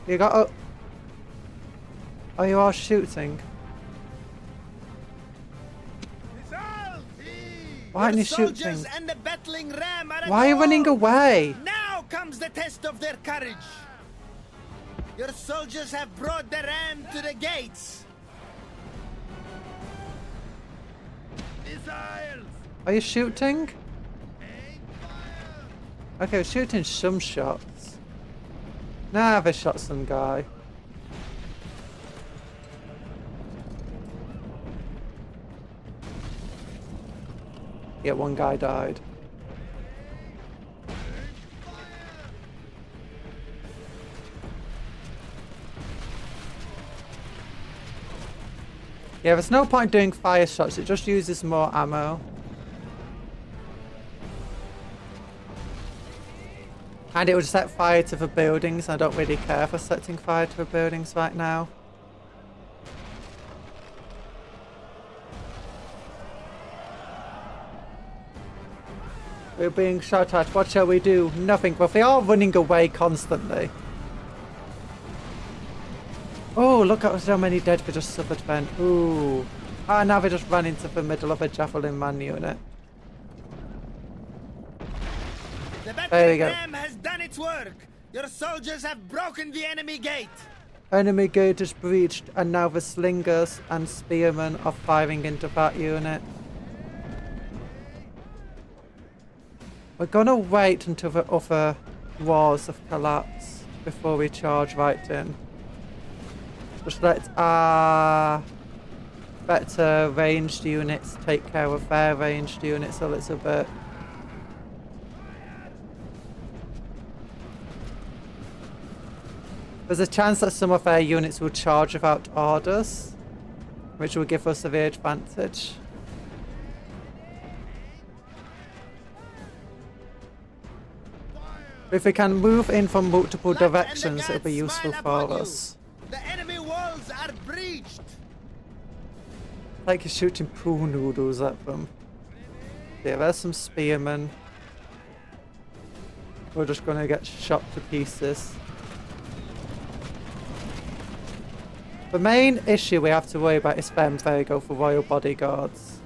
You got. Oh, you are shooting. Why aren't you shooting? And the battling ram are Why are you running away? Now comes the test of their courage. Your soldiers have brought the ram to the gates. Missiles! Are you shooting? Okay, we're shooting some shots. Nah, they shot some guy. Yeah, one guy died. Yeah, there's no point doing fire shots, it just uses more ammo. And it would set fire to the buildings. I don't really care for setting fire to the buildings right now. We're being shot at. What shall we do? Nothing. But they are running away constantly. Oh, look at how many dead we just suffered then. Ooh. Ah, now we just ran into the middle of a javelin man unit. The There we battling go. ram has done its work. Your soldiers have broken the enemy gate. Enemy gate is breached, and now the slingers and spearmen are firing into that unit. We're gonna wait until the other walls have collapsed before we charge right in. Just let better ranged units take care of their ranged units a little bit. There's a chance that some of their units will charge without orders, which will give us the advantage. If we can move in from multiple directions, it'll be useful for us. The enemy walls are breached. Like you're shooting pool noodles at them. Yeah, there's some spearmen. We're just gonna get shot to pieces. The main issue we have to worry about is them. There you go, for royal bodyguards.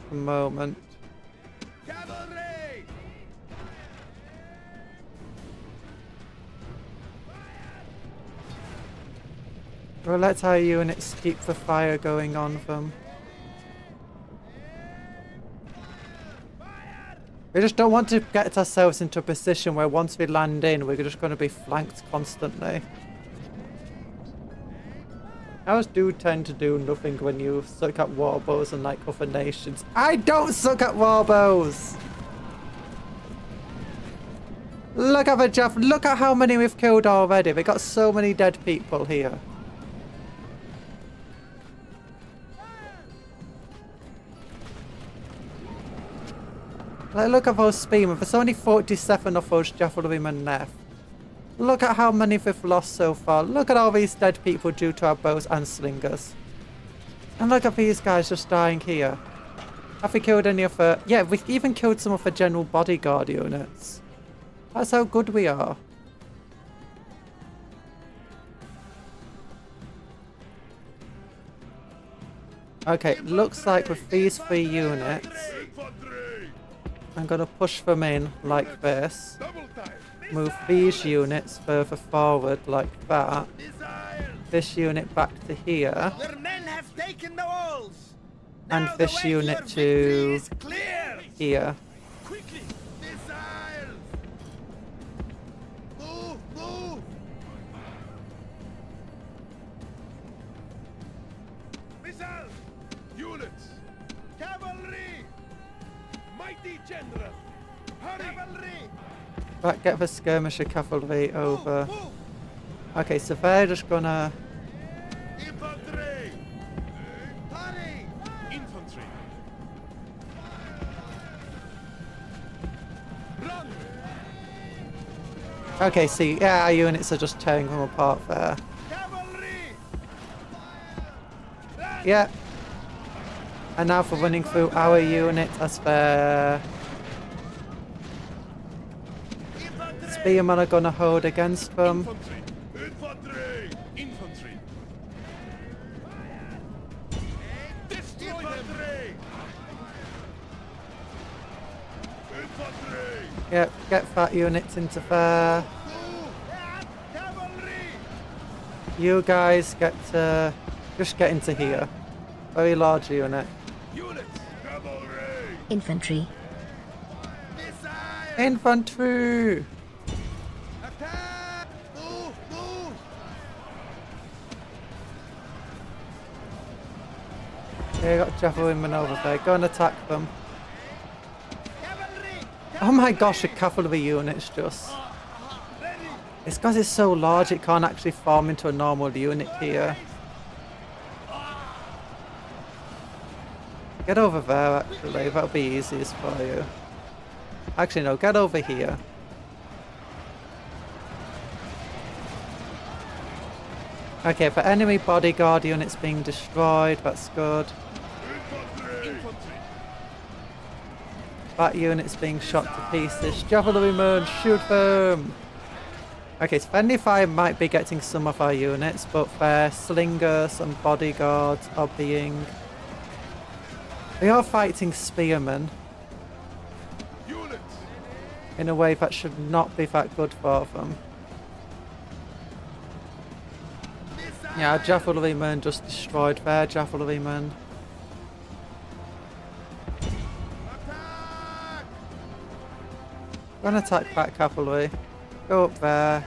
A moment. Cavalry! We'll let our units keep the fire going on them. We just don't want to get ourselves into a position where once we land in, we're just going to be flanked constantly. Ours do tend to do nothing when you suck at warbows and like other nations. I don't suck at warbows! Look at the Geoff, look at how many we've killed already. We got so many dead people here. Like, look at those spearmen. There's only 47 of those javelin left. Look at how many we've lost so far. Look at all these dead people due to our bows and slingers. And look at these guys just dying here. Have we killed any of the... Yeah, we've even killed some of the general bodyguard units. That's how good we are. Okay, looks like with these 3 units, I'm gonna push them in like this. Move these units further forward like that. This unit back to here. Your men have taken the walls. And Now this the way unit your victory to is clear. here. Quickly! Missiles! Move! Move! Missiles! Units! Cavalry! Mighty General! Hurry! Cavalry! Right, get the skirmisher cavalry over. Move! Okay, so they're just gonna... Infantry! Hurry! Infantry! Run! Okay, see, yeah, our units are just tearing them apart there. Cavalry! Yeah. And now for running through our unit as the spearmen are gonna hold against them. Infantry! Infantry! Infantry! Infantry! Yep, get that units into there. Cavalry! You guys get to just get into here. Very large unit. Units! Cavalry! Infantry. Missiles! Infantry! Attack! Move! Move! Yeah, you got javelin over there. Go and attack them. Cavalry! Oh my gosh, a cavalry unit's just. It's because it's so large it can't actually form into a normal unit here. Get over there actually, that'll be easiest for you. Actually no, get over here. Okay, for enemy bodyguard units being destroyed, that's good. That unit's being shot to pieces. Javelrymen, shoot them! Okay, so friendly fire might be getting some of our units, but their slingers and bodyguards are being... They are fighting spearmen. Units! In a way that should not be that good for them. Yeah, javelrymen just destroyed their javelrymen. Attack! Go and attack that cavalry. Go up there.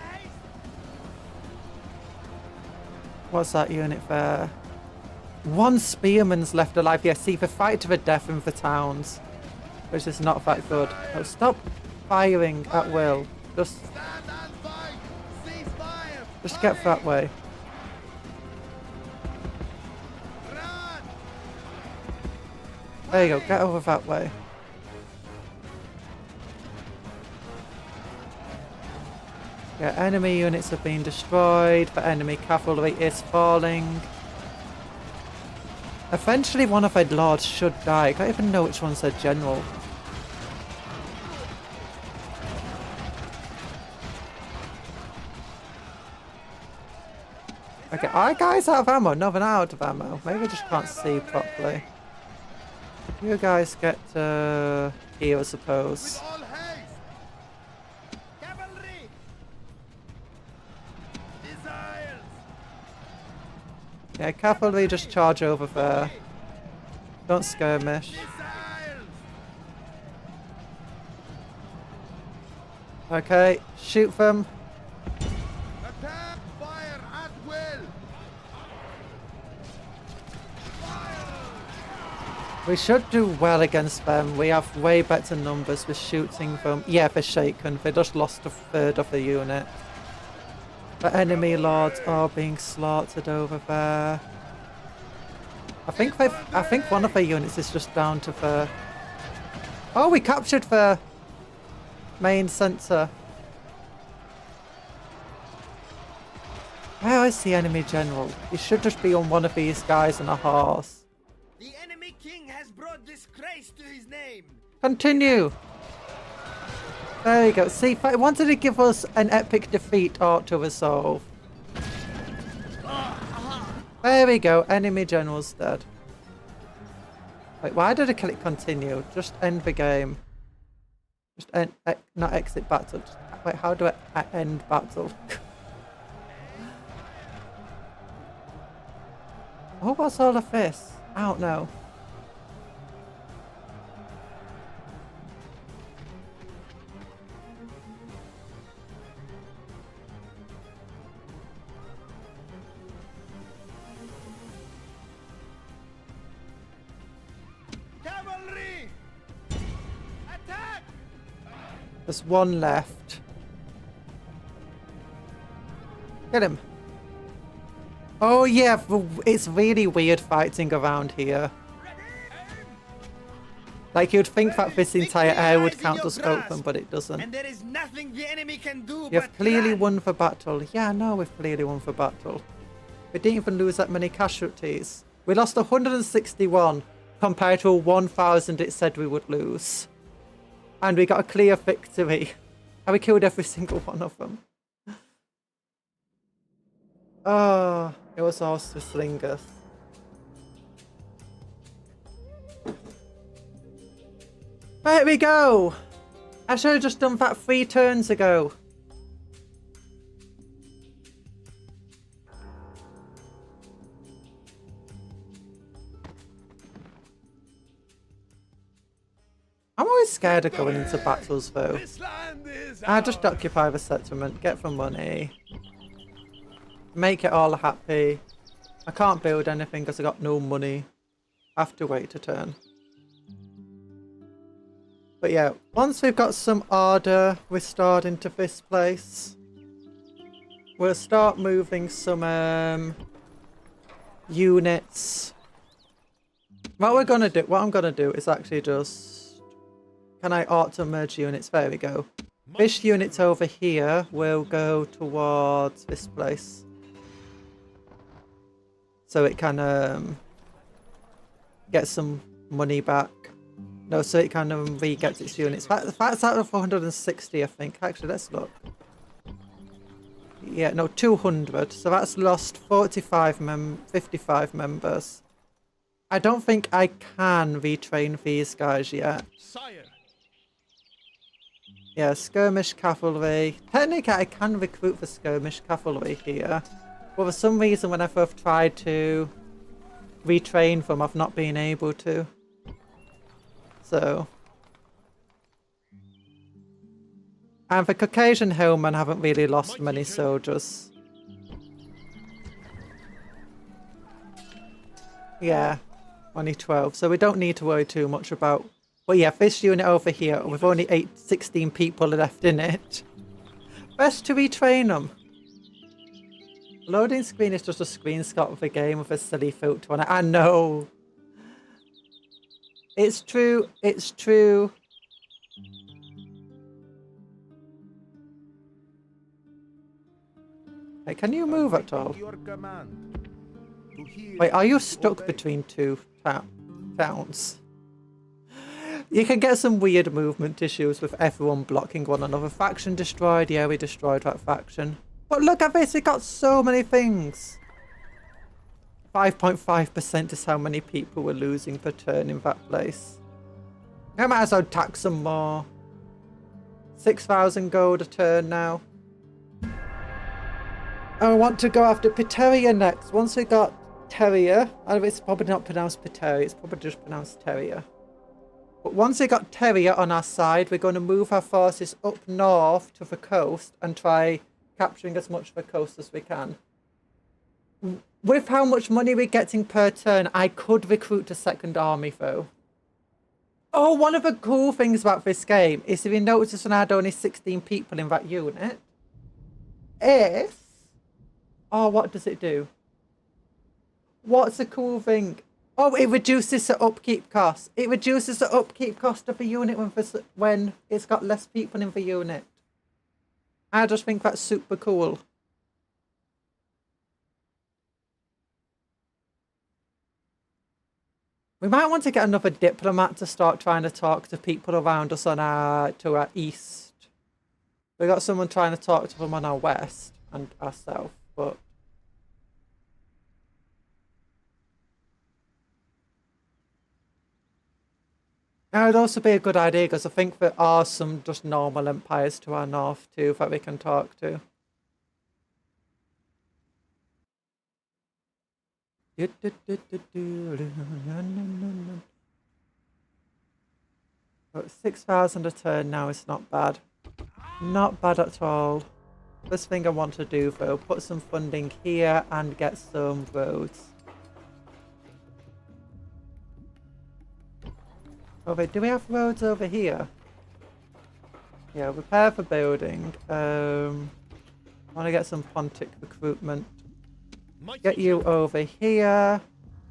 What's that unit there? One spearman's left alive. Yeah, see, they fight to the death in the towns. Which is not that good. Oh, stop firing at will. Just Stand and fight! Cease fire! Just get that way. Run! There you go, get over that way. Yeah, enemy units have been destroyed. The enemy cavalry is falling. Eventually one of their lords should die. I don't even know which one's their general. Okay, are guys out of ammo? No, they're not out of ammo. Maybe I just can't see properly. You guys get here, I suppose. All haste! Cavalry! Missiles! Yeah, cavalry just charge over there. Don't skirmish. Missiles! Okay, shoot them. Attack! Fire at will! We should do well against them. We have way better numbers with shooting them. Yeah, they're shaken. They just lost a third of the unit. The enemy lords are being slaughtered over there. I think one of their units is just down to the... Oh, we captured the main center. Where is the enemy general? He should just be on one of these guys on a horse. The enemy king has brought disgrace to his name. Continue. There you go. See, if I wanted to give us an epic defeat art to resolve. There we go. Enemy general's dead. Wait, why did I click continue? Just end the game. Just end, not exit battle. Just, wait, how do I end battle? Oh, what's all of this? I don't know. Cavalry! Attack! There's one left. Get him. Oh yeah, it's really weird fighting around here. Like you'd think that this entire area would count as open, but it doesn't. And there is nothing the enemy can do You've but clearly run. won the battle. Yeah, I know we've clearly won the battle. We didn't even lose that many casualties. We lost 161. compared to 1,000 it said we would lose. And we got a clear victory. And we killed every single one of them. Oh, it was also slingers. There we go! I should have just done that 3 turns ago. I'm always scared of going into battles though. I just occupy the settlement, get the money, make it all happy. I can't build anything because I got no money. I have to wait a turn. But yeah, once we've got some order restored into this place, we'll start moving some units. What I'm gonna do is actually just, can I auto merge units? There we go. This unit over here will go towards this place, so it can get some money back. No, so it kind of re-gets its units. That's out of 460, I think. Actually, let's look. Yeah, no, 200. So that's lost 55 55 members. I don't think I can retrain these guys yet. Sire. Yeah, skirmish cavalry. Technically, I can recruit for skirmish cavalry here. But for some reason, whenever I've tried to retrain them, I've not been able to. So, and the Caucasian hillmen haven't really lost many soldiers. Yeah, only 12. So we don't need to worry too much about. But yeah, this unit over here, with only 16 people left in it. Best to retrain them. Loading screen is just a screenshot of the game with a silly filter on it. I know. It's true, it's true. Hey, can you move at all? Wait, are you stuck between two towns? You can get some weird movement issues with everyone blocking one another. Faction destroyed, yeah, we destroyed that faction. But look at this, it got so many things. 5.5% is how many people were losing per turn in that place. I might as well tax some more. 6,000 gold a turn now. I want to go after Pteria next. Once we got Terrier, it's probably not pronounced Pteria, it's probably just pronounced Terrier. But once we got Terrier on our side, we're going to move our forces up north to the coast and try capturing as much of the coast as we can. With how much money we're getting per turn, I could recruit a second army though. Oh, one of the cool things about this game is if you notice when I had only 16 people in that unit, is... Oh, what does it do? What's the cool thing? Oh, it reduces the upkeep cost. It reduces the upkeep cost of a unit when it's got less people in the unit. I just think that's super cool. We might want to get another diplomat to start trying to talk to people around us on to our east. We got someone trying to talk to them on our west and our south, but that would also be a good idea because I think there are some just normal empires to our north too that we can talk to. 6,000 a turn now is not bad. Not bad at all. First thing I want to do though, put some funding here and get some roads. Oh wait, do we have roads over here? Yeah, repair for building. I want to get some Pontic recruitment. Get you over here,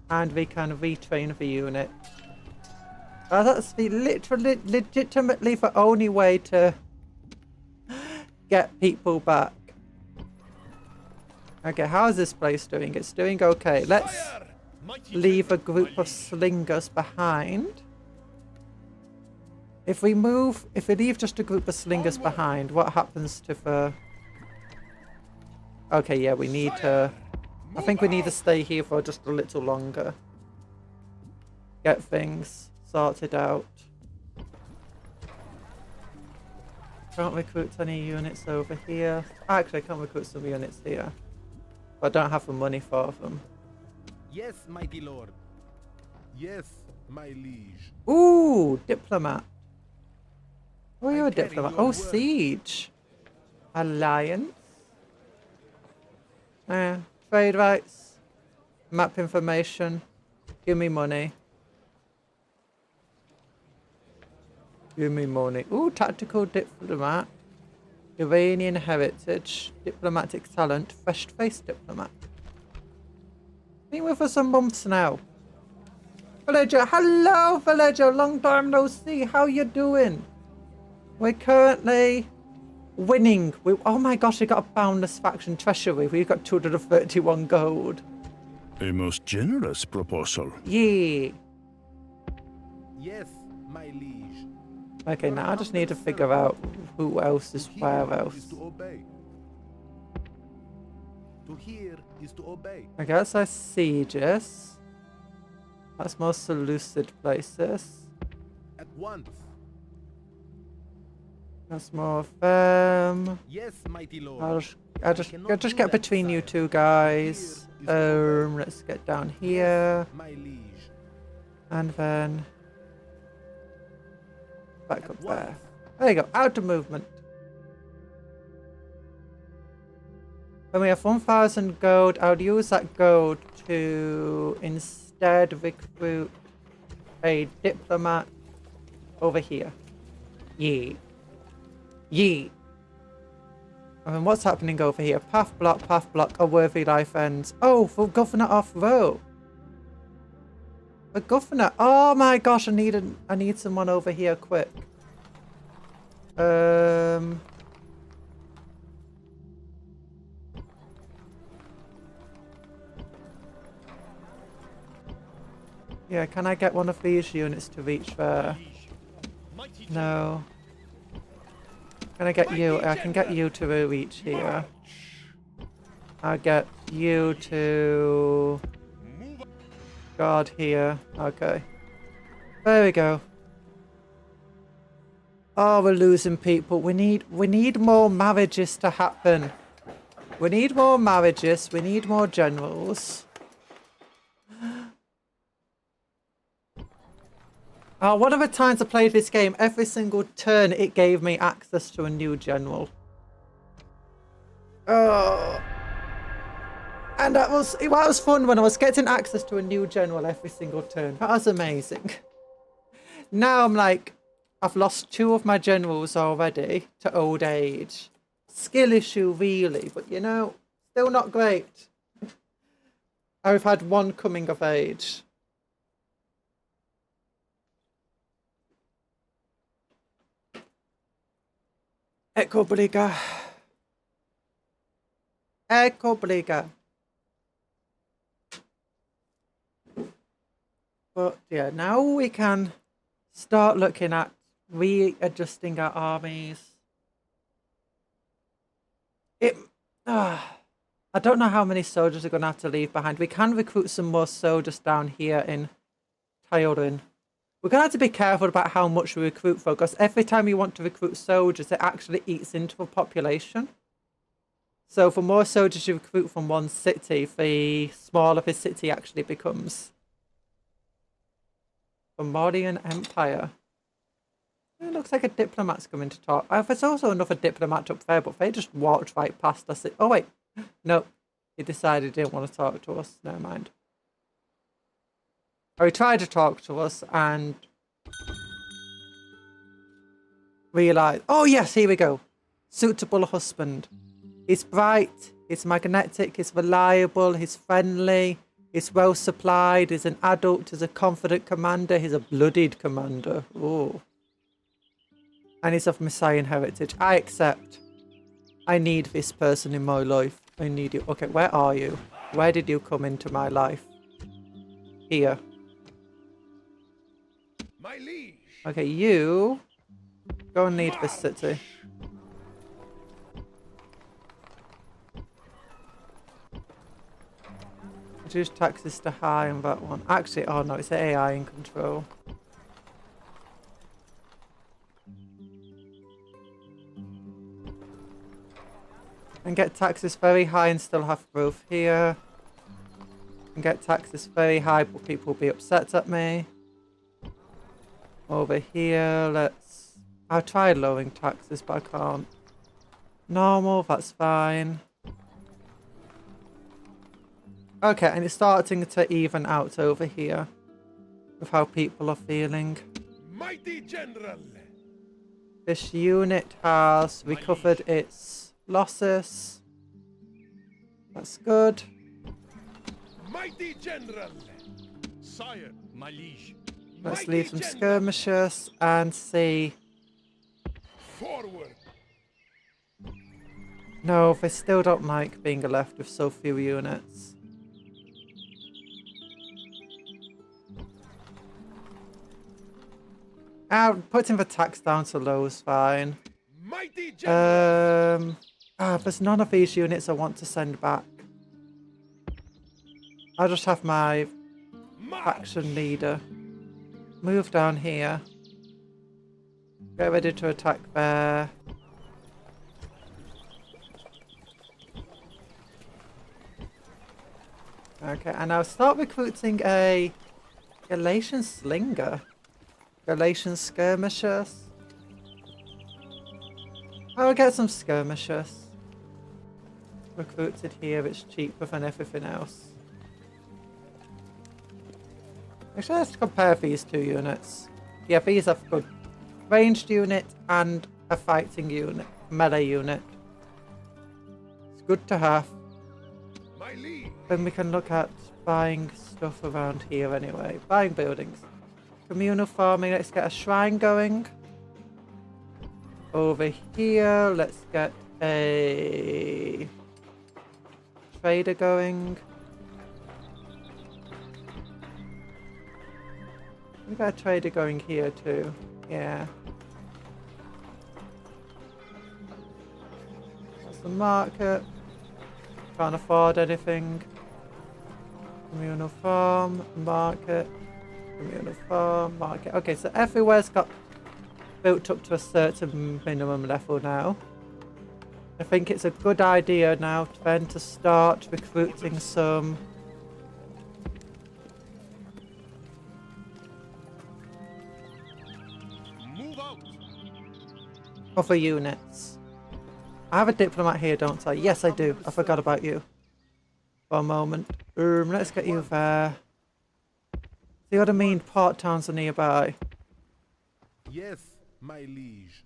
and we can retrain the unit. That's the legitimately the only way to get people back. Okay, how's this place doing? It's doing okay. Let's leave a group of slingers behind. If we leave just a group of slingers behind, what happens to the... Okay, yeah, we need to... I think we need to stay here for just a little longer. Get things sorted out. Can't recruit any units over here. Actually, I can recruit some units here. But I don't have the money for them. Yes, mighty lord. Yes, my liege. Ooh, diplomat. Oh, you're a carry diplomat. your Oh, word. siege. Alliance. Trade rights. Map information. Give me money. Give me money. Ooh, tactical diplomat. Iranian heritage. Diplomatic talent. Fresh-faced diplomat. Been with us some months now. Villager, hello villager, long time no see. How you doing? We're currently winning. Oh my gosh, we got a boundless faction treasury. We've got 231 gold. A most generous proposal. Yeah. Yes, my liege. Okay, now I just need to figure out who else is where Is else. to obey. To hear is to obey. I guess I sieges. That's more Seleucid places. At once. That's more of them. Yes, mighty lord. I'll just get between you two guys. Let's get down here. My liege. And then back up there. There you go, out of movement. When we have 1,000 gold, I would use that gold to instead recruit a diplomat over here. Yeah. Yeah. And then what's happening over here? Path block, a worthy life ends. Oh, for governor off row. A governor. Oh my gosh, I need someone over here quick. Yeah, can I get one of these units to reach there? No. Can I get you? I can get you to reach here. I'll get you to guard here. Okay. There we go. Oh, we're losing people. We need more marriages to happen. We need more marriages. We need more generals. One of the times I played this game, every single turn it gave me access to a new general. Oh. And that was fun when I was getting access to a new general every single turn. That was amazing. Now I'm like, I've lost 2 of my generals already to old age. Skill issue really, but you know, still not great. I've had 1 coming of age. Ecco briga. Ecco briga. But yeah, now we can start looking at readjusting our armies. I don't know how many soldiers are going to have to leave behind. We can recruit some more soldiers down here in Tyron. We're going to have to be careful about how much we recruit for, because every time you want to recruit soldiers, it actually eats into the population. So the more soldiers you recruit from one city, the smaller the city actually becomes. The Mauryan Empire. It looks like a diplomat's coming to talk. There's also another diplomat up there, but they just walked right past us. Oh wait, no, he decided he didn't want to talk to us. Never mind. Or he tried to talk to us and realised, oh yes, here we go. Suitable husband. He's bright, he's magnetic, he's reliable, he's friendly, he's well supplied, he's an adult, he's a confident commander, he's a blooded commander. Oh. And he's of Messiah heritage. I accept. I need this person in my life. I need you. Okay, where are you? Where did you come into my life? here. My liege. Okay, you go and lead this city. Reduce taxes to high on that one. Actually, oh no, it's the AI in control. And get taxes very high and still have growth here. And get taxes very high, but people will be upset at me. Over here, let's... I'll try lowering taxes, but I can't. Normal, that's fine. Okay, and it's starting to even out over here. With how people are feeling. Mighty general. This unit has recovered its losses. That's good. Mighty general. Sire, my liege. Let's leave some skirmishers and see. Forward. No, they still don't like being left with so few units. Putting the tax down to low is fine. Mighty general. There's none of these units I want to send back. I'll just have my faction leader move down here. Get ready to attack there. Okay, and I'll start recruiting a Galatian slinger. Galatian skirmishers. I'll get some skirmishers. Recruited here, it's cheaper than everything else. Actually, let's compare these two units. Yeah, these have good ranged unit and a fighting unit, melee unit. It's good to have. My liege. Then we can look at buying stuff around here anyway. Buying buildings. Communal farming, let's get a shrine going. Over here, let's get a trader going. We got a trader going here too. Yeah. That's the market. Can't afford anything. Communal farm, market. Communal farm, market. Okay, so everywhere's got built up to a certain minimum level now. I think it's a good idea now then to start recruiting some Move out. other units. I have a diplomat here, don't I? Yes, I do. I forgot about you. For a moment. Let's get you there. See what I mean? Port towns are nearby. Yes, my liege.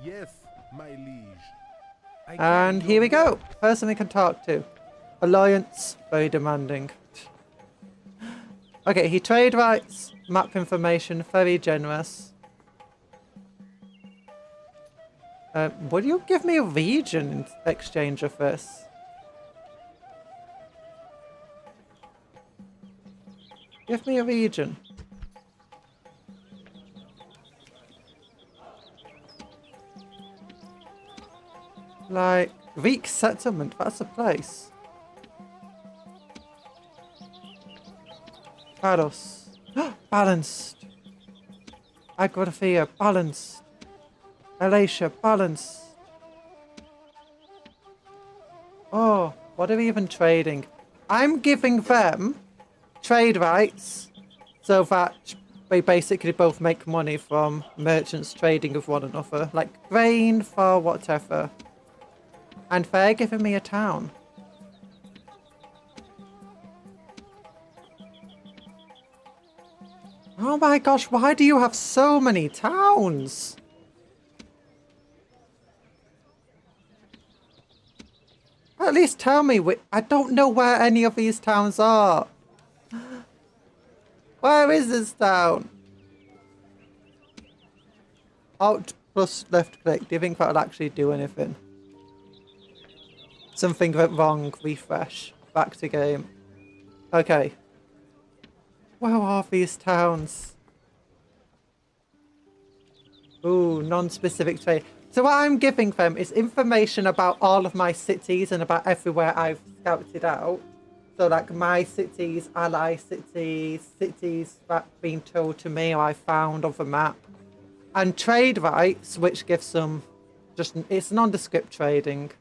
Yes, my liege. And here we go. Person we can talk to. Alliance. Very demanding. Okay, he trade rights. Map information. Very generous. Will you give me a region in exchange of this? Give me a region. Like, Greek settlement, that's a place. Paros. Balanced. Agraphia, balanced. Alatia, balanced. Oh, what are we even trading? I'm giving them trade rights so that they basically both make money from merchants trading with one another, like grain for whatever. And they're giving me a town. Oh my gosh, why do you have so many towns? At least tell me, I don't know where any of these towns are. Where is this town? Alt plus left click. Do you think that'll actually do anything? Something went wrong. Refresh. Back to game. Okay. Where are these towns? Ooh, non-specific trade. So what I'm giving them is information about all of my cities and about everywhere I've scouted out. So like my cities, ally cities, cities that have been told to me or I found on the map. And trade rights, which gives some it's nondescript trading.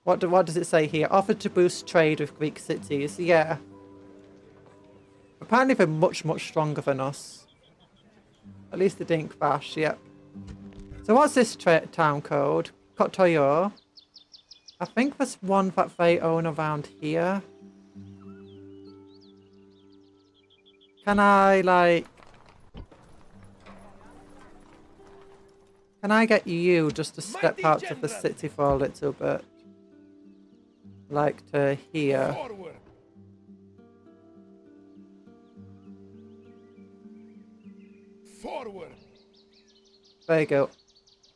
What does it say here? Offered to boost trade with Greek cities. Yeah. Apparently they're much, much stronger than us. At least they didn't crash, yep. So what's this town code? Kotoyor. I think there's one that they own around here. Can I, like... Can I get you just to step out of the city for a little bit? Like to here. Forward. Forward. There you go.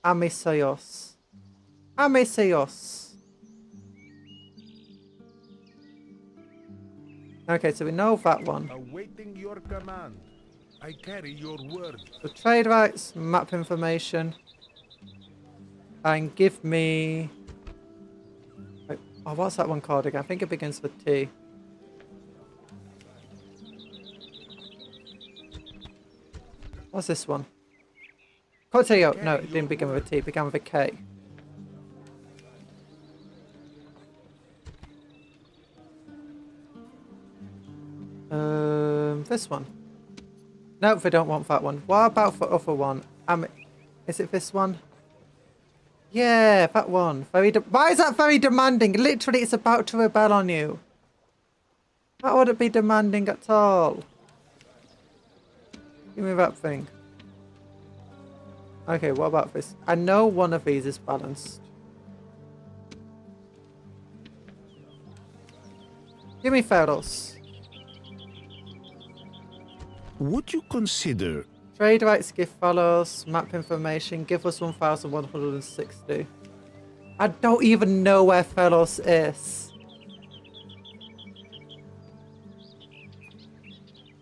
Amisayos. Amisayos. Okay, so we know that one. Awaiting your command. I carry your word. So trade rights, map information. And give me... Wait, oh, what's that one called again? I think it begins with T. What's this one? Kotayo. No, it didn't begin with a T. It began with a K. This one. Nope, they don't want that one. What about the other one? Is it this one? Yeah, that one. Why is that very demanding? Literally, it's about to rebel on you. That wouldn't be demanding at all. Give me that thing. Okay, what about this? I know one of these is balanced. Give me Feros. Would you consider... Trade rights, give follows, map information, give us 1,160. I don't even know where Felos is.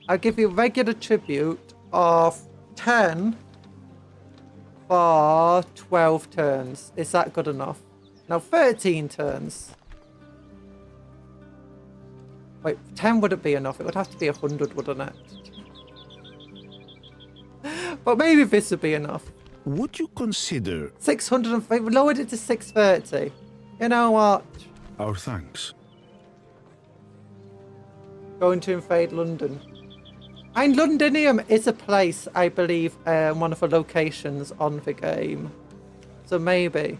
I'll give you regular tribute of 10 for 12 turns. Is that good enough? No, 13 turns. Wait, 10 wouldn't be enough. It would have to be 100, wouldn't it? But maybe this would be enough. Would you consider... 650. We lowered it to 630. You know what? Our thanks. Going to invade London. And Londinium is a place, I believe, one of the locations on the game. So maybe.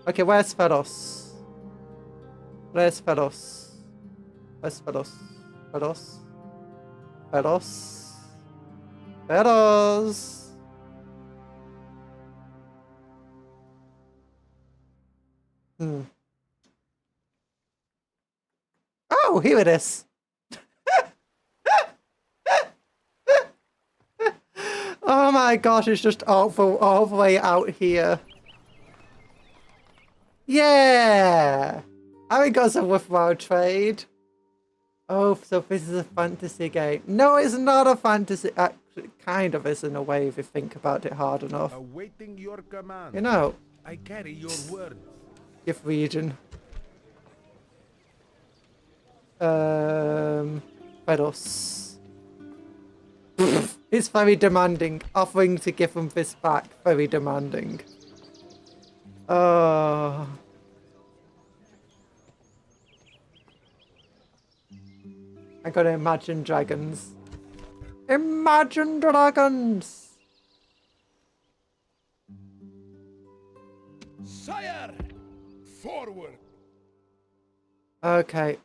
Okay, where's Feros? Where's Feros? Where's Feros? Feros? Feros? Feros! Oh, here it is. Oh my gosh, it's just all the way out here. Yeah! I think got some worthwhile trade. Oh, so this is a fantasy game. No, it's not a fantasy. Actually, it kind of is in a way if you think about it hard enough. Awaiting your command. You know. I carry your word. Give region. Fedos. It's very demanding. Offering to give them this back, very demanding. Oh. I gotta imagine dragons. Imagine dragons! Sire! Forward! Okay,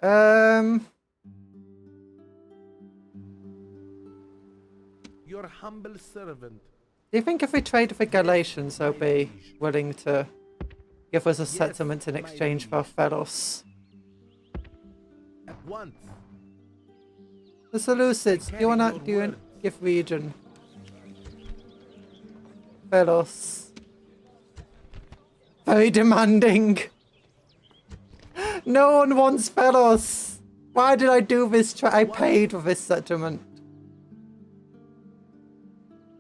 Your humble servant. do you think if we trade for Galatians, they'll be willing to give us a settlement in exchange for Feros? At once. The Seleucids, do you wanna give region? Feros. Very demanding. No one wants Feros. Why did I do this? I paid for this settlement.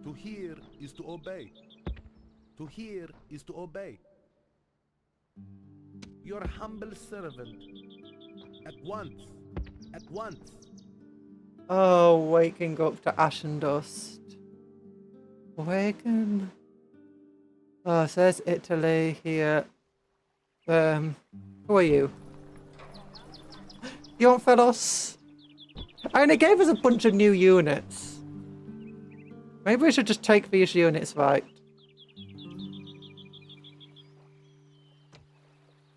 To hear is to obey. To hear is to obey. Your humble servant. At once. At once. Oh, waking up to ash and dust. Waken. Oh, it says Italy here. Who are you? You want fellas? And it gave us a bunch of new units. Maybe we should just take these units, right?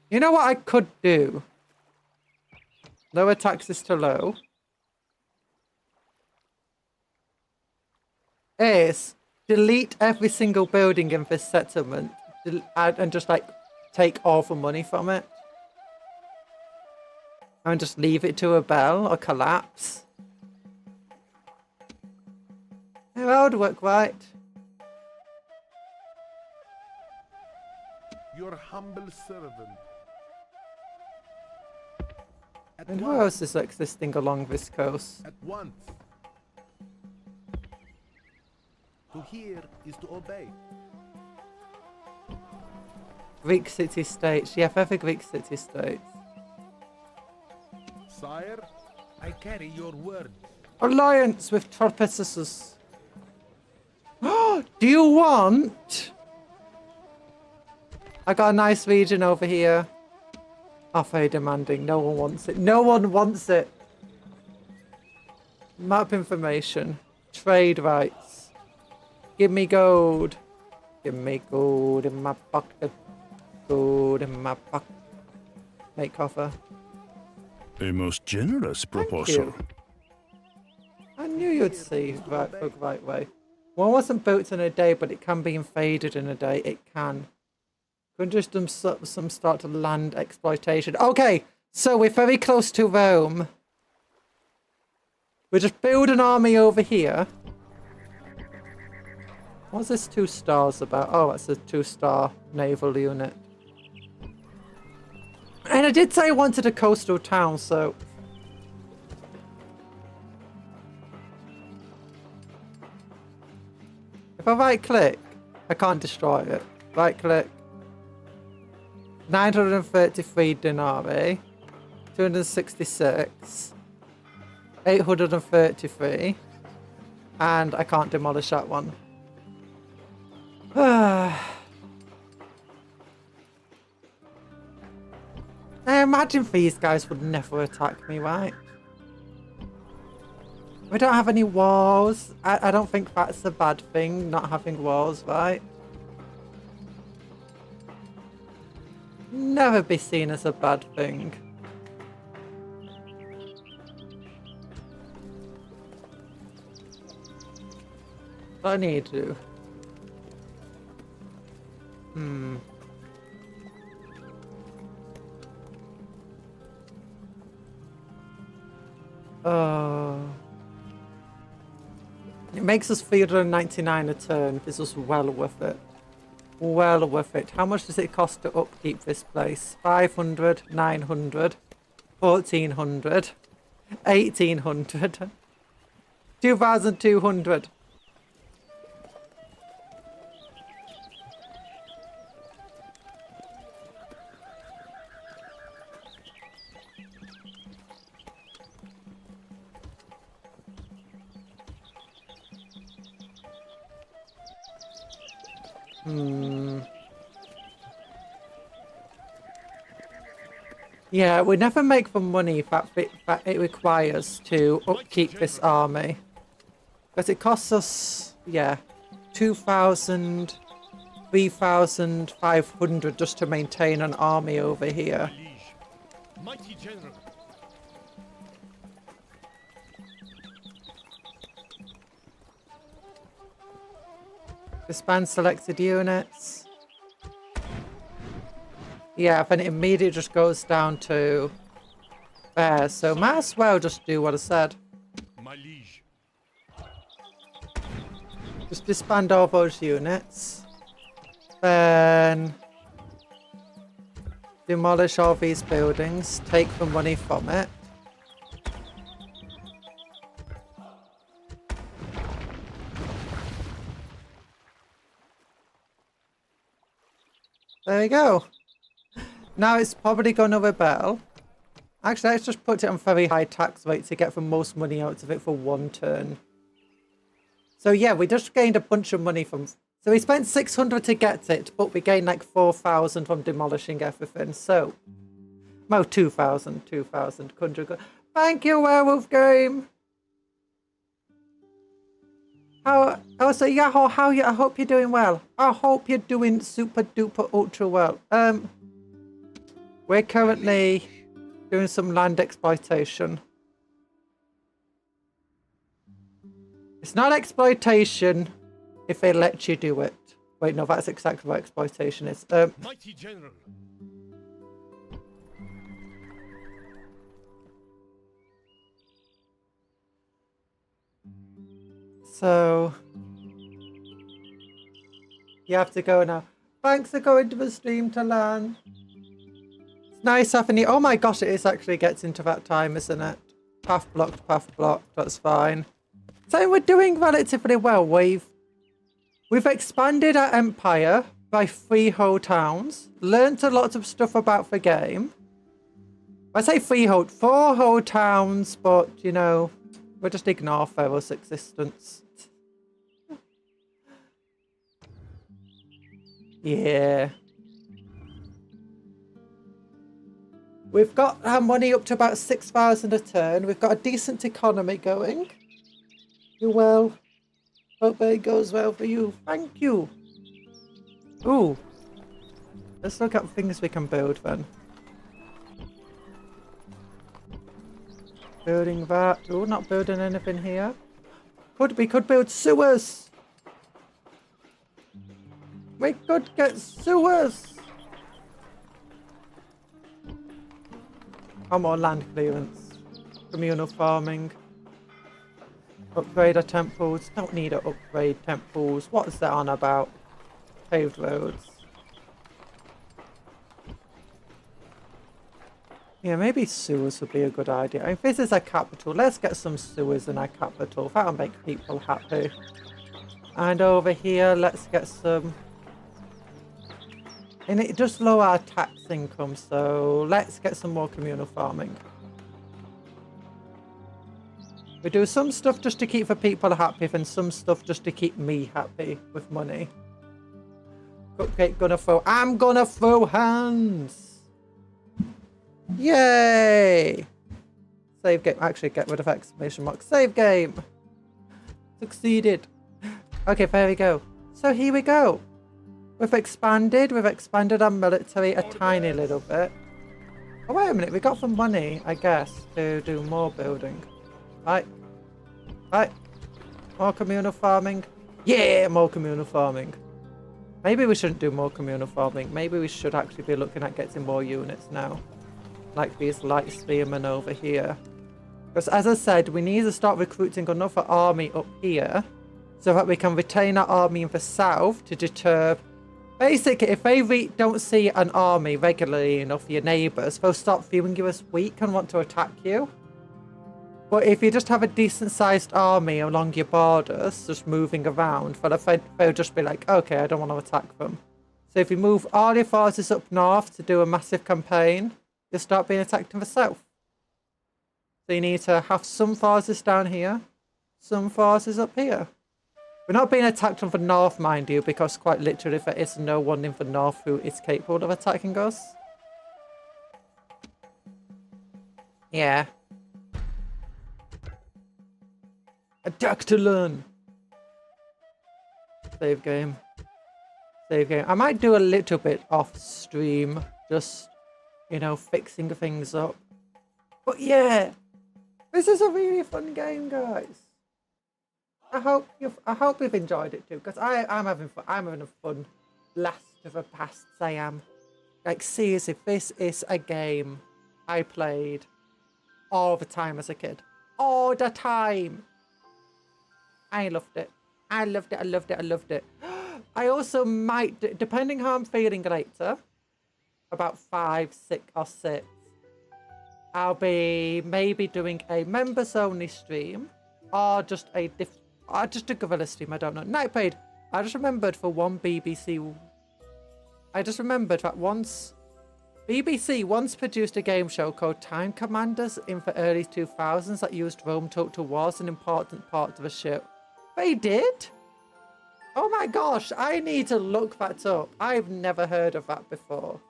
You know what I could do? Lower taxes to low. Is delete every single building in this settlement and just like take all the money from it. And just leave it to a bell or collapse. Yeah, that would work right. Your humble servant. At And who once. else is existing along this coast? At once. To hear is to obey. Greek city-states. Yeah, further Greek city-states. Sire, I carry your word. Alliance with Torpesus. Do you want? I got a nice region over here. Oh, very demanding. No one wants it. No one wants it. Map information. Trade rights. Give me gold. Give me gold in my pocket. Gold in my pocket. Make offer. A most generous proposal. I knew you'd see the right way. One wasn't built in a day, but it can be invaded in a day. It can. Could just do some start of land exploitation. Okay, so we're very close to Rome. We just build an army over here. What's this 2 stars about? Oh, that's a 2-star naval unit. And I did say I wanted a coastal town, so... If I right-click, I can't destroy it. Right-click. 933 denarii. 266. 833. And I can't demolish that one. I imagine these guys would never attack me, right? We don't have any walls. I don't think that's a bad thing, not having walls, right? Never be seen as a bad thing. What I need to do. It makes us 399 a turn. This is well worth it. Well worth it. How much does it cost to upkeep this place? 500, 900, 1400, 1800, 2200. Yeah, we never make the money that it requires to upkeep this army. Because it costs us, yeah, 2,000, 3,500 just to maintain an army over here. Mighty general. Disband selected units. Yeah, then it immediately just goes down to there. So might as well just do what I said. My liege. Just disband all those units. Then demolish all these buildings. Take the money from it. There we go. Now it's probably going to rebel. Actually, let's just put it on very high tax rate to get the most money out of it for one turn. So yeah, we just gained a bunch of money from... So we spent 600 to get it, but we gained like 4,000 from demolishing everything. So... No, 2,000. Conjuror. Thank you, Werewolf Game! So Yahoo, how you? I hope you're doing well. I hope you're doing super duper ultra well. We're currently doing some land exploitation. It's not exploitation if they let you do it. Wait, no, that's exactly what exploitation is. Mighty General. So you have to go now. Thanks for going to the stream to learn. It's nice having you. Oh my gosh, it is actually gets into that time, isn't it? Path blocked, that's fine. So we're doing relatively well. We've expanded our empire by 3 whole towns. Learned a lot of stuff about the game. I say 4 whole towns, but you know, we'll just ignore Pharaoh's existence. Yeah. We've got our money up to about 6,000 a turn. We've got a decent economy going. You well. Hope it goes well for you. Thank you. Ooh. Let's look at things we can build then. Building that. Oh, not building anything here. We could build sewers. We could get sewers. Come on, land clearance. Communal farming. Upgrade our temples. Don't need to upgrade temples. What is that on about? Paved roads. Yeah, maybe sewers would be a good idea. If this is our capital, let's get some sewers in our capital. That'll make people happy. And over here, let's get some... And it just lower our tax income, so let's get some more communal farming. We do some stuff just to keep the people happy, and some stuff just to keep me happy with money. Cupcake gonna throw... I'm gonna throw hands! Yay! Save game. Actually, get rid of exclamation mark. Save game! Succeeded. Okay, there we go. So here we go. We've expanded our military a tiny little bit. Oh, wait a minute, we got some money, I guess, to do more building. Right. More communal farming. Yeah, more communal farming. Maybe we shouldn't do more communal farming. Maybe we should actually be looking at getting more units now. Like these light spearmen over here. Because as I said, we need to start recruiting another army up here so that we can retain our army in the south to deter... Basically, if they don't see an army regularly enough, your neighbours, they'll start viewing you as weak and want to attack you. But if you just have a decent-sized army along your borders, just moving around, they'll just be like, okay, I don't want to attack them. So if you move all your forces up north to do a massive campaign, you'll start being attacked in the south. So you need to have some forces down here, some forces up here. We're not being attacked from the north, mind you, because quite literally there is no one in the north who is capable of attacking us. Yeah. Attack to learn. Save game. Save game. I might do a little bit off stream, just, you know, fixing things up. But yeah, this is a really fun game, guys. I hope you've enjoyed it too, because I'm having fun. I'm having a fun blast of the past. I am. Like, seriously, this is a game I played all the time as a kid. All the time. I loved it. I loved it. I also might, depending how I'm feeling later, about 5, 6 or 6, I'll be maybe doing a members only stream or just a just a gorilla stream, I don't know. Nightblade, I just remembered for one BBC I just remembered that BBC once produced a game show called Time Commanders in the early 2000s that used Rome Total War as an important part of the show. They did? Oh my gosh, I need to look that up. I've never heard of that before.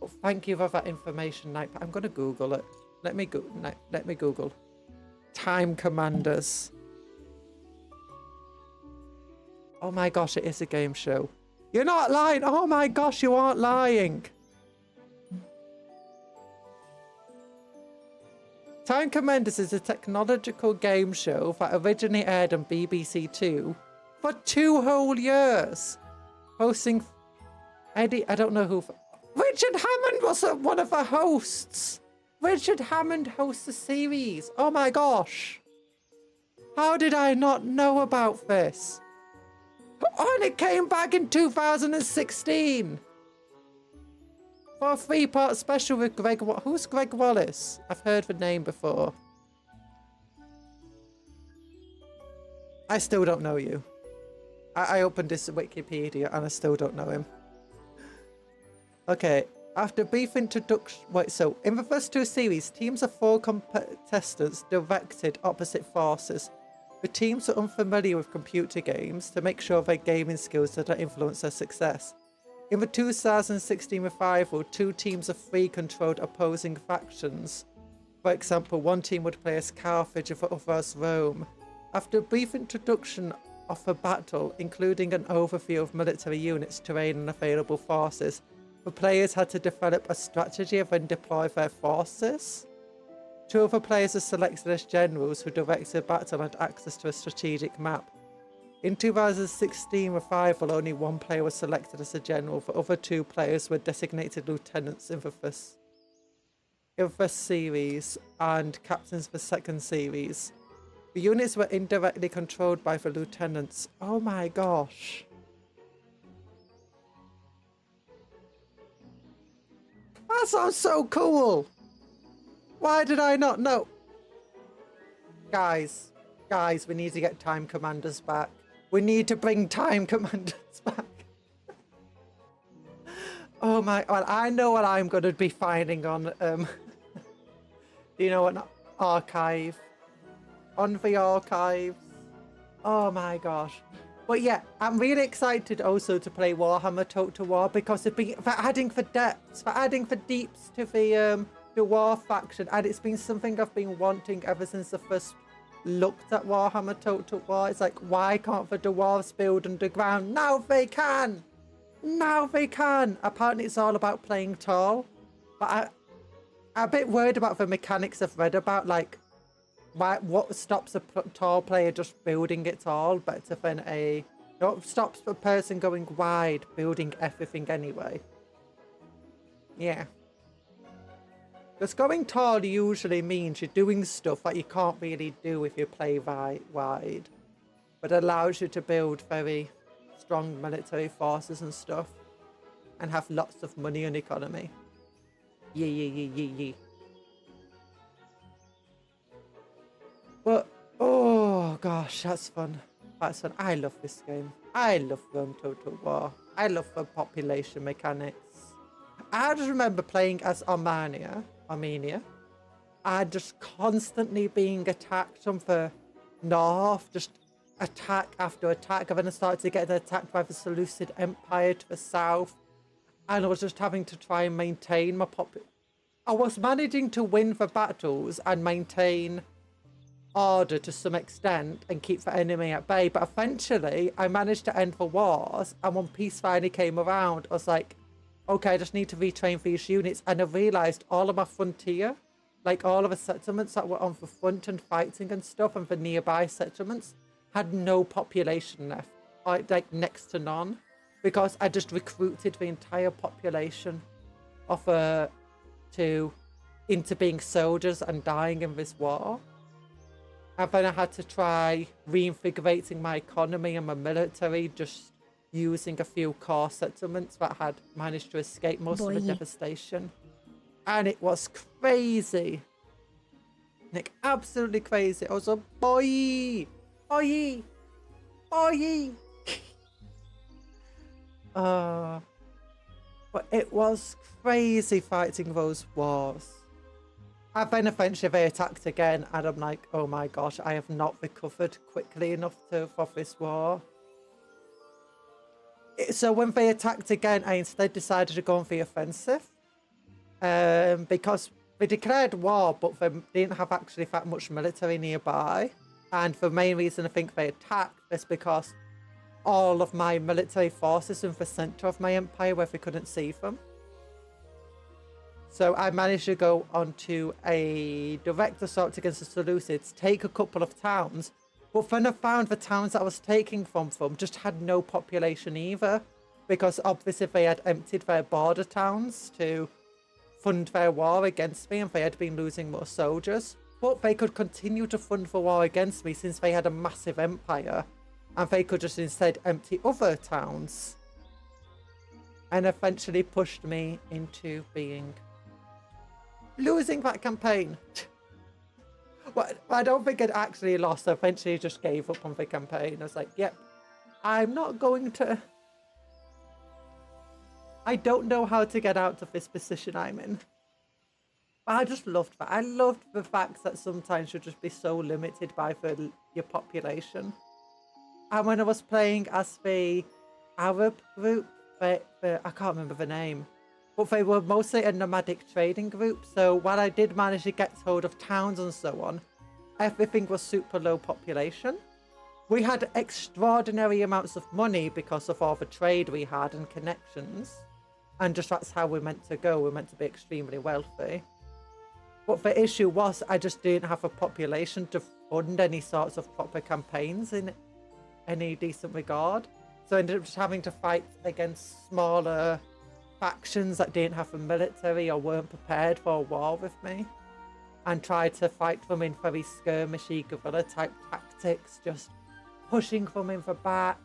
Well, thank you for that information, Night. I'm going to Google it. Let me Google. Time Commanders. Oh my gosh, it is a game show. You're not lying. Oh my gosh, you aren't lying. Time Commanders is a technological game show that originally aired on BBC Two for 2 whole years. Hosting Eddie, I don't know who. Richard Hammond was one of the hosts. Richard Hammond hosts the series. Oh my gosh. How did I not know about this? Oh, and it came back in 2016 for a 3-part special with Greg. Who's Greg Wallace? I've heard the name before. I still don't know you. I opened this Wikipedia and I still don't know him. Okay, after brief introduction. Wait, so in the first 2 series, teams of 4 contestants directed opposite forces. The teams are unfamiliar with computer games to make sure their gaming skills do not influence their success. In the 2016 revival, 2 teams of 3 controlled opposing factions. For example, one team would play as Carthage and the other as Rome. After a brief introduction of the battle, including an overview of military units, terrain and available forces, the players had to develop a strategy and then deploy their forces. 2 of the players are selected as generals who direct the battle and had access to a strategic map. In 2016 revival, only 1 player was selected as a general. The other 2 players were designated lieutenants in the first series and captains for the second series. The units were indirectly controlled by the lieutenants. Oh my gosh. That sounds so cool. Why did I not know? Guys, we need to get Time Commanders back. We need to bring Time Commanders back. Oh my, well, I know what I'm going to be finding on, do you know what, archive? On the archives. Oh my gosh. But yeah, I'm really excited also to play Warhammer Total War because they're adding the depths, they're adding the deeps to the War faction, and it's been something I've been wanting ever since I first looked at Warhammer Total War. It's like, why can't the dwarves build underground? Now they can! Now they can! Apparently it's all about playing tall. But I'm a bit worried about the mechanics I've read about, like, what stops a tall player just building it all better than what stops a person going wide building everything anyway. Yeah. Because going tall usually means you're doing stuff that you can't really do if you play wide. But it allows you to build very strong military forces and stuff. And have lots of money and economy. Yeah. But, oh gosh, that's fun. That's fun. I love this game. I love Rome Total War. I love the population mechanics. I just remember playing as Armenia, and just constantly being attacked from the north, just attack after attack. And then I started to get attacked by the Seleucid Empire to the south. And I was just having to try and maintain my I was managing to win the battles and maintain order to some extent and keep the enemy at bay. But eventually I managed to end the wars. And when peace finally came around, I was like, okay, I just need to retrain these units. And I realised all of my frontier, like all of the settlements that were on the front and fighting and stuff, and the nearby settlements, had no population left, like next to none, because I just recruited the entire population of into being soldiers and dying in this war. And then I had to try reinvigorating my economy and my military, just using a few core settlements that had managed to escape most of the devastation. And it was crazy. Like, absolutely crazy. I was a boy. But it was crazy fighting those wars. And then eventually they attacked again, and I'm like, oh my gosh, I have not recovered quickly enough for this war. So when they attacked again, I instead decided to go on the offensive. Because they declared war, but they didn't have actually that much military nearby. And the main reason I think they attacked is because all of my military forces in the center of my empire where they couldn't see them. So I managed to go onto a direct assault against the Seleucids, take a couple of towns, but then I found the towns that I was taking from just had no population either, because obviously they had emptied their border towns to fund their war against me, and they had been losing more soldiers. But they could continue to fund the war against me since they had a massive empire, and they could just instead empty other towns, and eventually pushed me into losing that campaign. Well, I don't think I'd actually lost. I eventually just gave up on the campaign. I was like, yep, I'm not going to... I don't know how to get out of this position I'm in. But I just loved that. I loved the fact that sometimes you'll just be so limited by your population. And when I was playing as the Arab group, I can't remember the name, but they were mostly a nomadic trading group. So while I did manage to get hold of towns and so on, everything was super low population. We had extraordinary amounts of money because of all the trade we had and connections. And just that's how we're meant to go. We're meant to be extremely wealthy. But the issue was I just didn't have a population to fund any sorts of proper campaigns in any decent regard. So I ended up just having to fight against smaller factions that didn't have a military or weren't prepared for a war with me, and tried to fight them in very skirmishy guerrilla type tactics, just pushing them in the back.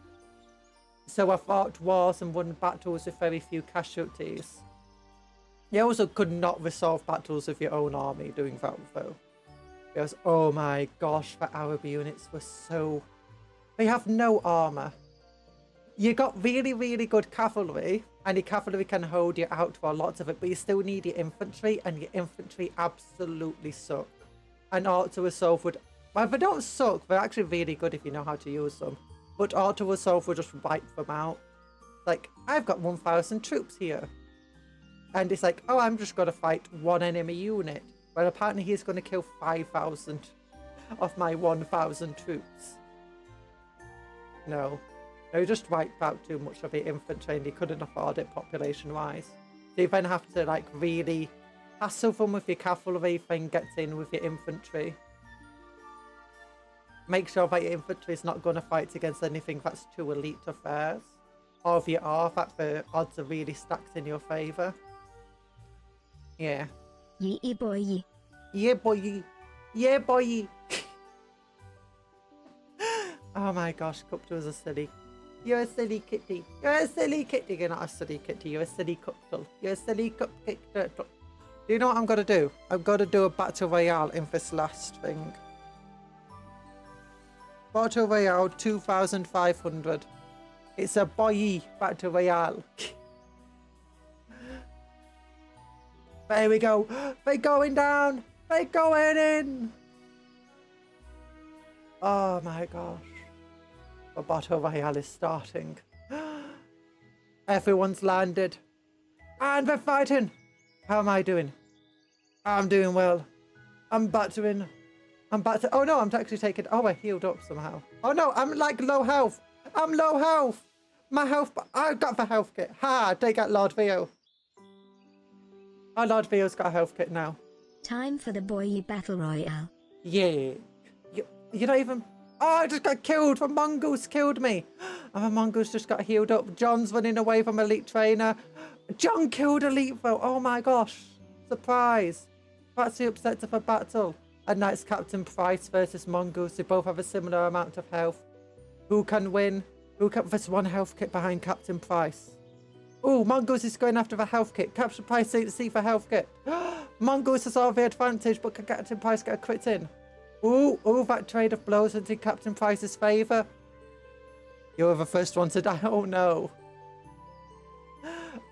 So I fought wars and won battles with very few casualties. You also could not resolve battles with your own army doing that though. Because, oh my gosh, the Arab units were so... They have no armor. You got really, really good cavalry, and your cavalry can hold you out for lots of it, but you still need your infantry, and your infantry absolutely suck. And auto assault would... Well, they don't suck, they're actually really good if you know how to use them. But auto assault would just wipe them out. Like, I've got 1,000 troops here. And it's like, oh, I'm just going to fight one enemy unit. Well, apparently he's going to kill 5,000 of my 1,000 troops. No, you just wiped out too much of your infantry and you couldn't afford it population-wise. So you then have to, like, really hassle them with your cavalry, then get in with your infantry. Make sure that your infantry is not going to fight against anything that's too elite of theirs. Or if you are, that the odds are really stacked in your favour. Yeah. Yeah, boy. Yeah, boy. Yeah, boy. Oh my gosh, Cupcake was a silly. You're a silly kitty. You're a silly kitty. You're not a silly kitty. You're a silly cupcake. You're a silly cupcake turtle. Do you know what I'm going to do? I'm going to do a battle royale in this last thing. Battle royale 2,500. It's a boy battle royale. There we go. They're going down. They're going in. Oh my gosh. The battle royale is starting. Everyone's landed. And they're fighting. How am I doing? I'm doing well. I'm battering. Oh no, I'm actually taking... Oh, I healed up somehow. Oh no, I'm like low health. I'm low health. My health... I got the health kit. Ha, take out Lord Theo. Oh, Lord Theo's got a health kit now. Time for the boy battle royale. Yeah. You're not even... Oh, I just got killed. The mongoose killed me. Oh, the mongoose just got healed up. John's running away from Elite Trainer. John killed Elite Vote. Oh my gosh. Surprise. That's the upset of a battle. And now it's Captain Price versus Mongoose. They both have a similar amount of health. Who can win? There's one health kit behind Captain Price. Oh, Mongoose is going after the health kit. Captain Price see for health kit. Mongoose has all the advantage, but can Captain Price get a crit in? Ooh, that trade of blows into Captain Price's favour. You're the first one to die. Oh no.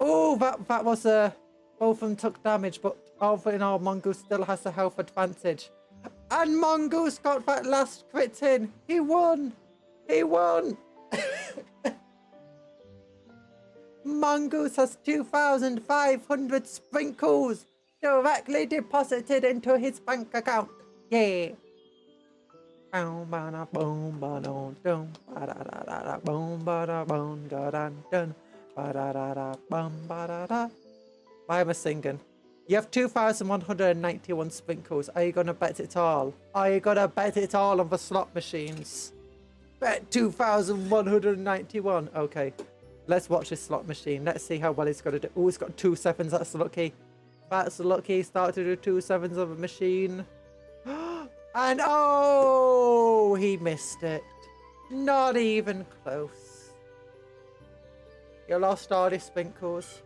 Oh, that was both of them took damage, but all in all, Mongoose still has a health advantage. And Mongoose got that last crit in. He won. He won. Mongoose has 2,500 sprinkles directly deposited into his bank account. Yeah. Boom, ba-da, boom, ba-dum, dum, ba-da-da-da-da, boom, ba-da, boom, da-dun, dun, ba-da-da-da, bum, ba-da-da. Why am I singing? You have 2,191 sprinkles. Are you gonna bet it all? Are you gonna bet it all on the slot machines? Bet 2,191. Okay, let's watch this slot machine. Let's see how well it's gonna do. Oh, it's got 2 sevens. That's lucky. That's lucky. Start to do 2 sevens of a machine. And oh, he missed it. Not even close. You lost all his sprinkles.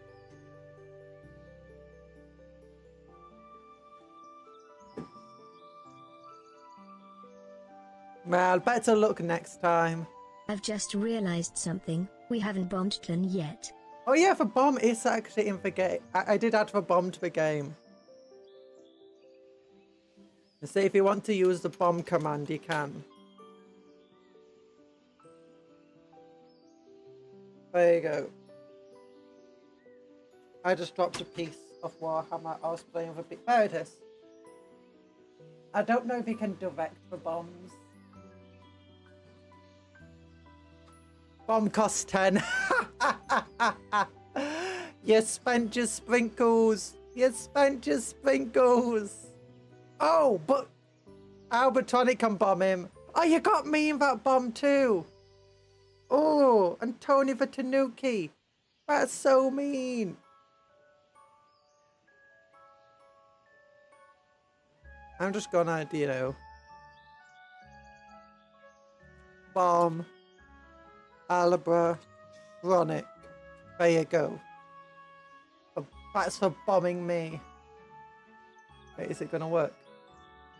Well, better luck next time. I've just realized something. We haven't bombed Clan yet. Oh yeah, the bomb is actually in the game. I did add the bomb to the game. So if you want to use the bomb command, you can. There you go. I just dropped a piece of Warhammer. I was playing with it. There it is. I don't know if you can direct the bombs. Bomb costs 10. You spent your sprinkles. You spent your sprinkles. Oh, but Albertronic can bomb him. Oh, you got me in that bomb too. Oh, and Tony the Tanuki. That's so mean. I'm just gonna, you know, bomb Albertronic. There you go. That's for bombing me. Wait, is it gonna work?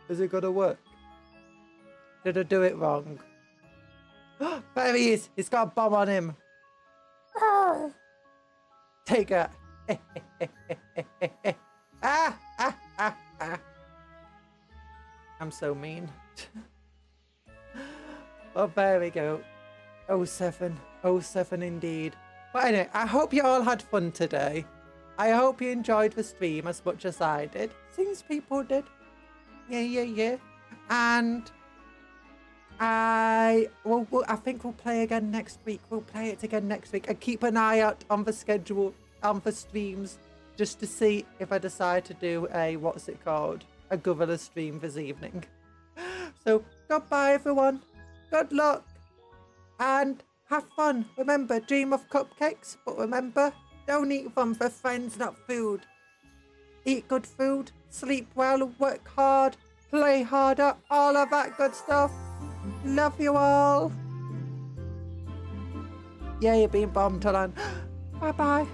Is it gonna work? Did I do it wrong? There he is! He's got a bomb on him! Take it! I'm so mean. Well, there we go. 07. 07 indeed. But anyway, I hope you all had fun today. I hope you enjoyed the stream as much as I did. Seems people did. Yeah. And I think we'll play again next week. We'll play it again next week. And keep an eye out on the schedule, on the streams, just to see if I decide to do a, what's it called? A gorilla stream this evening. So, goodbye everyone. Good luck. And have fun. Remember, dream of cupcakes. But remember, don't eat them for friends, not food. Eat good food, sleep well, work hard, play harder, all of that good stuff. Love you all. Yeah, you're being bombed, Alan. Bye-bye.